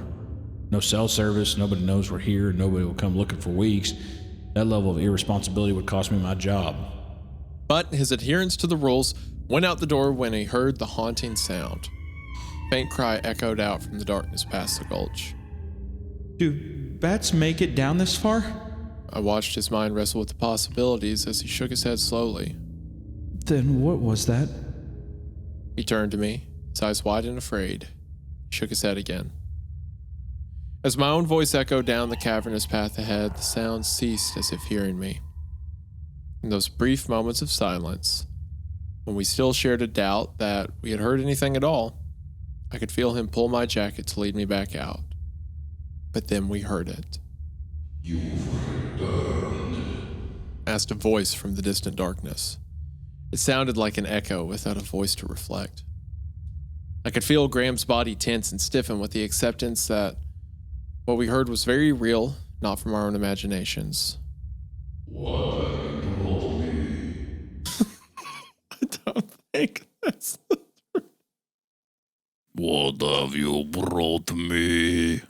No cell service, nobody knows we're here, nobody will come looking for weeks. That level of irresponsibility would cost me my job. But his adherence to the rules went out the door when he heard the haunting sound. A faint cry echoed out from the darkness past the gulch. Do bats make it down this far? I watched his mind wrestle with the possibilities as he shook his head slowly. Then what was that? He turned to me, his eyes wide and afraid. He shook his head again. As my own voice echoed down the cavernous path ahead, the sound ceased as if hearing me. In those brief moments of silence, when we still shared a doubt that we had heard anything at all, I could feel him pull my jacket to lead me back out. But then we heard it. You've returned, Asked a voice from the distant darkness. It sounded like an echo without a voice to reflect. I could feel Graham's body tense and stiffen with the acceptance that what we heard was very real, not from our own imaginations. What have you brought me? I don't think that's the truth. What have you brought me?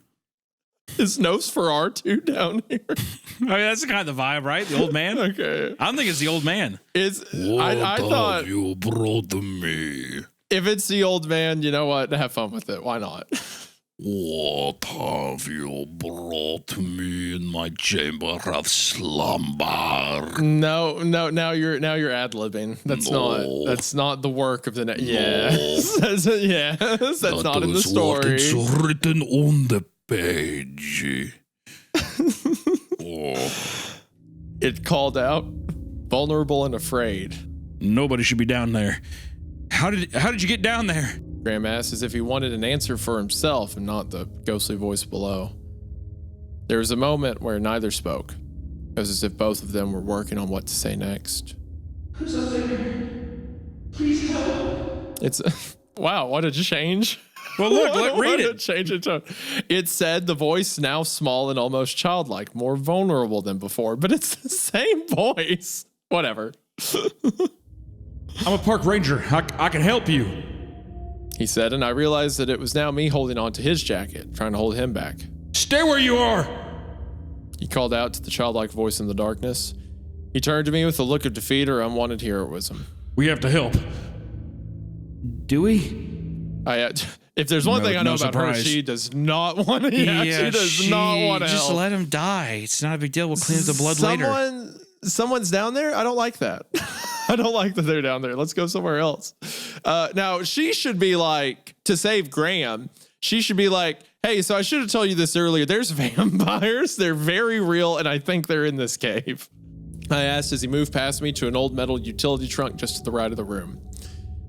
Is Nosferatu down here? I mean, that's kind of the vibe, right? The old man? Okay. I don't think it's the old man. I thought have you brought me? if it's the old man, you know what? Have fun with it. Why not? What have you brought me in my chamber of slumber? No. Now you're ad-libbing. That's not the work of the next. Yes. Yes. That's not in the story. It's written on the page. It called out, vulnerable and afraid. Nobody should be down there. How did you get down there? Graham asked as if he wanted an answer for himself and not the ghostly voice below. There was a moment where neither spoke. It was as if both of them were working on what to say next. Who's up there? Please help. It's wow, what a change. Well, look, read What a it. change in tone. It said, the voice now small and almost childlike, more vulnerable than before, but it's the same voice. Whatever. I'm a park ranger. I can help you. He said, and I realized that it was now me holding on to his jacket, trying to hold him back. Stay where you are. He called out to the childlike voice in the darkness. He turned to me with a look of defeat or unwanted heroism. We have to help. Do we? If there's one thing I know no about her, surprise. she does not want to. she does not want to just help. let him die. It's not a big deal. We'll clean up the blood later. Someone's down there. I don't like that. I don't like that they're down there. Let's go somewhere else. Now she should be like, to save Graham, she should be like, hey, so I should have told you this earlier. There's vampires. They're very real, and I think they're in this cave. I asked as he moved past me to an old metal utility trunk just to the right of the room.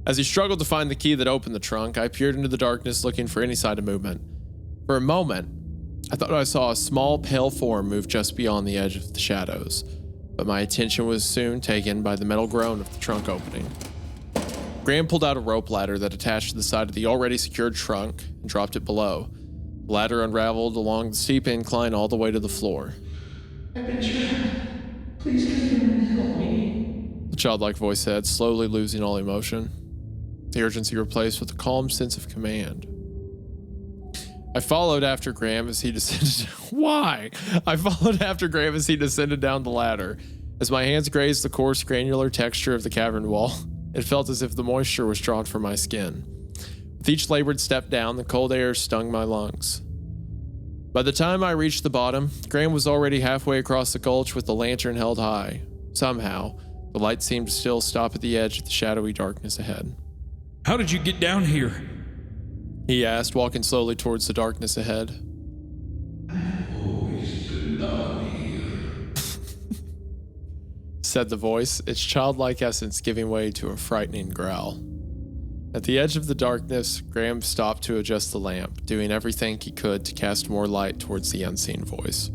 As he struggled to find the key that opened the trunk, I peered into the darkness looking for any sign of movement. For a moment, I thought I saw a small pale form move just beyond the edge of the shadows, but my attention was soon taken by the metal groan of the trunk opening. Graham pulled out a rope ladder that attached to the side of the already secured trunk and dropped it below. The ladder unraveled along the steep incline all the way to the floor. I've been trapped. Please come here and help me. The childlike voice said, slowly losing all emotion. The urgency replaced with a calm sense of command. I followed after Graham as he descended. Why? I followed after Graham as he descended down the ladder. As my hands grazed the coarse, granular texture of the cavern wall, It felt as if the moisture was drawn from my skin. With each labored step down, the cold air stung my lungs. By the time I reached the bottom, Graham was already halfway across the gulch with the lantern held high. Somehow, the light seemed to still stop at the edge of the shadowy darkness ahead. How did you get down here? He asked, walking slowly towards the darkness ahead. Always been down here. Said the voice, its childlike essence giving way to a frightening growl. At the edge of the darkness, Graham stopped to adjust the lamp, doing everything he could to cast more light towards the unseen voice.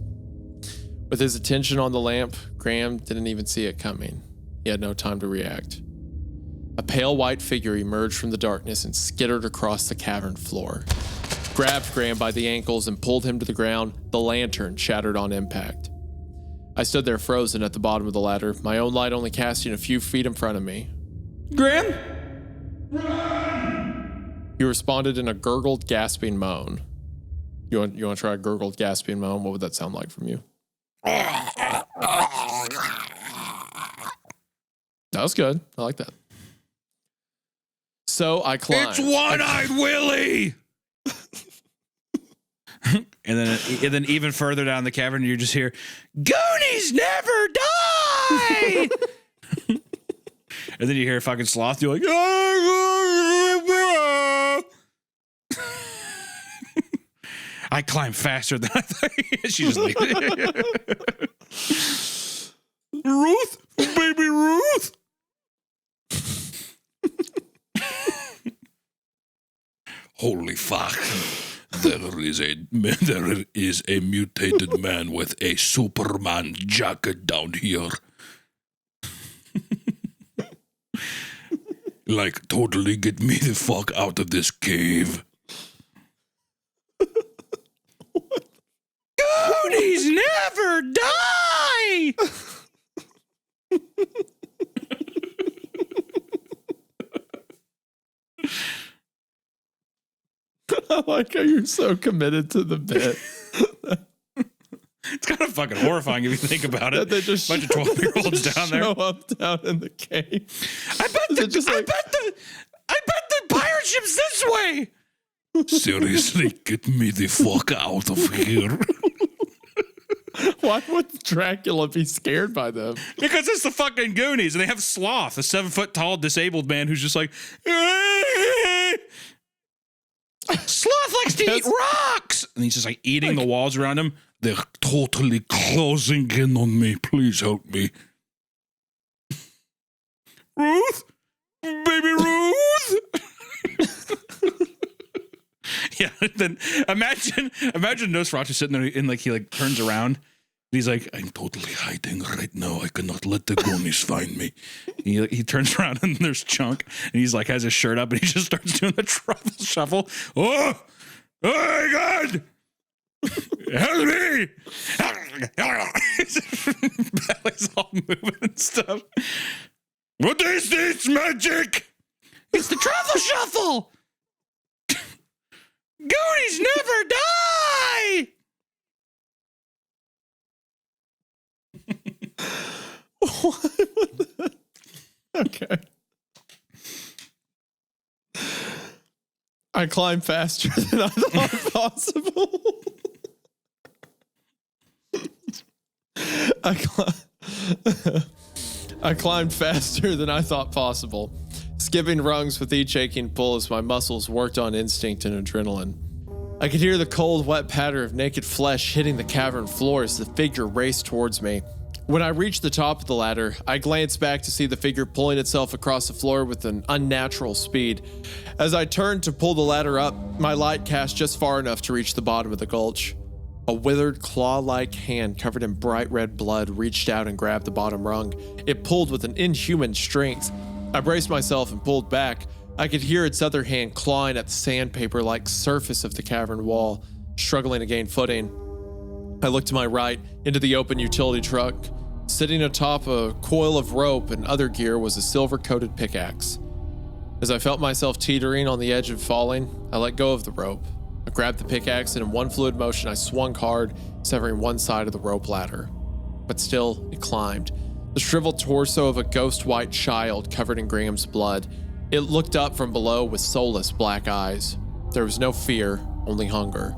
With his attention on the lamp, Graham didn't even see it coming. He had no time to react. A pale white figure emerged from the darkness and skittered across the cavern floor. Grabbed Graham by the ankles and pulled him to the ground. The lantern shattered on impact. I stood there frozen at the bottom of the ladder, my own light only casting a few feet in front of me. Graham? He responded in a gurgled, gasping moan. You want to try a gurgled, gasping moan? What would that sound like from you? That was good. I like that. So I climbed. It's One-Eyed Willie! and then even further down the cavern, you just hear, Goonies never die! And then you hear a fucking sloth, you're like, I climb faster than I thought. She just like, Ruth, baby Ruth. Holy fuck. There is a mutated man with a Superman jacket down here. Like, totally get me the fuck out of this cave. Goonies never die! I like how you're so committed to the bit. It's kind of fucking horrifying if you think about it. They just bunch of 12-year-olds down there. Show up down in the cave. I bet the pirate ship's this way. Seriously, get me the fuck out of here. Why would Dracula be scared by them? Because it's the fucking Goonies, and they have Sloth, a 7-foot-tall disabled man who's just like, Sloth likes to eat rocks, and he's just like eating the walls around him. They're totally closing in on me. Please help me. Ruth, baby Ruth. Yeah, then imagine Nosferatu sitting there and like he like turns around and he's like, I'm totally hiding right now. I cannot let the Goonies find me. he turns around and there's Chunk and he's like has his shirt up and he just starts doing the truffle shuffle. Oh my God! Help me! His belly's all moving and stuff. What is this magic? It's the truffle shuffle. Goonies never die! Okay. I climbed faster than I thought possible. I climbed faster than I thought possible, skipping rungs with each aching pull as my muscles worked on instinct and adrenaline. I could hear the cold, wet patter of naked flesh hitting the cavern floor as the figure raced towards me. When I reached the top of the ladder, I glanced back to see the figure pulling itself across the floor with an unnatural speed. As I turned to pull the ladder up, my light cast just far enough to reach the bottom of the gulch. A withered, claw-like hand covered in bright red blood reached out and grabbed the bottom rung. It pulled with an inhuman strength. I braced myself and pulled back. I could hear its other hand clawing at the sandpaper-like surface of the cavern wall, struggling to gain footing. I looked to my right, into the open utility truck. Sitting atop a coil of rope and other gear was a silver-coated pickaxe. As I felt myself teetering on the edge of falling, I let go of the rope. I grabbed the pickaxe and in one fluid motion I swung hard, severing one side of the rope ladder. But still, it climbed. the shriveled torso of a ghost white child covered in Graham's blood. It looked up from below with soulless black eyes. There was no fear, only hunger.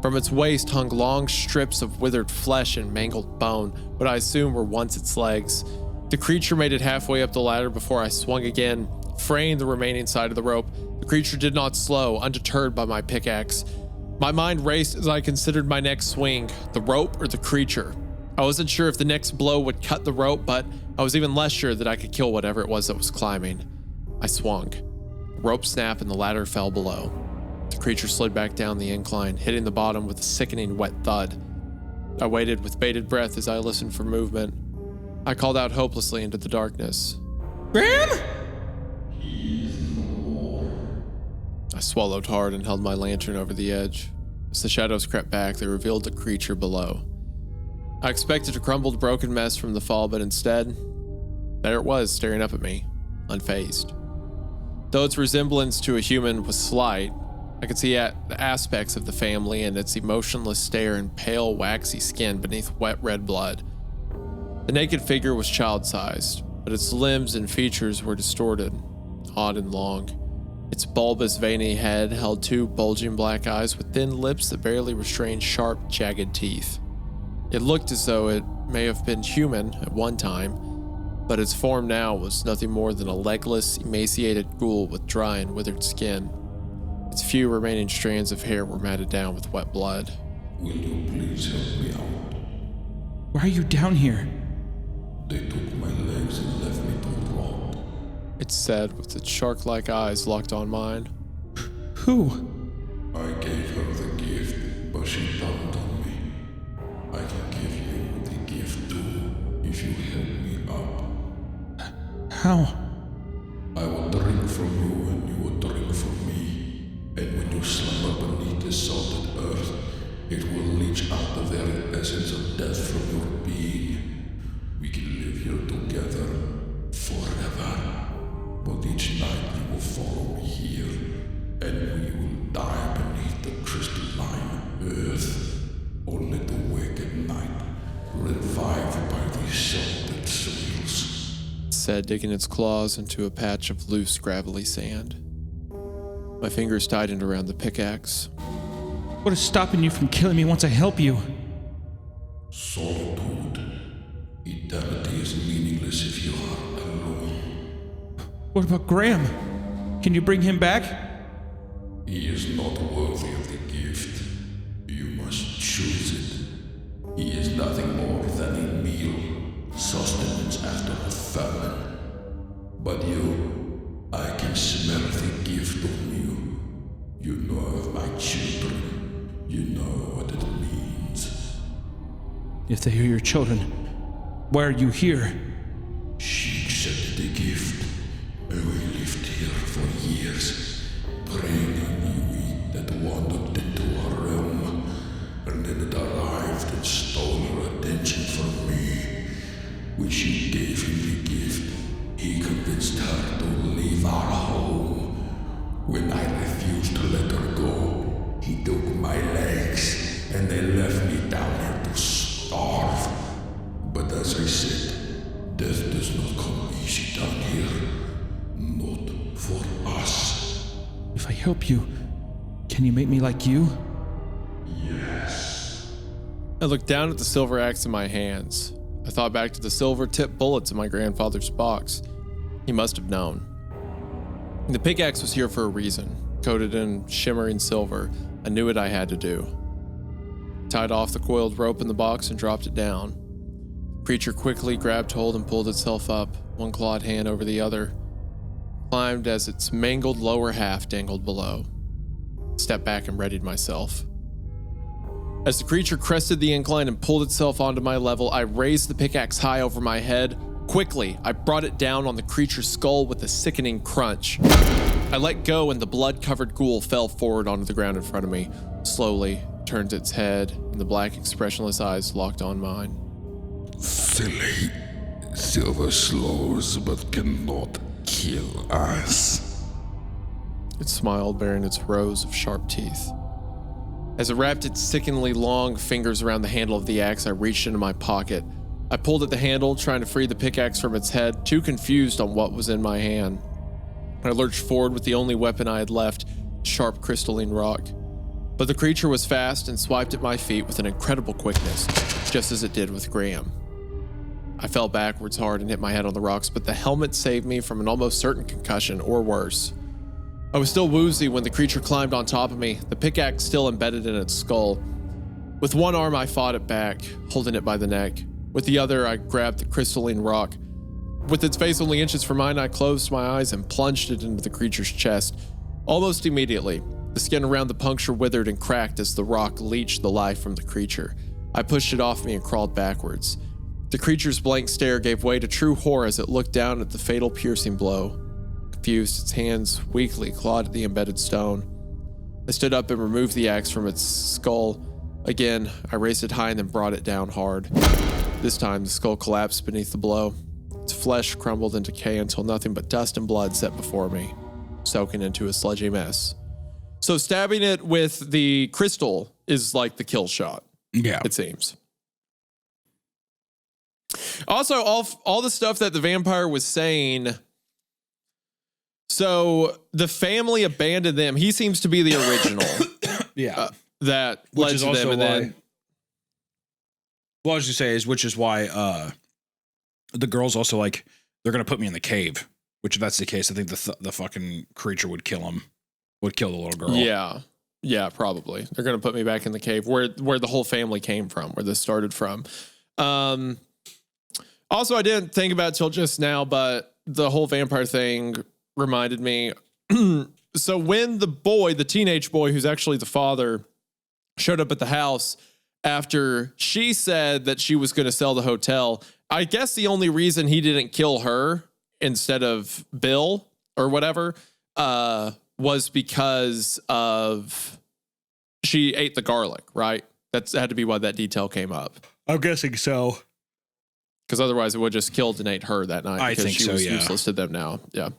From its waist hung long strips of withered flesh and mangled bone, what I assume were once its legs. The creature made it halfway up the ladder before I swung again, fraying the remaining side of the rope. The creature did not slow, undeterred by my pickaxe. My mind raced as I considered my next swing, the rope or the creature. I wasn't sure if the next blow would cut the rope, but I was even less sure that I could kill whatever it was that was climbing. I swung. The rope snapped and the ladder fell below. The creature slid back down the incline, hitting the bottom with a sickening wet thud. I waited with bated breath as I listened for movement. I called out hopelessly into the darkness. Graham? I swallowed hard and held my lantern over the edge. As the shadows crept back, they revealed the creature below. I expected a crumbled, broken mess from the fall, but instead, there it was, staring up at me, unfazed. Though its resemblance to a human was slight, I could see the aspects of the family and its emotionless stare and pale, waxy skin beneath wet red blood. The naked figure was child-sized, but its limbs and features were distorted, odd and long. Its bulbous, veiny head held two bulging black eyes with thin lips that barely restrained sharp, jagged teeth. It looked as though it may have been human at one time, but its form now was nothing more than a legless, emaciated ghoul with dry and withered skin. Its few remaining strands of hair were matted down with wet blood. Will you please help me out? Why are you down here? They took my legs and left me to rot. It said with its shark-like eyes locked on mine. Who? I gave her the gift, but she dumped on me. I can give you the gift too, if you help me up. How? I will drink from you and you will drink from me. And when you slumber beneath the salted earth, it will leach out the very essence of death from your being. We can live here together forever. But each night you will follow me here, and we will die beneath the crystalline earth. Only to wake at night, revived by these salted soils. It said, digging its claws into a patch of loose, gravelly sand. My fingers tightened around the pickaxe. What is stopping you from killing me once I help you? Solitude. Eternity is meaningless if you are alone. What about Graham? Can you bring him back? He is not worthy of the gift. You must choose it. He is nothing more than a meal, sustenance after a famine. But you, I can smell the gift on you. You know of my children. You know what it means. If they are your children, why are you here? She accepted the gift, and we lived here for years, praying on you that wandered into our realm, and then it arrived and stole her attention from me. When she gave him the gift, he convinced her to leave our home. When I refused to let her go, he took my legs, and they left me down here to starve. But as I said, death does not come easy down here. Not for us. If I help you, can you make me like you? Yes. I looked down at the silver axe in my hands. I thought back to the silver-tipped bullets in my grandfather's box. He must have known. The pickaxe was here for a reason, coated in shimmering silver. I knew what I had to do. Tied off the coiled rope in the box and dropped it down. The creature quickly grabbed hold and pulled itself up, one clawed hand over the other. Climbed as its mangled lower half dangled below. Stepped back and readied myself. As the creature crested the incline and pulled itself onto my level, I raised the pickaxe high over my head. Quickly, I brought it down on the creature's skull with a sickening crunch. I let go and the blood-covered ghoul fell forward onto the ground in front of me. Slowly, turned its head and the black, expressionless eyes locked on mine. Silly. Silver slows but cannot kill us. It smiled, baring its rows of sharp teeth. As it wrapped its sickeningly long fingers around the handle of the axe, I reached into my pocket. I pulled at the handle, trying to free the pickaxe from its head, too confused on what was in my hand. I lurched forward with the only weapon I had left, sharp crystalline rock. But the creature was fast and swiped at my feet with an incredible quickness, just as it did with Graham. I fell backwards hard and hit my head on the rocks, but the helmet saved me from an almost certain concussion or worse. I was still woozy when the creature climbed on top of me, the pickaxe still embedded in its skull. With one arm, I fought it back, holding it by the neck. With the other, I grabbed the crystalline rock. With its face only inches from mine, I closed my eyes and plunged it into the creature's chest. Almost immediately, the skin around the puncture withered and cracked as the rock leached the life from the creature. I pushed it off me and crawled backwards. The creature's blank stare gave way to true horror as it looked down at the fatal piercing blow. Confused, its hands weakly clawed at the embedded stone. I stood up and removed the axe from its skull. Again, I raised it high and then brought it down hard. This time, the skull collapsed beneath the blow. Its flesh crumbled in decay until nothing but dust and blood set before me, soaking into a sludgy mess. So stabbing it with the crystal is like the kill shot. Yeah. It seems. Also, all the stuff that the vampire was saying. So the family abandoned them. He seems to be the original. Yeah. That Which led is to also them. And then, what I was going to say is, which is why the girl's also like, they're going to put me in the cave, which if that's the case, I think the fucking creature would kill him, would kill the little girl. Yeah, probably. They're going to put me back in the cave where the whole family came from, where this started from. Also, I didn't think about it till just now, but the whole vampire thing reminded me. So when the teenage boy, who's actually the father, showed up at the house after she said that she was going to sell the hotel, I guess the only reason he didn't kill her instead of Bill or whatever was because of she ate the garlic, right? That had to be why that detail came up. I'm guessing so. Because otherwise it would just killed and ate her that night. I because think she so, was yeah. useless to them now. Yeah.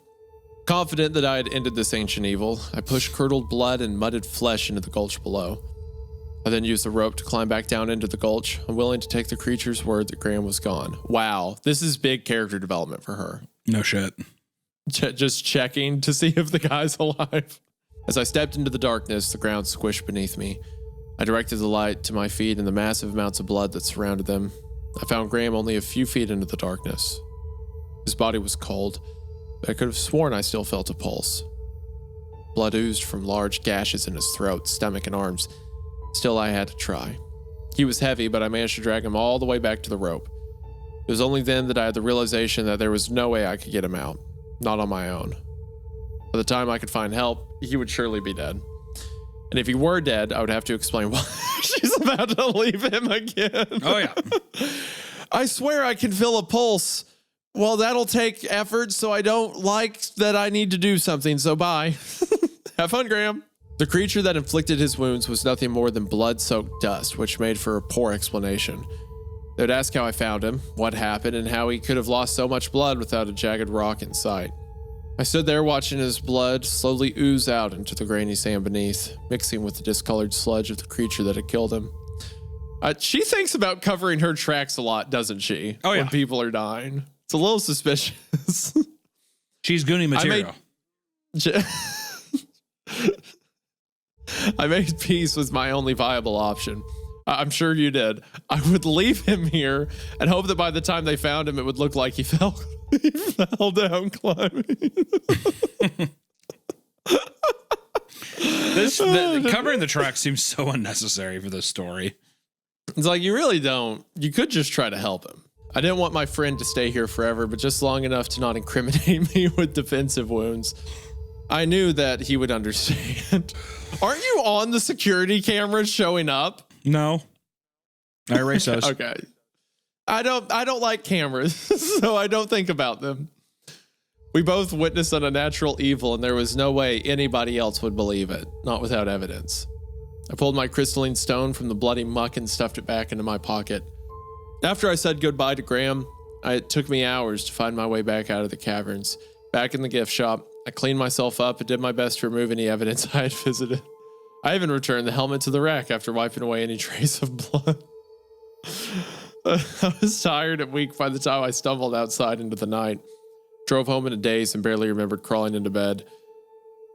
Confident that I had ended this ancient evil, I pushed curdled blood and mudded flesh into the gulch below. I then used the rope to climb back down into the gulch, unwilling to take the creature's word that Graham was gone. Wow, this is big character development for her. No shit. Just checking to see if the guy's alive. As I stepped into the darkness, the ground squished beneath me. I directed the light to my feet and the massive amounts of blood that surrounded them. I found Graham only a few feet into the darkness. His body was cold, but I could have sworn I still felt a pulse. Blood oozed from large gashes in his throat, stomach, and arms. Still, I had to try. He was heavy, but I managed to drag him all the way back to the rope. It was only then that I had the realization that there was no way I could get him out. Not on my own. By the time I could find help, he would surely be dead. And if he were dead, I would have to explain why she's about to leave him again. Oh, yeah. I swear I can feel a pulse. Well, that'll take effort, so I don't like that I need to do something, so bye. Have fun, Graham. The creature that inflicted his wounds was nothing more than blood-soaked dust, which made for a poor explanation. They'd ask how I found him, what happened, and how he could have lost so much blood without a jagged rock in sight. I stood there watching his blood slowly ooze out into the grainy sand beneath, mixing with the discolored sludge of the creature that had killed him. She thinks about covering her tracks a lot, doesn't she? Oh, yeah. When people are dying. It's a little suspicious. She's Goonie material. I made peace with my only viable option. I'm sure you did. I would leave him here and hope that by the time they found him, it would look like he fell down climbing. Covering the track seems so unnecessary for this story. It's like, you really don't. You could just try to help him. I didn't want my friend to stay here forever, but just long enough to not incriminate me with defensive wounds. I knew that he would understand. Aren't you on the security cameras showing up? No. I erase those. Okay. I don't like cameras, so I don't think about them. We both witnessed an unnatural evil, and there was no way anybody else would believe it, not without evidence. I pulled my crystalline stone from the bloody muck and stuffed it back into my pocket. After I said goodbye to Graham, it took me hours to find my way back out of the caverns. Back in the gift shop, I cleaned myself up and did my best to remove any evidence I had visited. I even returned the helmet to the rack after wiping away any trace of blood. I was tired and weak by the time I stumbled outside into the night. Drove home in a daze and barely remembered crawling into bed.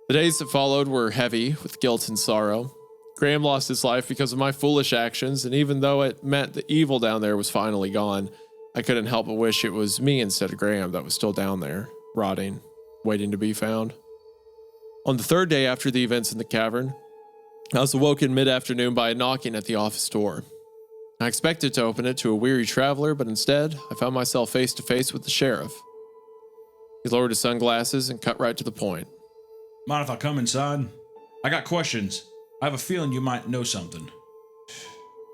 The days that followed were heavy with guilt and sorrow. Graham lost his life because of my foolish actions, and even though it meant the evil down there was finally gone, I couldn't help but wish it was me instead of Graham that was still down there, rotting, waiting to be found. On the third day after the events in the cavern, I was awoken mid-afternoon by a knocking at the office door. I expected to open it to a weary traveler, but instead, I found myself face to face with the sheriff. He lowered his sunglasses and cut right to the point. Mind if I come inside? I got questions. I have a feeling you might know something.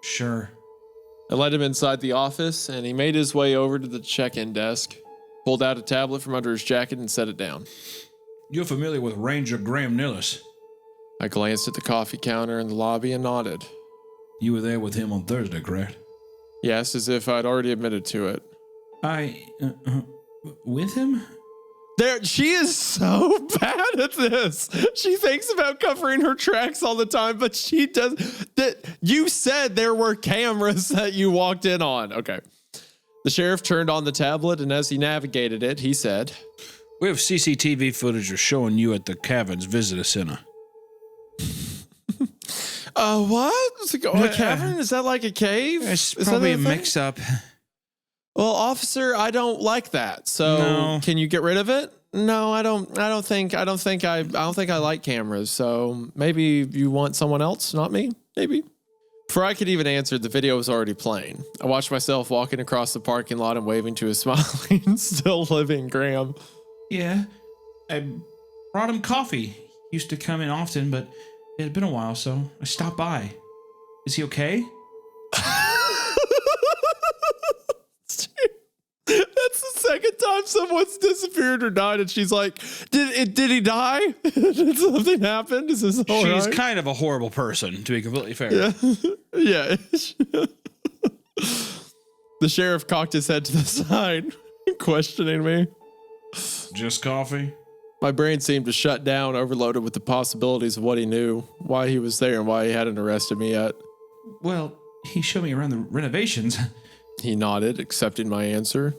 Sure. I led him inside the office, and he made his way over to the check-in desk, pulled out a tablet from under his jacket, and set it down. You're familiar with Ranger Graham Nillis? I glanced at the coffee counter in the lobby and nodded. You were there with him on Thursday, correct? Yes, as if I'd already admitted to it. With him? She is so bad at this. She thinks about covering her tracks all the time, but she does. You said there were cameras that you walked in on. Okay. The sheriff turned on the tablet, and as he navigated it, he said, "We have CCTV footage of showing you at the Caverns Visitor Center." What? A cavern? Is that like a cave? It's Is probably that a thing? mix-up. Well, officer, I don't like that. So No. Can you get rid of it? No, I don't think I like cameras. So maybe you want someone else, not me. Maybe. Before I could even answer, the video was already playing. I watched myself walking across the parking lot and waving to a smiling, still living Graham. Yeah. I brought him coffee. He used to come in often, but it had been a while, so I stopped by. Is he okay? That's the second time someone's disappeared or died, and she's like, "Did he die? Did something happen? Is this all She's right?" kind of a horrible person, to be completely fair. Yeah. The sheriff cocked his head to the side, questioning me. Just coffee? My brain seemed to shut down, overloaded with the possibilities of what he knew, why he was there, and why he hadn't arrested me yet. Well, he showed me around the renovations. He nodded, accepting my answer.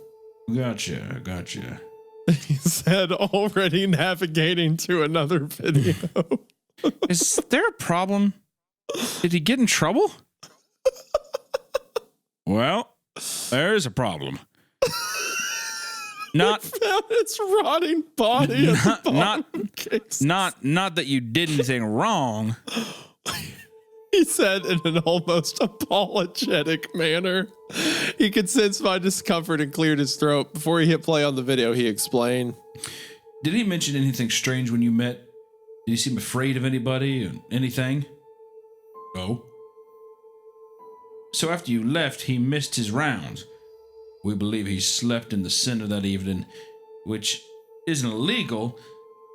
Gotcha. He said, already navigating to another video. Is there a problem? Did he get in trouble? Well, there's a problem. Not Found its rotting body. not that you did anything wrong. He said in an almost apologetic manner. He could sense my discomfort and cleared his throat. Before he hit play on the video, he explained. Did he mention anything strange when you met? Did he seem afraid of anybody or anything? No. So after you left, he missed his rounds. We believe he slept in the center that evening, which isn't illegal.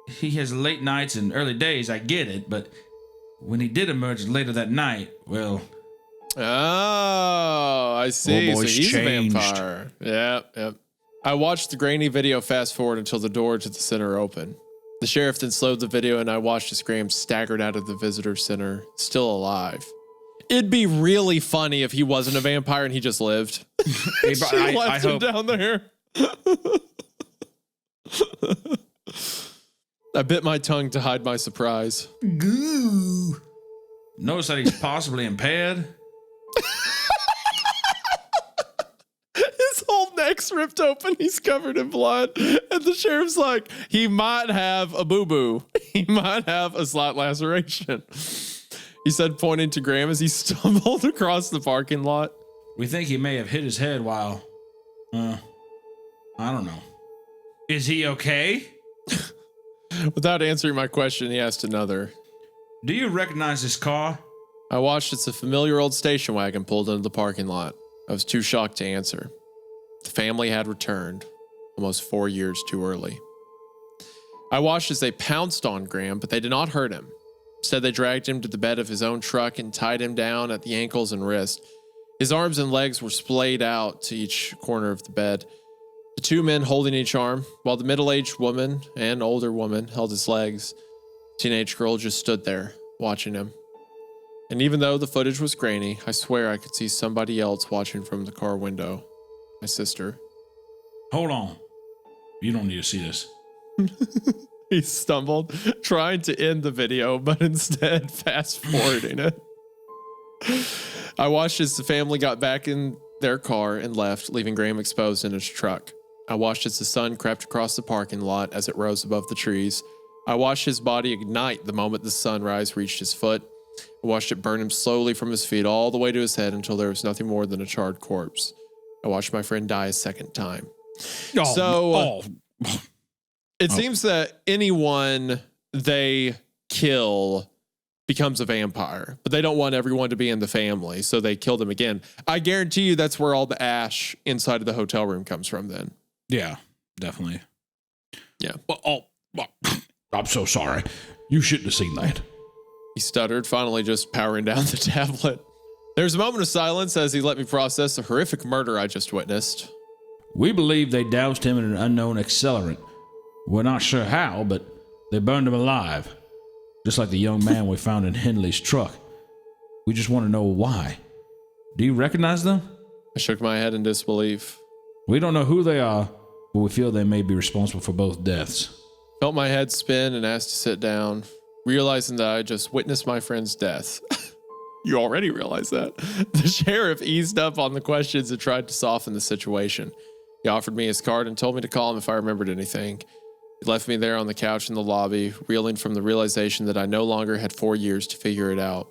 He has late nights and early days, I get it, but when he did emerge later that night, well... Oh, I see. So boy's he's changed. a vampire. Yep. I watched the grainy video fast forward until the door to the center opened. The sheriff then slowed the video, and I watched as Graham staggered out of the visitor center, still alive. It'd be really funny if he wasn't a vampire and he just lived. Hey, She I left him hope down there. I bit my tongue to hide my surprise. Goo. Notice that he's possibly impaired. His whole neck's ripped open. He's covered in blood. And the sheriff's like, he might have a boo-boo. He might have a slight laceration. He said, pointing to Graham as he stumbled across the parking lot. We think he may have hit his head while... I don't know. Is he okay? Without answering my question, he asked another. Do you recognize this car? I watched as a familiar old station wagon pulled into the parking lot. I was too shocked to answer. The family had returned, almost 4 years too early. I watched as they pounced on Graham, but they did not hurt him. Instead, they dragged him to the bed of his own truck and tied him down at the ankles and wrists. His arms and legs were splayed out to each corner of the bed. The two men holding each arm, while the middle-aged woman and older woman held his legs. The teenage girl just stood there, watching him. And even though the footage was grainy, I swear I could see somebody else watching from the car window. My sister. Hold on. You don't need to see this. He stumbled, trying to end the video, but instead fast forwarding it. I watched as the family got back in their car and left, leaving Graham exposed in his truck. I watched as the sun crept across the parking lot as it rose above the trees. I watched his body ignite the moment the sunrise reached his foot. I watched it burn him slowly from his feet all the way to his head until there was nothing more than a charred corpse. I watched my friend die a second time. It seems that anyone they kill becomes a vampire, but they don't want everyone to be in the family, so they kill them again. I guarantee you that's where all the ash inside of the hotel room comes from then. Yeah, definitely. Yeah. I'm so sorry. You shouldn't have seen that. He stuttered, finally just powering down the tablet. There was a moment of silence as he let me process the horrific murder I just witnessed. We believe they doused him in an unknown accelerant. We're not sure how, but they burned him alive. Just like the young man we found in Henley's truck. We just want to know why. Do you recognize them? I shook my head in disbelief. We don't know who they are, but we feel they may be responsible for both deaths. Felt my head spin and asked to sit down, realizing that I just witnessed my friend's death. You already realize that. The sheriff eased up on the questions and tried to soften the situation. He offered me his card and told me to call him if I remembered anything. He left me there on the couch in the lobby, reeling from the realization that I no longer had 4 years to figure it out.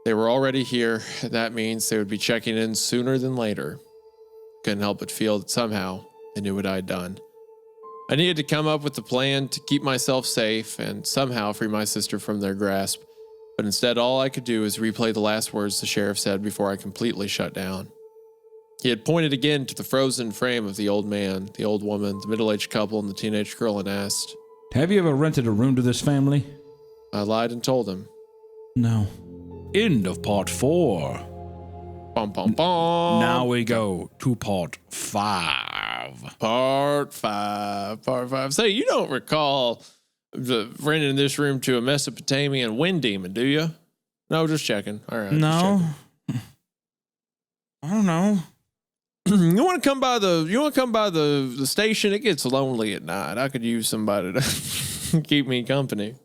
They were already here, and that means they would be checking in sooner than later. Couldn't help but feel that somehow they knew what I had done. I needed to come up with a plan to keep myself safe and somehow free my sister from their grasp. But instead, all I could do was replay the last words the sheriff said before I completely shut down. He had pointed again to the frozen frame of the old man, the old woman, the middle-aged couple, and the teenage girl and asked, Have you ever rented a room to this family? I lied and told him. No. End of part 4. Bum, bum, bum. Now we go to part 5. Part 5. Say, you don't recall renting this room to a Mesopotamian wind demon, do you? No, just checking. All right. No. I don't know. You want to come by the station? It gets lonely at night. I could use somebody to keep me company.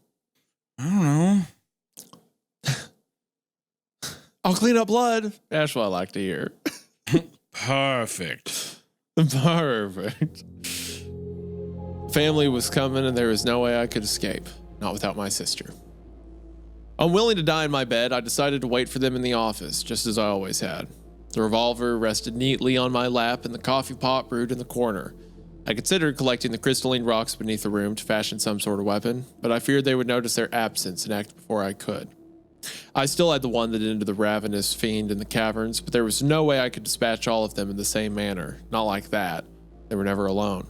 I don't know. I'll clean up blood. That's what I like to hear. Perfect. Perfect. Family was coming and there was no way I could escape. Not without my sister. Unwilling to die in my bed, I decided to wait for them in the office, just as I always had. The revolver rested neatly on my lap and the coffee pot brewed in the corner. I considered collecting the crystalline rocks beneath the room to fashion some sort of weapon, but I feared they would notice their absence and act before I could. I still had the one that ended the ravenous fiend in the caverns, but there was no way I could dispatch all of them in the same manner. Not like that. They were never alone.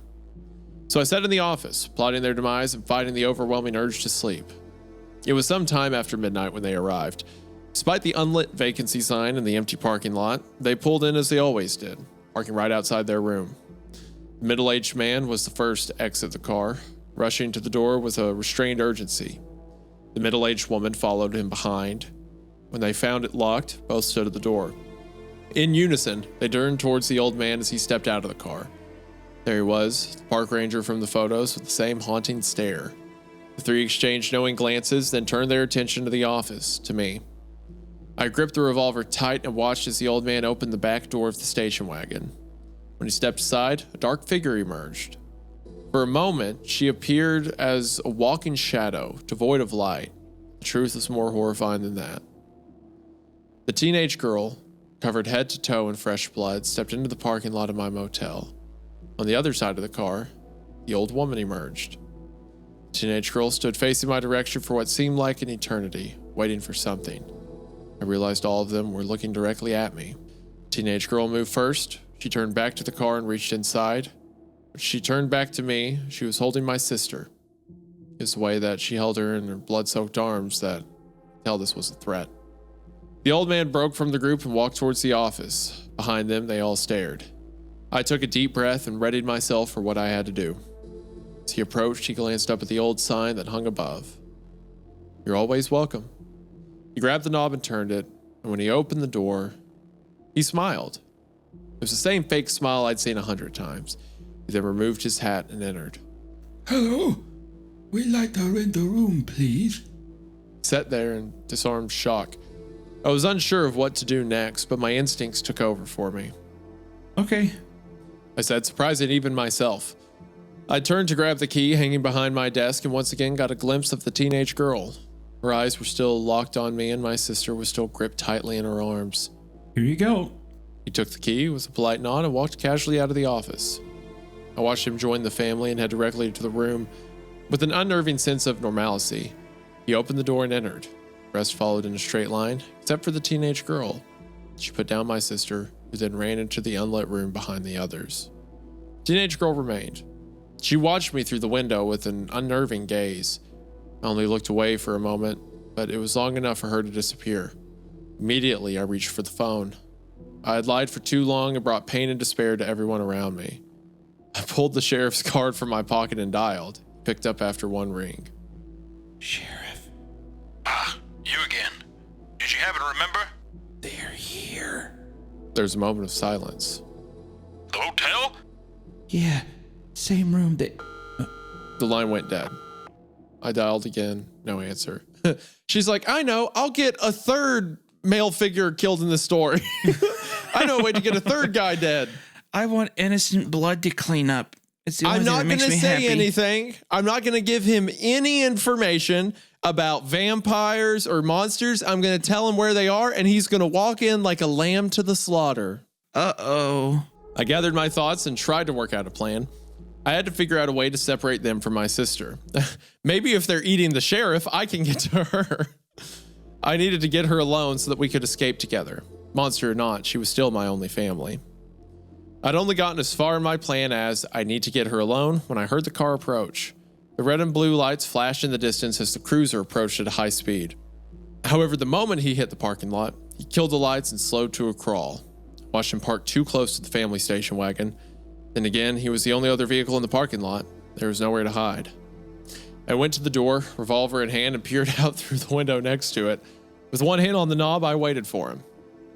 So I sat in the office, plotting their demise and fighting the overwhelming urge to sleep. It was some time after midnight when they arrived. Despite the unlit vacancy sign and the empty parking lot, they pulled in as they always did, parking right outside their room. The middle-aged man was the first to exit the car, rushing to the door with a restrained urgency. The middle-aged woman followed him behind. When they found it locked, both stood at the door. In unison, they turned towards the old man as he stepped out of the car. There he was, the park ranger from the photos, with the same haunting stare. The three exchanged knowing glances, then turned their attention to the office, to me. I gripped the revolver tight and watched as the old man opened the back door of the station wagon. When he stepped aside, a dark figure emerged. For a moment, she appeared as a walking shadow, devoid of light. The truth is more horrifying than that. The teenage girl, covered head to toe in fresh blood, stepped into the parking lot of my motel. On the other side of the car, the old woman emerged. The teenage girl stood facing my direction for what seemed like an eternity, waiting for something. I realized all of them were looking directly at me. The teenage girl moved first. She turned back to the car and reached inside. When she turned back to me, she was holding my sister. It was the way that she held her in her blood-soaked arms that I tell this was a threat. The old man broke from the group and walked towards the office. Behind them, they all stared. I took a deep breath and readied myself for what I had to do. As he approached, he glanced up at the old sign that hung above. You're always welcome. He grabbed the knob and turned it, and when he opened the door, he smiled. It was the same fake smile I'd seen 100 times. He then removed his hat and entered. Hello? We'd like to rent a room, please. He sat there in disarmed shock. I was unsure of what to do next, but my instincts took over for me. Okay. I said, surprising even myself. I turned to grab the key hanging behind my desk and once again got a glimpse of the teenage girl. Her eyes were still locked on me and my sister was still gripped tightly in her arms. Here you go. He took the key with a polite nod and walked casually out of the office. I watched him join the family and head directly to the room. With an unnerving sense of normalcy, he opened the door and entered. The rest followed in a straight line, except for the teenage girl. She put down my sister, who then ran into the unlit room behind the others. The teenage girl remained. She watched me through the window with an unnerving gaze. I only looked away for a moment, but it was long enough for her to disappear. Immediately, I reached for the phone. I had lied for too long and brought pain and despair to everyone around me. I pulled the sheriff's card from my pocket and dialed. Picked up after one ring. Sheriff, Ah, you again. Did you happen to remember? they're here. There's a moment of silence. The hotel? Yeah, same room that... The line went dead. I dialed again. No answer. She's like, I know. I'll get a third male figure killed in this story. I know a way to get a third guy dead. I want innocent blood to clean up. It's the only I'm thing not that going makes to me say happy. anything. I'm not going to give him any information about vampires or monsters. I'm going to tell him where they are, and he's going to walk in like a lamb to the slaughter. Uh-oh. I gathered my thoughts and tried to work out a plan. I had to figure out a way to separate them from my sister. Maybe if they're eating the sheriff, I can get to her. I needed to get her alone so that we could escape together. Monster or not, she was still my only family. I'd only gotten as far in my plan as I need to get her alone when I heard the car approach. The red and blue lights flashed in the distance as the cruiser approached at a high speed. However, the moment he hit the parking lot, he killed the lights and slowed to a crawl. Watched him park too close to the family station wagon. Then again, he was the only other vehicle in the parking lot. There was nowhere to hide. I went to the door, revolver in hand, and peered out through the window next to it. With one hand on the knob, I waited for him.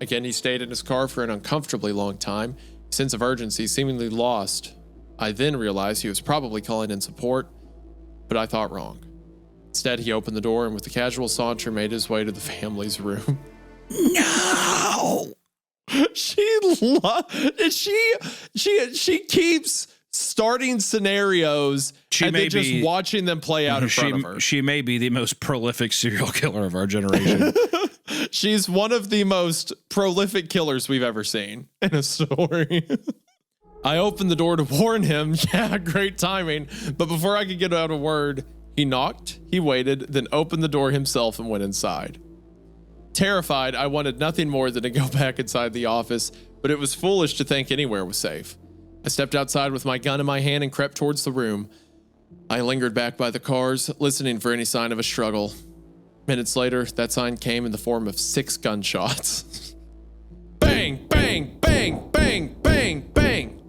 Again, he stayed in his car for an uncomfortably long time, sense of urgency seemingly lost. I then realized he was probably calling in support, but I thought wrong. Instead, he opened the door and with a casual saunter made his way to the family's room. No! She keeps starting scenarios and then just watching them play out in front of her. She may be the most prolific serial killer of our generation. She's one of the most prolific killers we've ever seen in a story. I opened the door to warn him. Yeah, great timing. But before I could get out a word, he knocked, he waited, then opened the door himself and went inside. Terrified, I wanted nothing more than to go back inside the office, but it was foolish to think anywhere was safe. I stepped outside with my gun in my hand and crept towards the room. I lingered back by the cars, listening for any sign of a struggle. Minutes later, that sign came in the form of 6 gunshots. Bang, bang, bang, bang, bang, bang.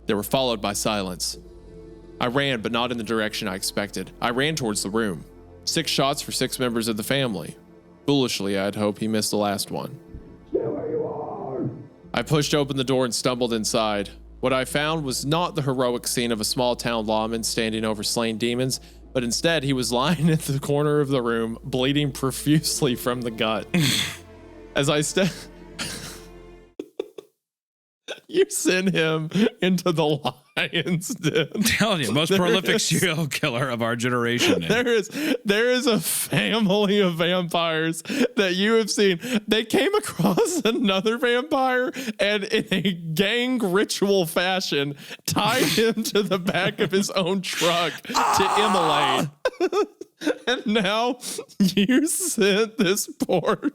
They were followed by silence. I ran, but not in the direction I expected. I ran towards the room. 6 shots for 6 members of the family. Foolishly, I'd hope he missed the last one. I pushed open the door and stumbled inside. What I found was not the heroic scene of a small town lawman standing over slain demons, but instead he was lying at the corner of the room, bleeding profusely from the gut. As I you send him into the lion's den. I'm telling you, most prolific serial killer of our generation. There is a family of vampires that you have seen. They came across another vampire and in a gang ritual fashion tied him to the back of his own truck to immolate. And now you sent this poor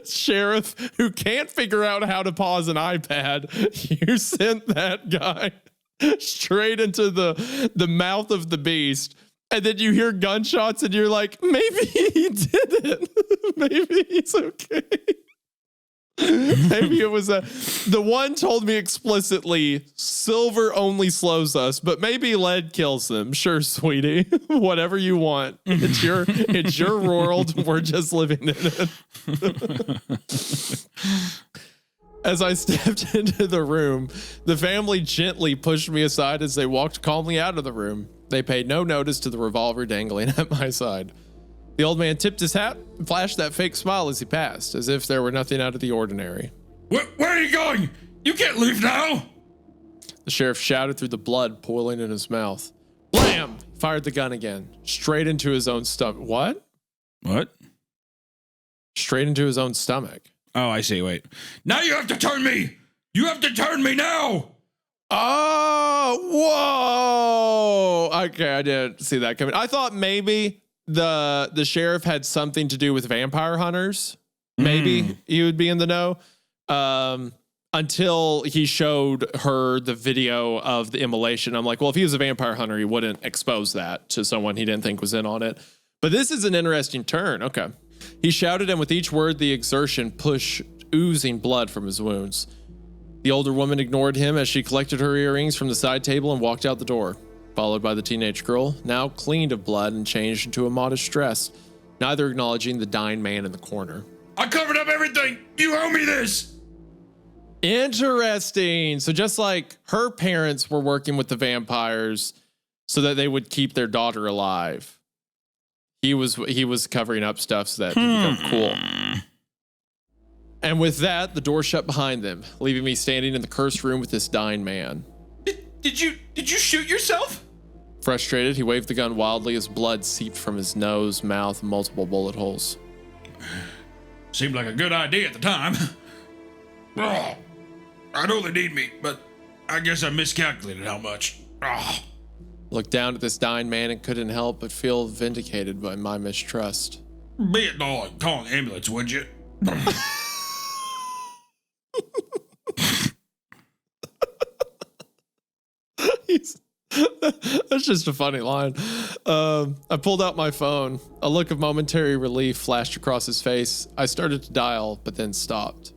sheriff who can't figure out how to pause an iPad. You sent that guy straight into the mouth of the beast. And then you hear gunshots and you're like, maybe he did it. Maybe he's okay. Maybe it was the one told me explicitly silver only slows us, but maybe lead kills them. Sure, sweetie. Whatever you want. It's your world. We're just living in it. As I stepped into the room, the family gently pushed me aside as they walked calmly out of the room. They paid no notice to the revolver dangling at my side. The old man tipped his hat and flashed that fake smile as he passed, as if there were nothing out of the ordinary. Where are you going? You can't leave now. The sheriff shouted through the blood boiling in his mouth. Blam! Fired the gun again, straight into his own stomach. What? Straight into his own stomach. Oh, I see. Wait. Now you have to turn me. You have to turn me now. Oh, whoa. Okay, I didn't see that coming. I thought maybe the sheriff had something to do with vampire hunters. Maybe he would be in the know. Until he showed her the video of the immolation. I'm like, well, if he was a vampire hunter, he wouldn't expose that to someone he didn't think was in on it. But this is an interesting turn. Okay. He shouted, and with each word, the exertion pushed oozing blood from his wounds. The older woman ignored him as she collected her earrings from the side table and walked out the door, followed by the teenage girl, now cleaned of blood and changed into a modest dress, neither acknowledging the dying man in the corner. I covered up everything. You owe me this. Interesting. So just like her parents were working with the vampires so that they would keep their daughter alive, he was covering up stuff so that he could become cool. And with that, the door shut behind them, leaving me standing in the cursed room with this dying man. Did you shoot yourself? Frustrated, he waved the gun wildly as blood seeped from his nose, mouth, and multiple bullet holes. Seemed like a good idea at the time. Oh, I know they need me, but I guess I miscalculated how much. Oh. Looked down at this dying man and couldn't help but feel vindicated by my mistrust. Be it all and call an ambulance, would you? That's just a funny line. I pulled out my phone. A look of momentary relief flashed across his face. I started to dial, but then stopped.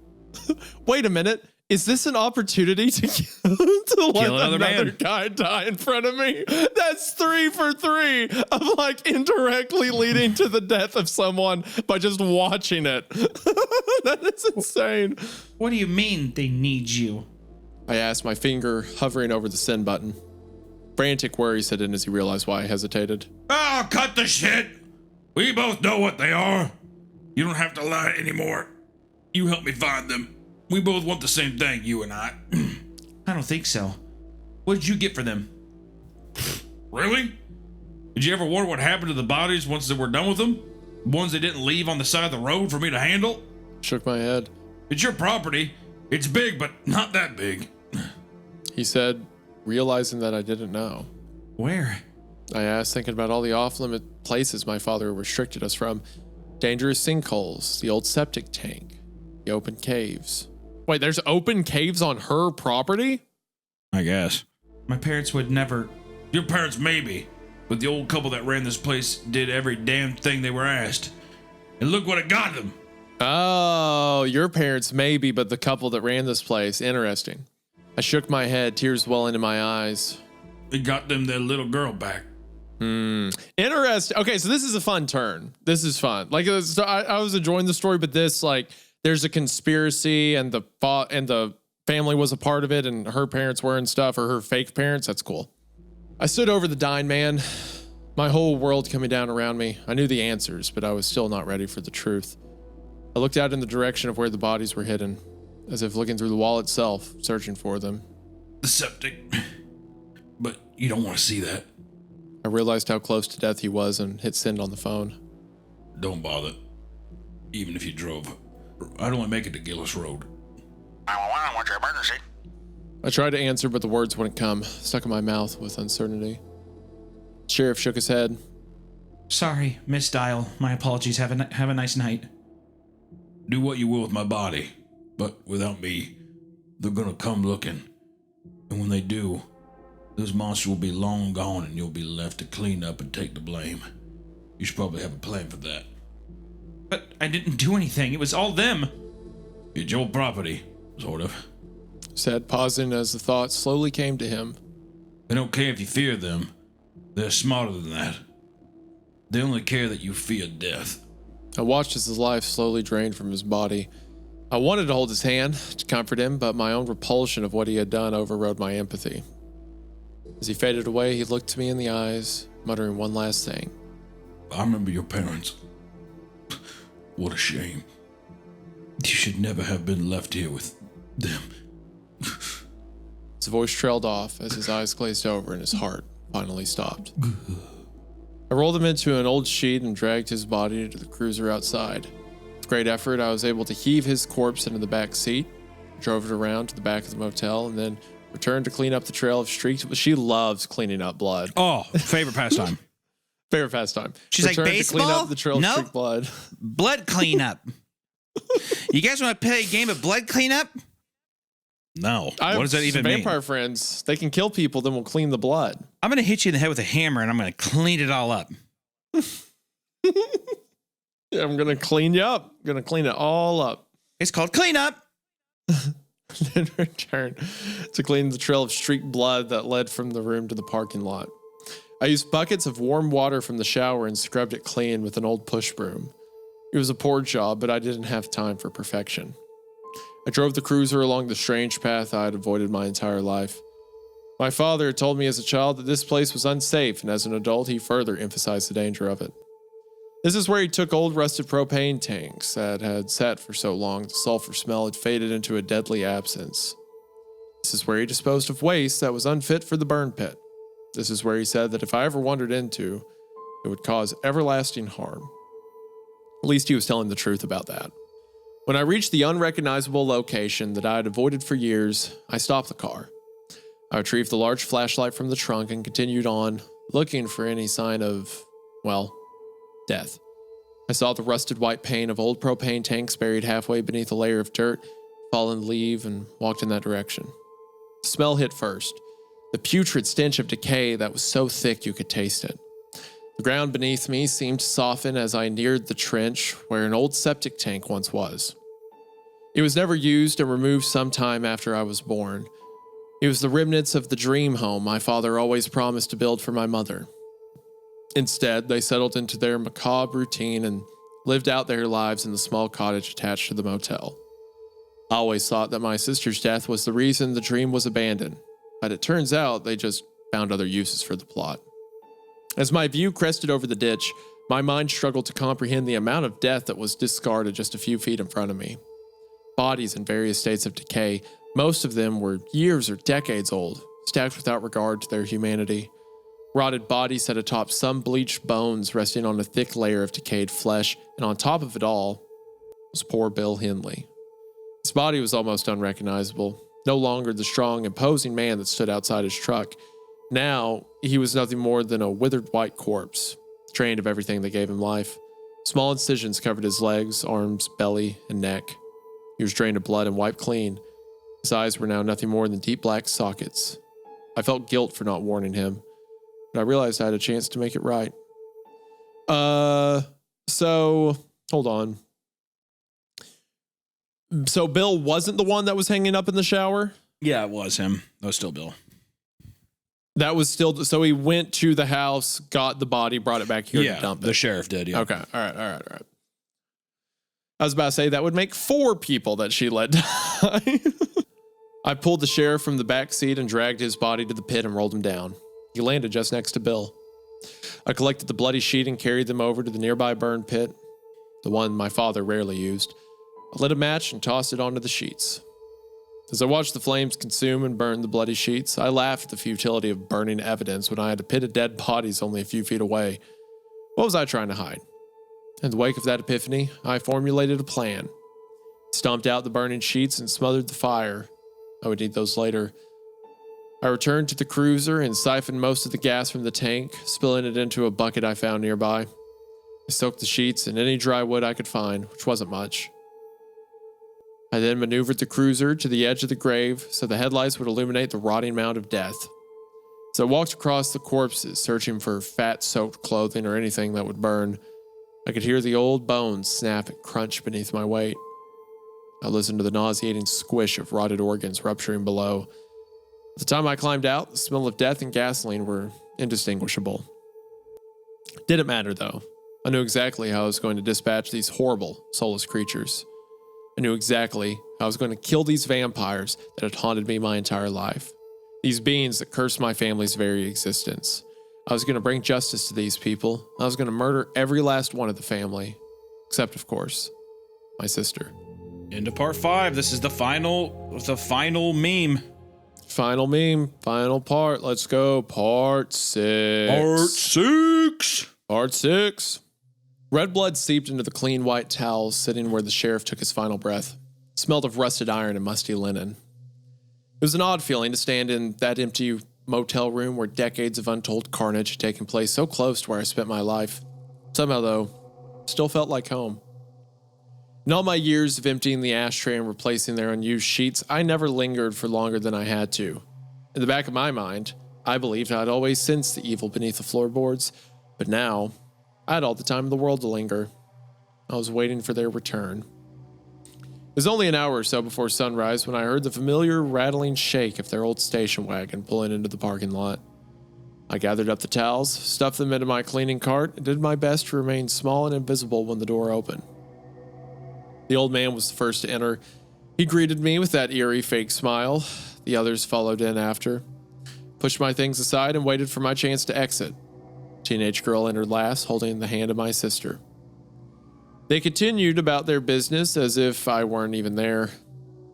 Wait a minute. Is this an opportunity to let another guy die in front of me? That's 3 for 3 of like indirectly leading to the death of someone by just watching it. That is insane. What do you mean they need you? I asked, my finger hovering over the send button. Frantic worry set in as he realized why I hesitated. Oh, cut the shit. We both know what they are. You don't have to lie anymore. You help me find them. We both want the same thing, you and I. I don't think so. What did you get for them? Really? Did you ever wonder what happened to the bodies once they were done with them? Ones they didn't leave on the side of the road for me to handle? Shook my head. It's your property. It's big, but not that big. He said, realizing that I didn't know. Where? I asked, thinking about all the off-limit places my father restricted us from. Dangerous sinkholes, the old septic tank, the open caves. Wait, there's open caves on her property? I guess. My parents would never. Your parents maybe, but the old couple that ran this place did every damn thing they were asked. And look what it got them. Oh, your parents maybe, but the couple that ran this place. Interesting. I shook my head, tears welling in my eyes. It got them their little girl back. Interesting. Okay, so this is a fun turn. This is fun. Like, I was enjoying the story, but this, like, there's a conspiracy, and the family was a part of it, and her parents were and stuff, or her fake parents. That's cool. I stood over the dying man, my whole world coming down around me. I knew the answers, but I was still not ready for the truth. I looked out in the direction of where the bodies were hidden, as if looking through the wall itself, searching for them. The septic. But you don't want to see that. I realized how close to death he was and hit send on the phone. Don't bother. Even if you drove. I'd only make it to Gillis Road. 911, what's your emergency? I tried to answer, but the words wouldn't come, stuck in my mouth with uncertainty. The sheriff shook his head. Sorry, missed dial. My apologies. Have a nice night. Do what you will with my body, but without me, they're gonna come looking. And when they do, those monsters will be long gone and you'll be left to clean up and take the blame. You should probably have a plan for that. But I didn't do anything. It was all them. It's your property, sort of. Said, pausing as the thought slowly came to him. They don't care if you fear them. They're smarter than that. They only care that you fear death. I watched as his life slowly drained from his body. I wanted to hold his hand to comfort him, but my own repulsion of what he had done overrode my empathy. As he faded away, he looked me in the eyes, muttering one last thing. I remember your parents. What a shame. You should never have been left here with them. His voice trailed off as his eyes glazed over and his heart finally stopped. I rolled him into an old sheet and dragged his body to the cruiser outside. With great effort, I was able to heave his corpse into the back seat, drove it around to the back of the motel, and then returned to clean up the trail of streaks. She loves cleaning up blood. Oh, favorite pastime. Favorite pastime. She's like, Returned to clean baseball? up the trail of Nope. streak blood. Blood cleanup. You guys want to play a game of blood cleanup? No. I What does that have even some mean? vampire friends. They can kill people, then we'll clean the blood. I'm going to hit you in the head with a hammer and I'm going to clean it all up. Yeah, I'm gonna clean you up. I'm gonna clean it all up. It's called cleanup. Then return to clean the trail of streaked blood that led from the room to the parking lot. I used buckets of warm water from the shower and scrubbed it clean with an old push broom. It was a poor job, but I didn't have time for perfection. I drove the cruiser along the strange path I had avoided my entire life. My father had told me as a child that this place was unsafe, and as an adult, he further emphasized the danger of it. This is where he took old rusted propane tanks that had sat for so long the sulfur smell had faded into a deadly absence. This is where he disposed of waste that was unfit for the burn pit. This is where he said that if I ever wandered into, it would cause everlasting harm. At least he was telling the truth about that. When I reached the unrecognizable location that I had avoided for years, I stopped the car. I retrieved the large flashlight from the trunk and continued on, looking for any sign of, well, death. I saw the rusted white paint of old propane tanks buried halfway beneath a layer of dirt, fallen leaf, and walked in that direction. The smell hit first, the putrid stench of decay that was so thick you could taste it. The ground beneath me seemed to soften as I neared the trench where an old septic tank once was. It was never used and removed sometime after I was born. It was the remnants of the dream home my father always promised to build for my mother. Instead, they settled into their macabre routine and lived out their lives in the small cottage attached to the motel. I always thought that my sister's death was the reason the dream was abandoned, but it turns out they just found other uses for the plot. As my view crested over the ditch, my mind struggled to comprehend the amount of death that was discarded just a few feet in front of me. Bodies in various states of decay, most of them were years or decades old, stacked without regard to their humanity. Rotted bodies sat atop some bleached bones resting on a thick layer of decayed flesh, and on top of it all was poor Bill Henley. His body was almost unrecognizable, no longer the strong, imposing man that stood outside his truck. Now, he was nothing more than a withered white corpse, drained of everything that gave him life. Small incisions covered his legs, arms, belly, and neck. He was drained of blood and wiped clean. His eyes were now nothing more than deep black sockets. I felt guilt for not warning him, but I realized I had a chance to make it right. So, hold on. So Bill wasn't the one that was hanging up in the shower? Yeah, it was him. That was still Bill. That was still, so he went to the house, got the body, brought it back here to dump it. The sheriff did, yeah. Okay, all right. I was about to say that would make 4 people that she let die. I pulled the sheriff from the back seat and dragged his body to the pit and rolled him down. He landed just next to Bill. I collected the bloody sheet and carried them over to the nearby burn pit, the one my father rarely used. I lit a match and tossed it onto the sheets. As I watched the flames consume and burn the bloody sheets, I laughed at the futility of burning evidence when I had a pit of dead bodies only a few feet away. What was I trying to hide? In the wake of that epiphany, I formulated a plan. Stomped out the burning sheets and smothered the fire. I would need those later. I returned to the cruiser and siphoned most of the gas from the tank, spilling it into a bucket I found nearby. I soaked the sheets in any dry wood I could find, which wasn't much. I then maneuvered the cruiser to the edge of the grave so the headlights would illuminate the rotting mound of death. As I walked across the corpses, searching for fat-soaked clothing or anything that would burn, I could hear the old bones snap and crunch beneath my weight. I listened to the nauseating squish of rotted organs rupturing below. At the time I climbed out, the smell of death and gasoline were indistinguishable. Didn't matter, though. I knew exactly how I was going to dispatch these horrible, soulless creatures. I knew exactly how I was going to kill these vampires that had haunted me my entire life. These beings that cursed my family's very existence. I was going to bring justice to these people. I was going to murder every last one of the family. Except, of course, my sister. Into part 5. This is the final meme. Final meme, final part. Let's go. Part 6. Part 6. Part 6. Red blood seeped into the clean white towels sitting where the sheriff took his final breath. It smelled of rusted iron and musty linen. It was an odd feeling to stand in that empty motel room where decades of untold carnage had taken place so close to where I spent my life. Somehow, though, still felt like home. In all my years of emptying the ashtray and replacing their unused sheets, I never lingered for longer than I had to. In the back of my mind, I believed I'd always sensed the evil beneath the floorboards, but now, I had all the time in the world to linger. I was waiting for their return. It was only an hour or so before sunrise when I heard the familiar rattling shake of their old station wagon pulling into the parking lot. I gathered up the towels, stuffed them into my cleaning cart, and did my best to remain small and invisible when the door opened. The old man was the first to enter. He greeted me with that eerie fake smile. The others followed in after. Pushed my things aside and waited for my chance to exit. A teenage girl entered last, holding the hand of my sister. They continued about their business as if I weren't even there.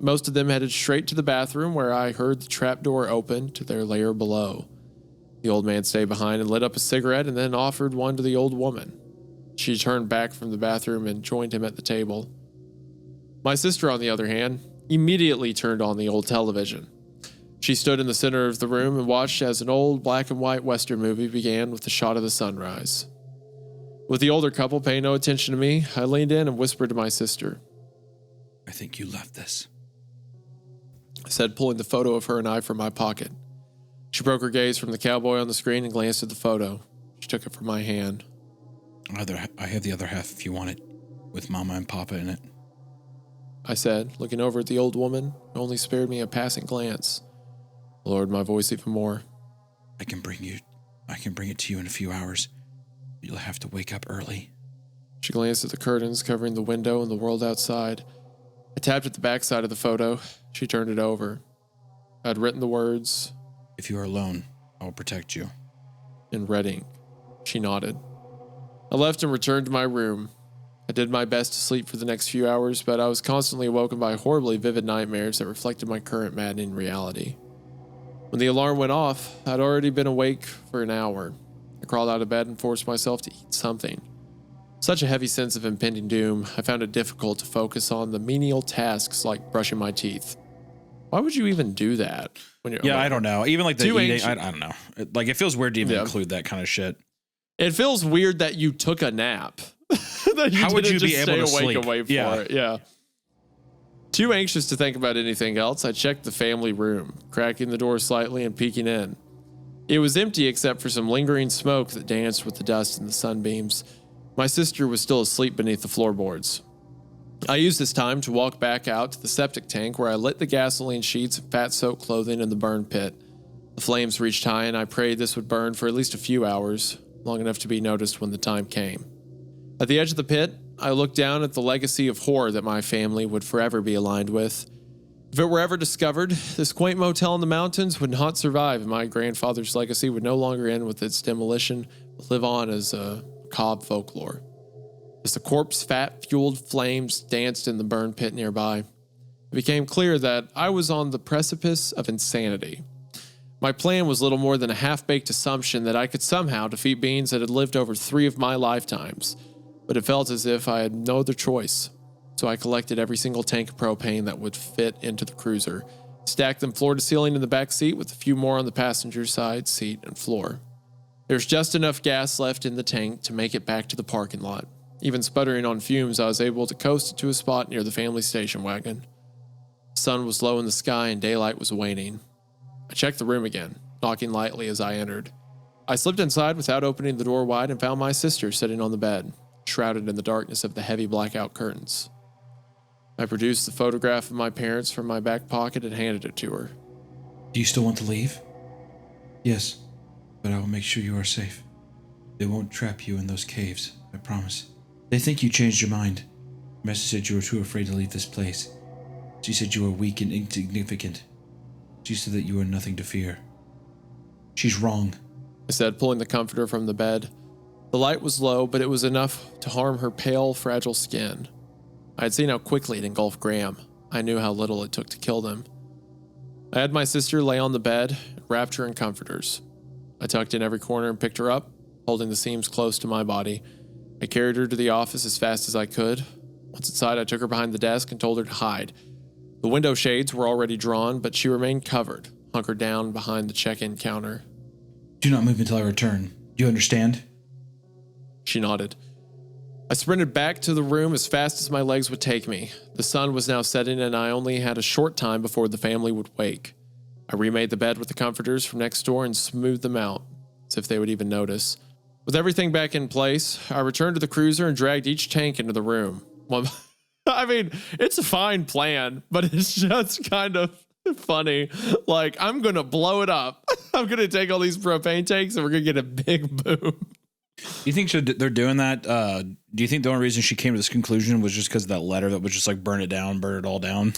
Most of them headed straight to the bathroom where I heard the trapdoor open to their lair below. The old man stayed behind and lit up a cigarette and then offered one to the old woman. She turned back from the bathroom and joined him at the table. My sister, on the other hand, immediately turned on the old television. She stood in the center of the room and watched as an old black and white Western movie began with a shot of the sunrise. With the older couple paying no attention to me, I leaned in and whispered to my sister. I think you left this, I said, pulling the photo of her and I from my pocket. She broke her gaze from the cowboy on the screen and glanced at the photo. She took it from my hand. I have the other half if you want it, with Mama and Papa in it. I said, looking over at the old woman, who only spared me a passing glance. I lowered my voice even more. I can bring it to you in a few hours. You'll have to wake up early. She glanced at the curtains covering the window and the world outside. I tapped at the backside of the photo. She turned it over. I had written the words, If you are alone, I will protect you. in red ink. She nodded. I left and returned to my room. I did my best to sleep for the next few hours, but I was constantly awoken by horribly vivid nightmares that reflected my current maddening reality. When the alarm went off, I'd already been awake for an hour. I crawled out of bed and forced myself to eat something. Such a heavy sense of impending doom, I found it difficult to focus on the menial tasks like brushing my teeth. Why would you even do that? When you're Yeah, I don't know. Even like the Too eating, ancient. I don't know. Like it feels weird to even Yeah. include that kind of shit. It feels weird that you took a nap. That How would didn't you be just able to stay awake sleep? and wait for Yeah. it? Yeah. Too anxious to think about anything else, I checked the family room, cracking the door slightly and peeking in. It was empty except for some lingering smoke that danced with the dust and the sunbeams. My sister was still asleep beneath the floorboards. I used this time to walk back out to the septic tank where I lit the gasoline sheets and fat-soaked clothing in the burn pit. The flames reached high and I prayed this would burn for at least a few hours, long enough to be noticed when the time came. At the edge of the pit, I looked down at the legacy of horror that my family would forever be aligned with. If it were ever discovered, this quaint motel in the mountains would not survive, and my grandfather's legacy would no longer end with its demolition, but live on as a macabre folklore. As the corpse fat-fueled flames danced in the burn pit nearby, it became clear that I was on the precipice of insanity. My plan was little more than a half-baked assumption that I could somehow defeat beings that had lived over 3 of my lifetimes, but it felt as if I had no other choice. So I collected every single tank of propane that would fit into the cruiser, stacked them floor to ceiling in the back seat with a few more on the passenger side, seat, and floor. There was just enough gas left in the tank to make it back to the parking lot. Even sputtering on fumes, I was able to coast it to a spot near the family station wagon. The sun was low in the sky and daylight was waning. I checked the room again, knocking lightly as I entered. I slipped inside without opening the door wide and found my sister sitting on the bed, shrouded in the darkness of the heavy blackout curtains. I produced the photograph of my parents from my back pocket and handed it to her. Do you still want to leave? Yes, but I will make sure you are safe. They won't trap you in those caves, I promise. They think you changed your mind. Master said you were too afraid to leave this place. She said you were weak and insignificant. She said that you were nothing to fear. She's wrong. I said, pulling the comforter from the bed. The light was low, but it was enough to harm her pale, fragile skin. I had seen how quickly it engulfed Graham. I knew how little it took to kill them. I had my sister lay on the bed, wrapped her in comforters. I tucked in every corner and picked her up, holding the seams close to my body. I carried her to the office as fast as I could. Once inside, I took her behind the desk and told her to hide. The window shades were already drawn, but she remained covered, hunkered down behind the check-in counter. Do not move until I return. Do you understand? She nodded. I sprinted back to the room as fast as my legs would take me. The sun was now setting, and I only had a short time before the family would wake. I remade the bed with the comforters from next door and smoothed them out, as if they would even notice. With everything back in place, I returned to the cruiser and dragged each tank into the room. Well, I mean, it's a fine plan, but it's just kind of funny. Like, I'm going to blow it up. I'm going to take all these propane tanks and we're going to get a big boom. You think they're doing that? Do you think the only reason she came to this conclusion was just because of that letter that was just like burn it all down?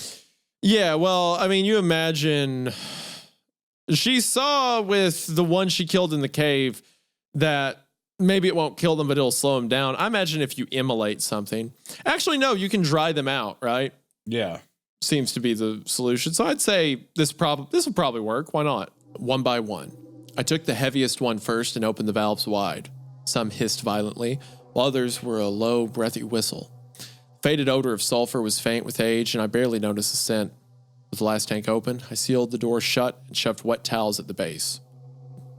Yeah, well, I mean, you imagine she saw with the one she killed in the cave that maybe it won't kill them, but it'll slow them down. I imagine if you immolate something. Actually, no, you can dry them out, right? Yeah. Seems to be the solution. So I'd say this will probably work. Why not? One by one. I took the heaviest one first and opened the valves wide. Some hissed violently, while others were a low, breathy whistle. Faded odor of sulfur was faint with age, and I barely noticed the scent. With the last tank open, I sealed the door shut and shoved wet towels at the base.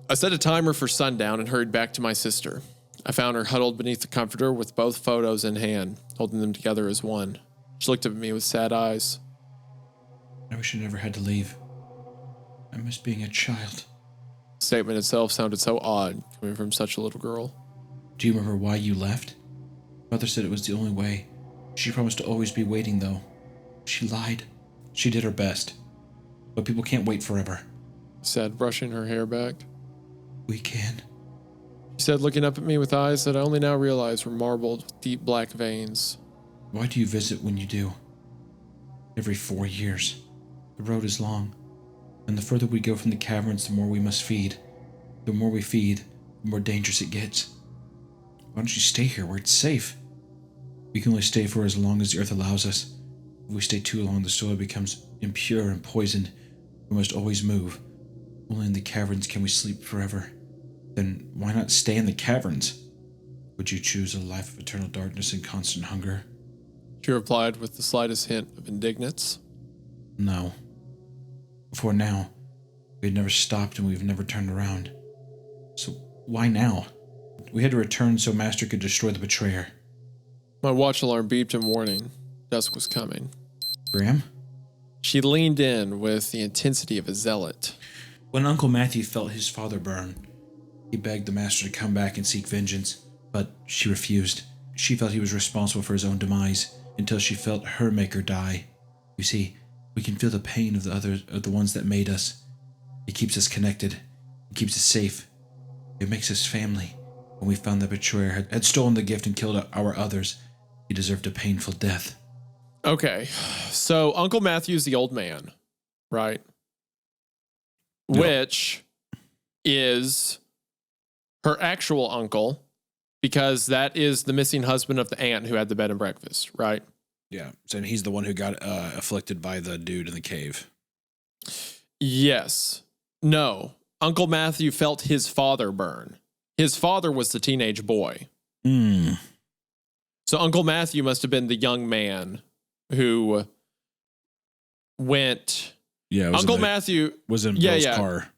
I set a timer for sundown and hurried back to my sister. I found her huddled beneath the comforter with both photos in hand, holding them together as one. She looked at me with sad eyes. I wish I never had to leave. I miss being a child. The statement itself sounded so odd, coming from such a little girl. Do you remember why you left? Mother said it was the only way. She promised to always be waiting, though. She lied. She did her best. But people can't wait forever. I said, brushing her hair back. We can. She said, looking up at me with eyes that I only now realized were marbled with deep black veins. Why do you visit when you do? Every 4 years. The road is long. And the further we go from the caverns, the more we must feed. The more we feed, the more dangerous it gets. Why don't you stay here where it's safe? We can only stay for as long as the earth allows us. If we stay too long, the soil becomes impure and poisoned. We must always move. Only in the caverns can we sleep forever. Then why not stay in the caverns? Would you choose a life of eternal darkness and constant hunger? She replied with the slightest hint of indignance. No. Before now, we had never stopped and we've never turned around. So why now? We had to return so Master could destroy the betrayer. My watch alarm beeped in warning. Dusk was coming. Graham? She leaned in with the intensity of a zealot. When Uncle Matthew felt his father burn, he begged the Master to come back and seek vengeance, but she refused. She felt he was responsible for his own demise until she felt her maker die. You see, we can feel the pain of the ones that made us. It keeps us connected. It keeps us safe. It makes us family. When we found the betrayer had stolen the gift and killed our others, he deserved a painful death. Okay, so Uncle Matthew's the old man, right? Yep. Which is her actual uncle, because that is the missing husband of the aunt who had the bed and breakfast, right? Yeah. So he's the one who got afflicted by the dude in the cave. Yes. No. Uncle Matthew felt his father burn. His father was the teenage boy. So Uncle Matthew must have been the young man who went. Yeah. Uncle Matthew was in Bill's car.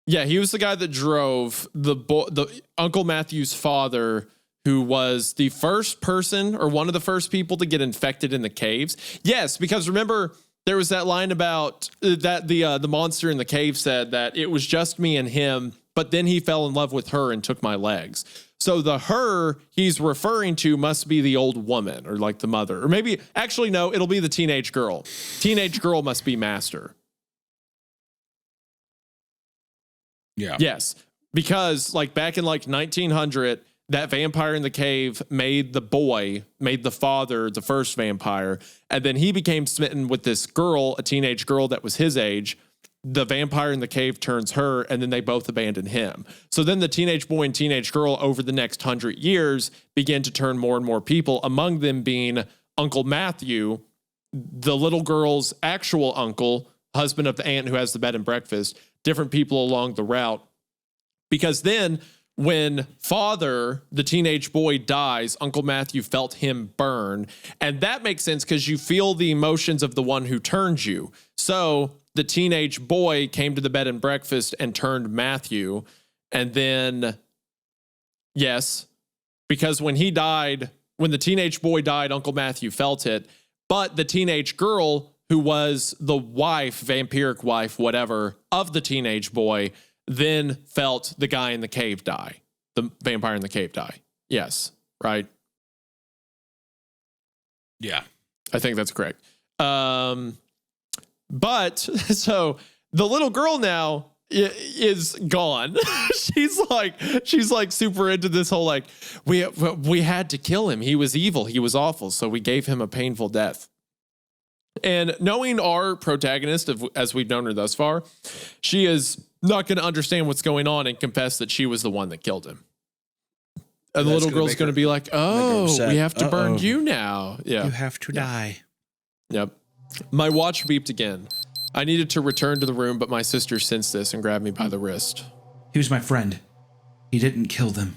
Yeah, he was the guy that drove the Uncle Matthew's father, who was the first person or one of the first people to get infected in the caves. Yes, because remember there was that line about that the monster in the cave said that it was just me and him, but then he fell in love with her and took my legs. So the her he's referring to must be the old woman or like the mother. Or maybe, actually, no, it'll be the teenage girl. Teenage girl must be Master. Yeah. Yes. Because like back in like 1900, that vampire in the cave made the father, the first vampire. And then he became smitten with this girl, a teenage girl that was his age. The vampire in the cave turns her, and then they both abandon him. So then the teenage boy and teenage girl over the next 100 years begin to turn more and more people, among them being Uncle Matthew, the little girl's actual uncle, husband of the aunt who has the bed and breakfast, different people along the route. Because then when father, the teenage boy, dies, Uncle Matthew felt him burn. And that makes sense because you feel the emotions of the one who turns you. So the teenage boy came to the bed and breakfast and turned Matthew. And then, yes, because when he died, when the teenage boy died, Uncle Matthew felt it. But the teenage girl, who was the wife, vampiric wife, whatever, of the teenage boy, then felt the guy in the cave die. The vampire in the cave die. Yes, right? Yeah. I think that's correct. But so the little girl now is gone. she's like super into this whole like we had to kill him. He was evil. He was awful. So we gave him a painful death. And knowing our protagonist, as we've known her thus far, she is not going to understand what's going on and confess that she was the one that killed him. And the little girl's going to be like, "Oh, we have to burn you now." Yeah, you have to die. Yep. My watch beeped again. I needed to return to the room, but my sister sensed this and grabbed me by the wrist. He was my friend. He didn't kill them.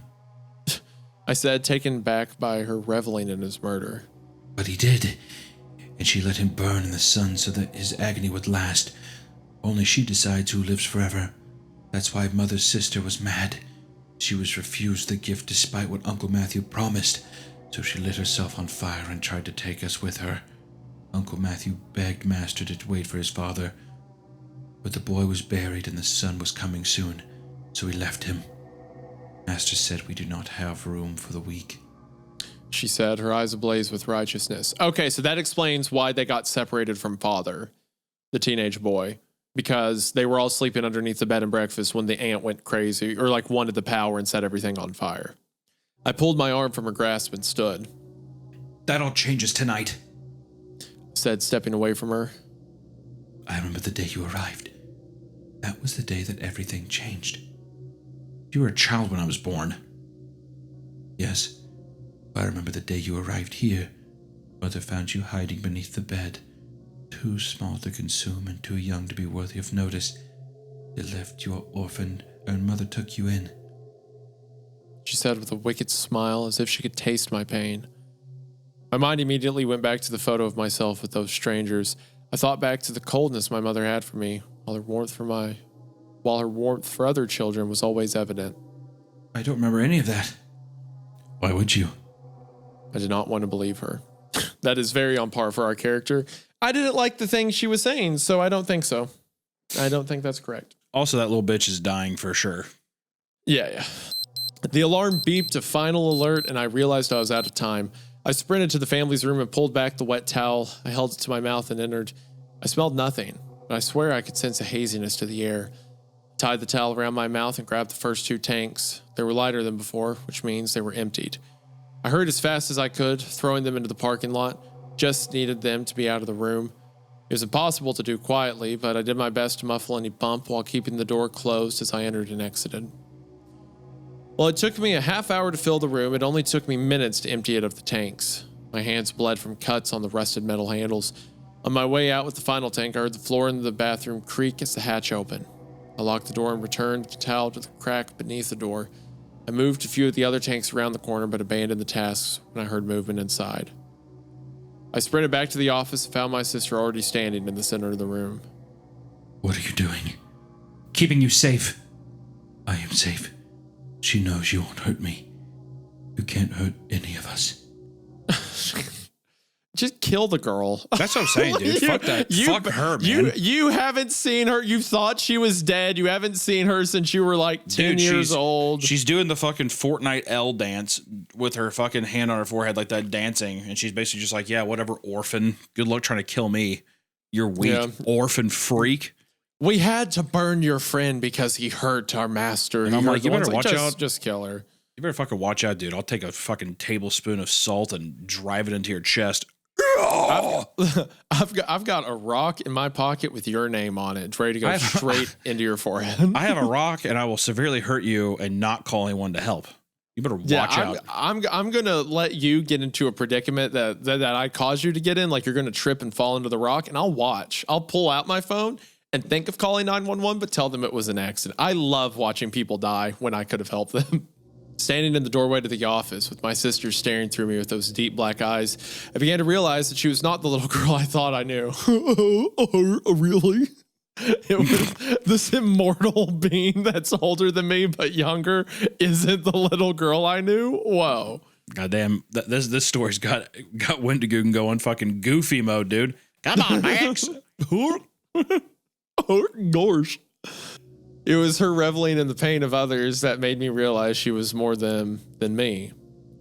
I said, taken back by her reveling in his murder. But he did. And she let him burn in the sun so that his agony would last. Only she decides who lives forever. That's why Mother's sister was mad. She was refused the gift despite what Uncle Matthew promised, so she lit herself on fire and tried to take us with her. Uncle Matthew begged Master to wait for his father, but the boy was buried and the sun was coming soon, so he left him. Master said we do not have room for the weak. She said, her eyes ablaze with righteousness. Okay, so that explains why they got separated from father, the teenage boy, because they were all sleeping underneath the bed and breakfast when the aunt went crazy, or like wanted the power and set everything on fire. I pulled my arm from her grasp and stood. That all changes tonight, said, stepping away from her. I remember the day you arrived. That was the day that everything changed. You were a child when I was born. Yes. I remember the day you arrived here. Mother found you hiding beneath the bed, too small to consume and too young to be worthy of notice. They left you orphaned, and Mother took you in. She said with a wicked smile, as if she could taste my pain. My mind immediately went back to the photo of myself with those strangers. I thought back to the coldness my mother had for me, while her warmth for other children was always evident. I don't remember any of that. Why would you? I did not want to believe her. That is very on par for our character. I didn't like the things she was saying, so I don't think so. I don't think that's correct. Also, that little bitch is dying for sure. Yeah. The alarm beeped to final alert, and I realized I was out of time. I sprinted to the family's room and pulled back the wet towel. I held it to my mouth and entered. I smelled nothing, but I swear I could sense a haziness to the air. I tied the towel around my mouth and grabbed the first 2 tanks. They were lighter than before, which means they were emptied. I hurried as fast as I could, throwing them into the parking lot. Just needed them to be out of the room. It was impossible to do quietly, but I did my best to muffle any bump while keeping the door closed as I entered and exited. While it took me a half hour to fill the room, it only took me minutes to empty it of the tanks. My hands bled from cuts on the rusted metal handles. On my way out with the final tank, I heard the floor in the bathroom creak as the hatch opened. I locked the door and returned the towel to the crack beneath the door. I moved a few of the other tanks around the corner, but abandoned the tasks when I heard movement inside. I sprinted back to the office and found my sister already standing in the center of the room. What are you doing? Keeping you safe. I am safe. She knows you won't hurt me. You can't hurt any of us. just kill the girl. That's what I'm saying, dude. Fuck that. Fuck her, man. You haven't seen her. You thought she was dead. You haven't seen her since you were like 10 years old. She's doing the fucking Fortnite L dance with her fucking hand on her forehead like that dancing. And she's basically just like, yeah, whatever, orphan. Good luck trying to kill me. You're weak, orphan freak. We had to burn your friend because he hurt our master. And I'm like, you better watch out. Just kill her. You better fucking watch out, dude. I'll take a fucking tablespoon of salt and drive it into your chest. I've got a rock in my pocket with your name on it. It's ready to go straight into your forehead. I have a rock and I will severely hurt you and not call anyone to help. You better watch out. I'm gonna let you get into a predicament that I caused you to get in, like you're gonna trip and fall into the rock, and I'll watch. I'll pull out my phone and think of calling 911, but tell them it was an accident. I love watching people die when I could have helped them. Standing in the doorway to the office with my sister staring through me with those deep black eyes, I began to realize that she was not the little girl I thought I knew. Really? It was this immortal being that's older than me but younger isn't the little girl I knew? Whoa. Goddamn, this story's got Wendigoon going fucking goofy mode, dude. Come on, Max. Oh, gosh. It was her reveling in the pain of others that made me realize she was more than me.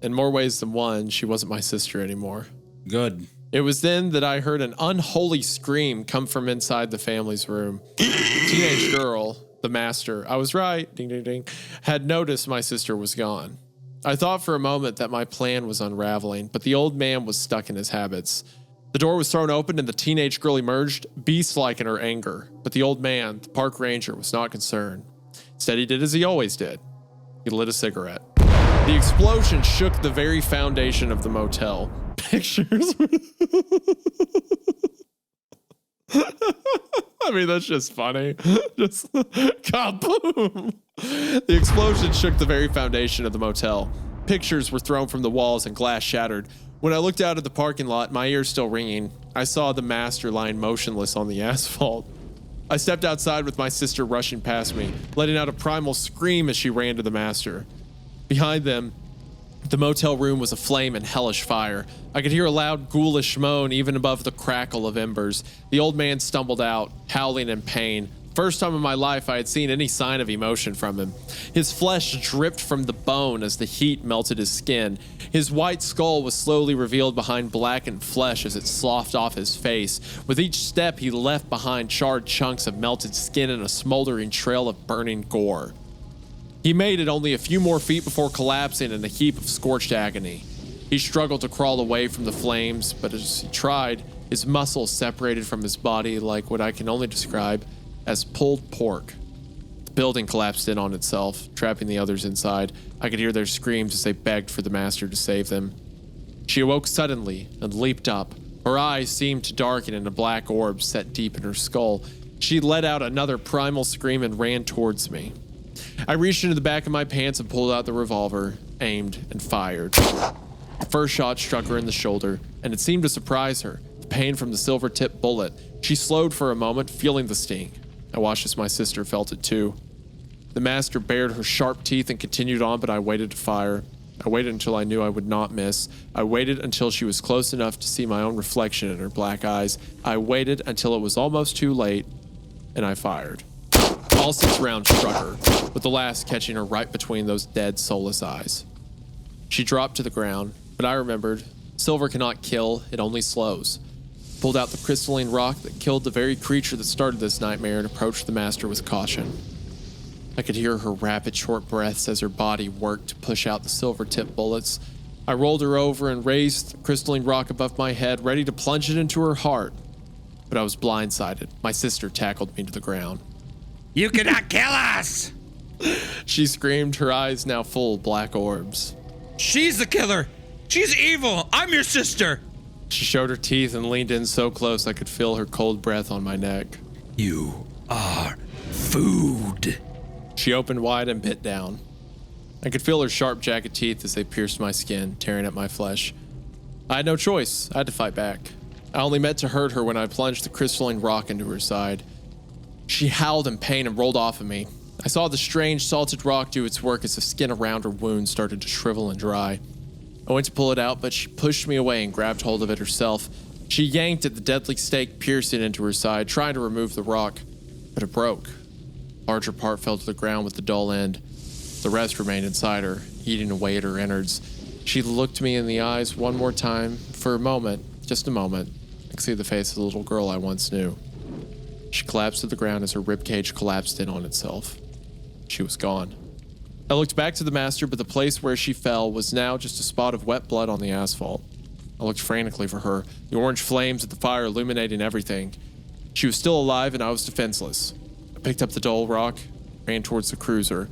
In more ways than one, she wasn't my sister anymore. Good. It was then that I heard an unholy scream come from inside the family's room. The teenage girl, the master, I was right, ding, ding, ding, had noticed my sister was gone. I thought for a moment that my plan was unraveling, but the old man was stuck in his habits. The door was thrown open and the teenage girl emerged, beast-like in her anger. But the old man, the park ranger, was not concerned. Instead, he did as he always did. He lit a cigarette. The explosion shook the very foundation of the motel. Pictures. I mean, that's just funny. Just kaboom. The explosion shook the very foundation of the motel. Pictures were thrown from the walls and glass shattered. When I looked out at the parking lot, my ears still ringing, I saw the master lying motionless on the asphalt. I stepped outside with my sister rushing past me, letting out a primal scream as she ran to the master. Behind them, the motel room was aflame in hellish fire. I could hear a loud ghoulish moan even above the crackle of embers. The old man stumbled out, howling in pain. First time in my life I had seen any sign of emotion from him. His flesh dripped from the bone as the heat melted his skin. His white skull was slowly revealed behind blackened flesh as it sloughed off his face. With each step, he left behind charred chunks of melted skin and a smoldering trail of burning gore. He made it only a few more feet before collapsing in a heap of scorched agony. He struggled to crawl away from the flames, but as he tried, his muscles separated from his body like what I can only describe as pulled pork. The building collapsed in on itself, trapping the others inside. I could hear their screams as they begged for the master to save them. She awoke suddenly and leaped up. Her eyes seemed to darken and a black orb set deep in her skull. She let out another primal scream and ran towards me. I reached into the back of my pants and pulled out the revolver, aimed, and fired. The first shot struck her in the shoulder, and it seemed to surprise her. The pain from the silver-tipped bullet. She slowed for a moment, feeling the sting. I watched as my sister felt it too. The master bared her sharp teeth and continued on, but I waited to fire. I waited until I knew I would not miss. I waited until she was close enough to see my own reflection in her black eyes. I waited until it was almost too late, and I fired. All 6 rounds struck her, with the last catching her right between those dead, soulless eyes. She dropped to the ground, but I remembered, silver cannot kill, it only slows. Pulled out the crystalline rock that killed the very creature that started this nightmare and approached the master with caution. I could hear her rapid, short breaths as her body worked to push out the silver-tipped bullets. I rolled her over and raised the crystalline rock above my head, ready to plunge it into her heart. But I was blindsided. My sister tackled me to the ground. You cannot kill us! She screamed, her eyes now full of black orbs. She's the killer! She's evil! I'm your sister! She showed her teeth and leaned in so close I could feel her cold breath on my neck. You are food. She opened wide and bit down. I could feel her sharp jagged teeth as they pierced my skin, tearing at my flesh. I had no choice. I had to fight back. I only meant to hurt her when I plunged the crystalline rock into her side. She howled in pain and rolled off of me. I saw the strange salted rock do its work as the skin around her wound started to shrivel and dry. I went to pull it out, but she pushed me away and grabbed hold of it herself. She yanked at the deadly stake, pierced it into her side, trying to remove the rock, but it broke. A larger part fell to the ground with the dull end. The rest remained inside her, eating away at her innards. She looked me in the eyes one more time. For a moment, just a moment, I could see the face of the little girl I once knew. She collapsed to the ground as her ribcage collapsed in on itself. She was gone. I looked back to the master, but the place where she fell was now just a spot of wet blood on the asphalt. I looked frantically for her, the orange flames of the fire illuminating everything. She was still alive and I was defenseless. I picked up the dull rock, ran towards the cruiser.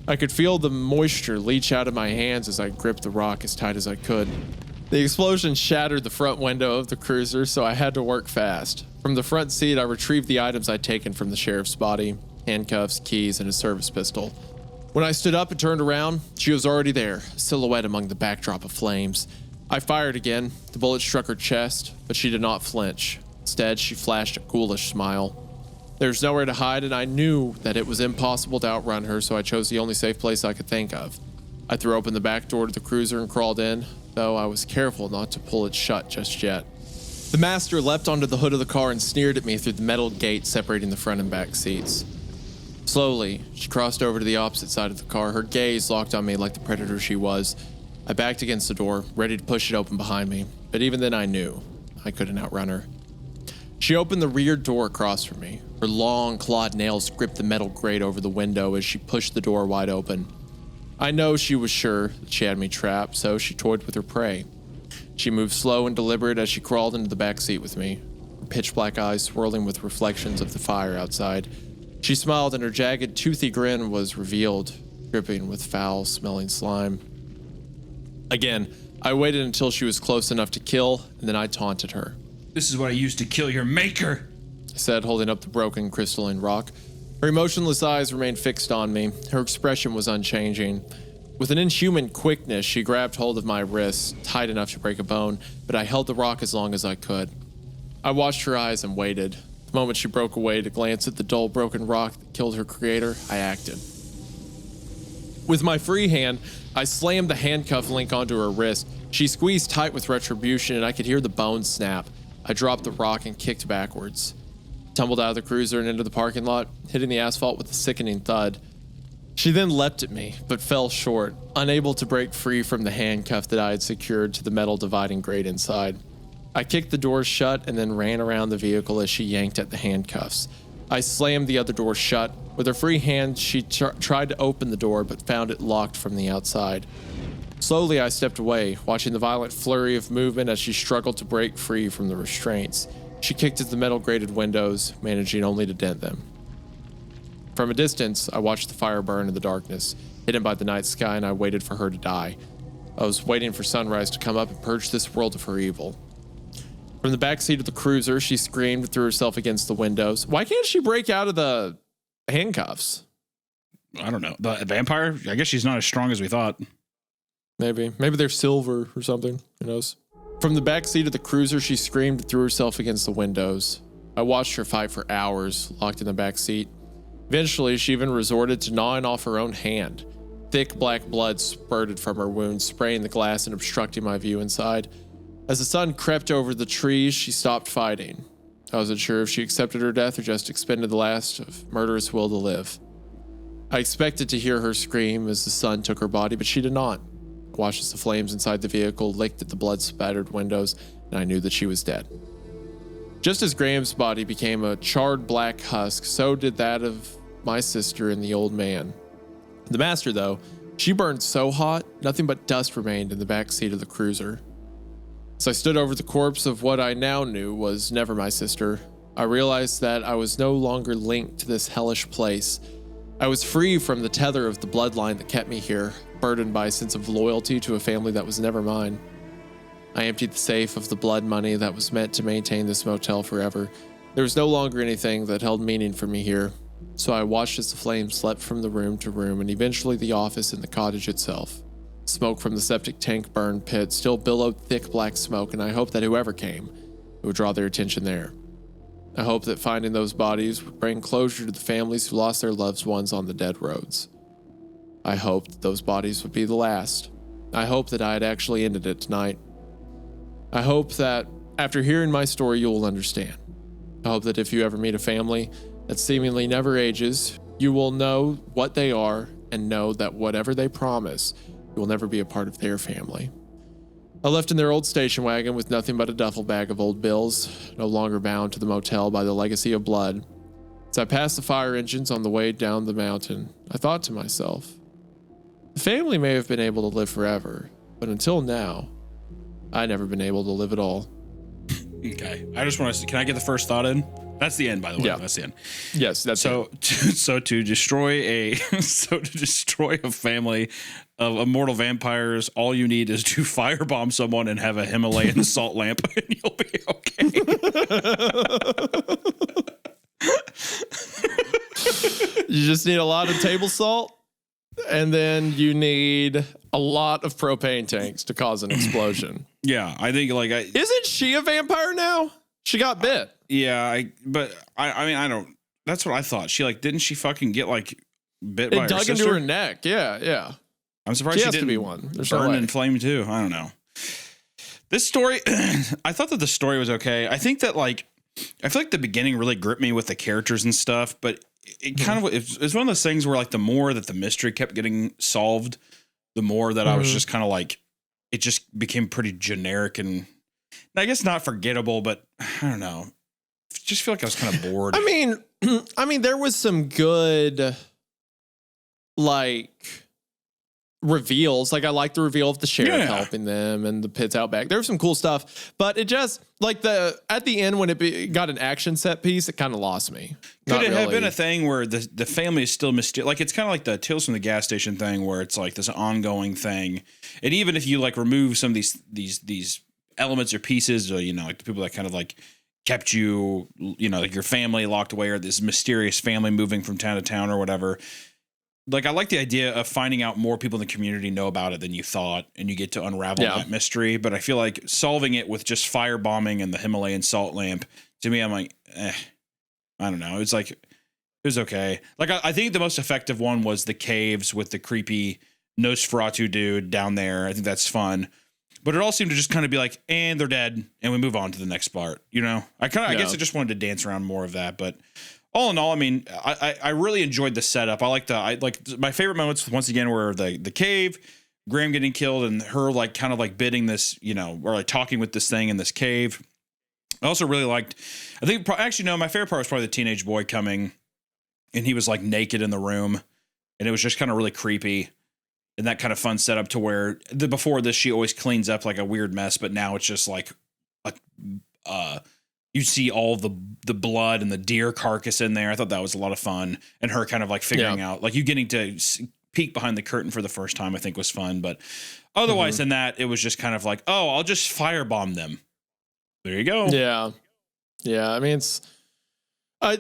I could feel the moisture leach out of my hands as I gripped the rock as tight as I could. The explosion shattered the front window of the cruiser, so I had to work fast. From the front seat, I retrieved the items I'd taken from the sheriff's body: handcuffs, keys, and a service pistol. When I stood up and turned around, she was already there, a silhouette among the backdrop of flames. I fired again. The bullet struck her chest, but she did not flinch. Instead, she flashed a ghoulish smile. There was nowhere to hide, and I knew that it was impossible to outrun her, so I chose the only safe place I could think of. I threw open the back door to the cruiser and crawled in, though I was careful not to pull it shut just yet. The master leapt onto the hood of the car and sneered at me through the metal gate separating the front and back seats. Slowly, she crossed over to the opposite side of the car, her gaze locked on me like the predator she was. I backed against the door, ready to push it open behind me, but even then I knew I couldn't outrun her. She opened the rear door across from me. Her long, clawed nails gripped the metal grate over the window as she pushed the door wide open. I know she was sure that she had me trapped, so she toyed with her prey. She moved slow and deliberate as she crawled into the back seat with me, her pitch-black eyes swirling with reflections of the fire outside. She smiled and her jagged, toothy grin was revealed, dripping with foul-smelling slime. Again, I waited until she was close enough to kill, and then I taunted her. This is what I used to kill your maker, I said, holding up the broken crystalline rock. Her emotionless eyes remained fixed on me. Her expression was unchanging. With an inhuman quickness, she grabbed hold of my wrist, tight enough to break a bone, but I held the rock as long as I could. I watched her eyes and waited. The moment she broke away to glance at the dull, broken rock that killed her creator, I acted. With my free hand, I slammed the handcuff link onto her wrist. She squeezed tight with retribution, and I could hear the bones snap. I dropped the rock and kicked backwards. Tumbled out of the cruiser and into the parking lot, hitting the asphalt with a sickening thud. She then leapt at me, but fell short, unable to break free from the handcuff that I had secured to the metal dividing grate inside. I kicked the door shut and then ran around the vehicle as she yanked at the handcuffs. I slammed the other door shut. With her free hand, she tried to open the door, but found it locked from the outside. Slowly, I stepped away, watching the violent flurry of movement as she struggled to break free from the restraints. She kicked at the metal grated windows, managing only to dent them. From a distance, I watched the fire burn in the darkness, hidden by the night sky, and I waited for her to die. I was waiting for sunrise to come up and purge this world of her evil. From the backseat of the cruiser, she screamed and threw herself against the windows. Why can't she break out of the handcuffs? I don't know. The vampire? I guess she's not as strong as we thought. Maybe they're silver or something. Who knows? From the backseat of the cruiser, she screamed and threw herself against the windows. I watched her fight for hours, locked in the back seat. Eventually, she even resorted to gnawing off her own hand. Thick black blood spurted from her wound, spraying the glass and obstructing my view inside. As the sun crept over the trees, she stopped fighting. I wasn't sure if she accepted her death or just expended the last of murderous will to live. I expected to hear her scream as the sun took her body, but she did not. I watched as the flames inside the vehicle licked at the blood-spattered windows, and I knew that she was dead. Just as Graham's body became a charred black husk, so did that of my sister and the old man. The master, though, she burned so hot, nothing but dust remained in the back seat of the cruiser. As I stood over the corpse of what I now knew was never my sister, I realized that I was no longer linked to this hellish place. I was free from the tether of the bloodline that kept me here, burdened by a sense of loyalty to a family that was never mine. I emptied the safe of the blood money that was meant to maintain this motel forever. There was no longer anything that held meaning for me here, so I watched as the flames leapt from the room to room and eventually the office and the cottage itself. Smoke from the septic tank burned pit still billowed thick black smoke, and I hoped that whoever came, it would draw their attention there. I hoped that finding those bodies would bring closure to the families who lost their loved ones on the dead roads. I hoped that those bodies would be the last. I hope that I had actually ended it tonight. I hope that after hearing my story, you will understand. I hope that if you ever meet a family that seemingly never ages, you will know what they are and know that whatever they promise, you will never be a part of their family. I left in their old station wagon with nothing but a duffel bag of old bills, no longer bound to the motel by the legacy of blood. As I passed the fire engines on the way down the mountain, I thought to myself, the family may have been able to live forever, but until now, I've never been able to live at all. Okay. I just want to. Can I get the first thought in? That's the end, by the way. Yeah. That's the end. Yes, that's So to destroy a family of immortal vampires, all you need is to firebomb someone and have a Himalayan salt lamp, and you'll be okay. You just need a lot of table salt, and then you need a lot of propane tanks to cause an explosion. Yeah, I think Isn't she a vampire now? She got bit. Yeah, I mean I don't. That's what I thought. She didn't she fucking get bit by her Dug sister? into her neck. Yeah. I'm surprised She she has to didn't be one. There's no burn way. and flame too. I don't know. This story, I thought that the story was okay. I think that I feel like the beginning really gripped me with the characters and stuff, but it kind of it's one of those things where the more that the mystery kept getting solved, the more that I was just kind of it just became pretty generic and I guess not forgettable, but I don't know. Just feel like I was kind of bored. I mean, there was some good reveals. I like the reveal of the sheriff helping them and the pits out back. There was some cool stuff, but it just at the end when it got an action set piece, it kind of lost me. Could it have been a thing where the family is still mysterious? It's kind of like the Tales from the Gas Station thing, where it's this ongoing thing, and even if you remove some of these elements or pieces, or the people that kind of kept you, your family locked away, or this mysterious family moving from town to town or whatever. I like the idea of finding out more people in the community know about it than you thought, and you get to unravel that mystery. But I feel like solving it with just firebombing and the Himalayan salt lamp, to me, I'm I don't know. It was okay. I think the most effective one was the caves with the creepy Nosferatu dude down there. I think that's fun. But it all seemed to just kind of be and they're dead, and we move on to the next part. I guess I just wanted to dance around more of that, but all in all, I mean, I really enjoyed the setup. My favorite moments once again were the cave, Graham getting killed, and her kind of bidding this, or talking with this thing in this cave. I also really liked. I think my favorite part was probably the teenage boy coming, and he was naked in the room, and it was just kind of really creepy. And that kind of fun setup to where before this, she always cleans up a weird mess, but now it's just you see all the blood and the deer carcass in there. I thought that was a lot of fun. And her kind of figuring out, you getting to peek behind the curtain for the first time, I think was fun. But otherwise than that, it was just kind of I'll just firebomb them. There you go. Yeah. Yeah. I mean, I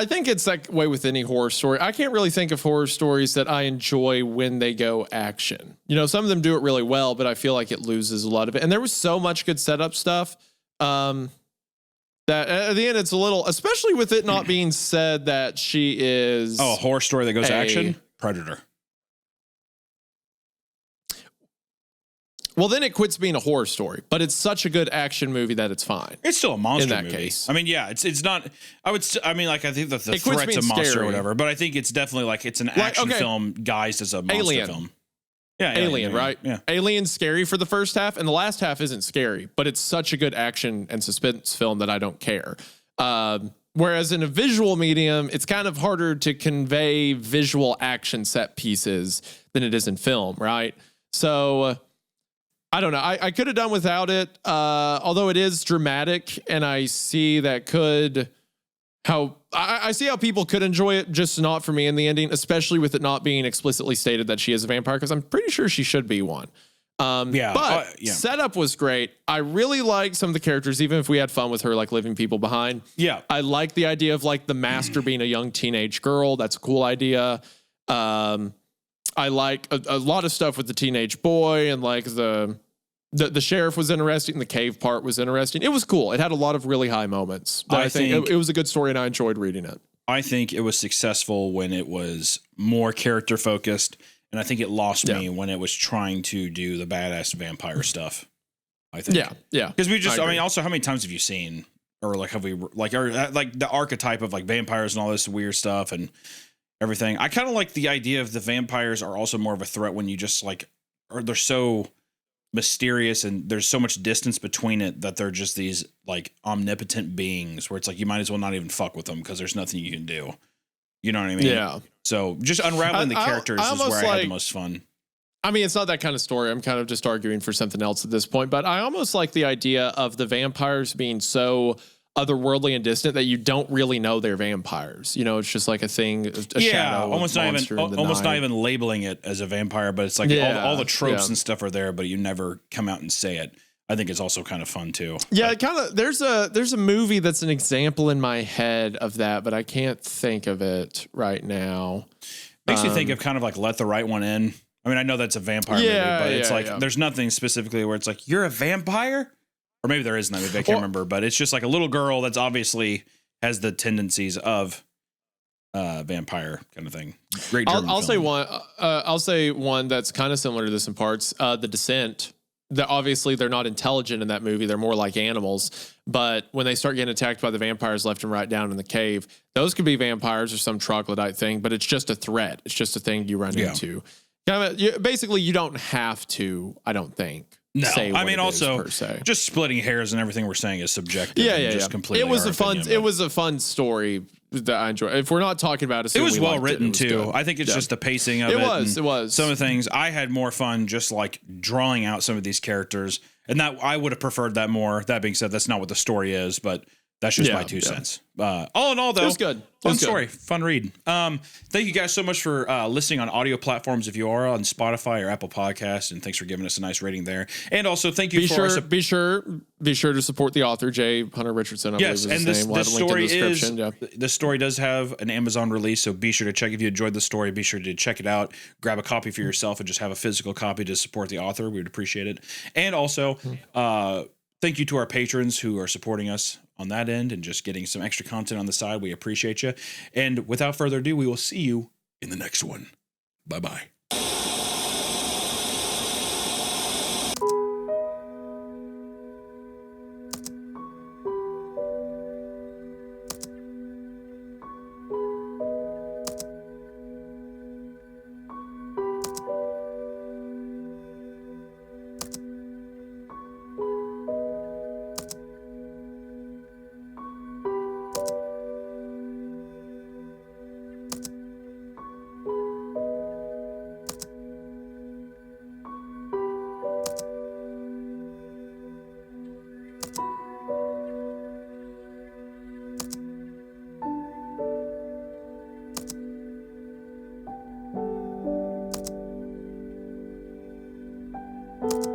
think it's that way with any horror story. I can't really think of horror stories that I enjoy when they go action. Some of them do it really well, but I feel like it loses a lot of it. And there was so much good setup stuff that at the end it's a little, especially with it not being said that she is a horror story that goes action. Predator. Well, then it quits being a horror story, but it's such a good action movie that it's fine. It's still a monster in that movie. case. I mean, yeah, it's not. I think that the threat's a monster scary. or whatever, but I think it's definitely it's an action film guised as a monster Alien. film. Yeah, Alien, right? Yeah. Alien's scary for the first half, and the last half isn't scary, but it's such a good action and suspense film that I don't care. Whereas in a visual medium, it's kind of harder to convey visual action set pieces than it is in film, right? So I don't know. I could have done without it, although it is dramatic, and I see that I see how people could enjoy it, just not for me in the ending, especially with it not being explicitly stated that she is a vampire, because I'm pretty sure she should be one. Setup was great. I really like some of the characters, even if we had fun with her, leaving people behind. Yeah. I like the idea of the master being a young teenage girl. That's a cool idea. I like a lot of stuff with the teenage boy, and the sheriff was interesting. The cave part was interesting. It was cool. It had a lot of really high moments. I think it was a good story, and I enjoyed reading it. I think it was successful when it was more character focused and I think it lost me when it was trying to do the badass vampire stuff. I think. Yeah. Because we just, I agree. mean, also, how many times have you seen, or like, have we, like, or like the archetype of like vampires and all this weird stuff and everything? I kind of like the idea of the vampires are also more of a threat when you just like, or they're so mysterious and there's so much distance between it that they're just these like omnipotent beings where it's like you might as well not even fuck with them because there's nothing you can do. You know what I mean? Yeah. So just unraveling the characters is where I had the most fun. I mean, it's not that kind of story. I'm kind of just arguing for something else at this point, but I almost like the idea of the vampires being so otherworldly and distant that you don't really know they're vampires. You know, it's just like a thing, a shadow, almost not even labeling it as a vampire, but it's like all the tropes and stuff are there, but you never come out and say it. I think it's also kind of fun too. Yeah, it kind of there's a movie that's an example in my head of that, but I can't think of it right now. Makes me think of kind of like Let the Right One In. I mean, I know that's a vampire movie, but it's like there's nothing specifically where it's like you're a vampire, or maybe there isn't. Maybe I can't remember, but it's just like a little girl that's obviously has the tendencies of vampire kind of thing. Great. I'll say one. I'll say one that's kind of similar to this in parts. The Descent. Obviously, they're not intelligent in that movie. They're more like animals. But when they start getting attacked by the vampires left and right down in the cave, those could be vampires or some troglodyte thing. But it's just a threat. It's just a thing you run into. Basically, you don't have to, I don't think. No, I mean, also per se. Just splitting hairs and everything we're saying is subjective. Yeah. Completely. It was a fun story that I enjoyed. If we're not talking about it, it was well written too. I think it's just the pacing of it. It was. Some of the things I had more fun just like drawing out some of these characters, and that I would have preferred that more. That being said, that's not what the story is, but that's just my 2 cents. All in all, though, it was good. Fun story, fun read. Thank you guys so much for listening on audio platforms. If you are on Spotify or Apple Podcasts, and thanks for giving us a nice rating there. And also, thank you be sure to support the author J. Hunter Richardson. Yes, and the story does have an Amazon release, so be sure to check. If you enjoyed the story, be sure to check it out. Grab a copy for yourself, and just have a physical copy to support the author. We would appreciate it. And also, thank you to our patrons who are supporting us on that end and just getting some extra content on the side. We appreciate you. And without further ado, we will see you in the next one. Bye-bye. You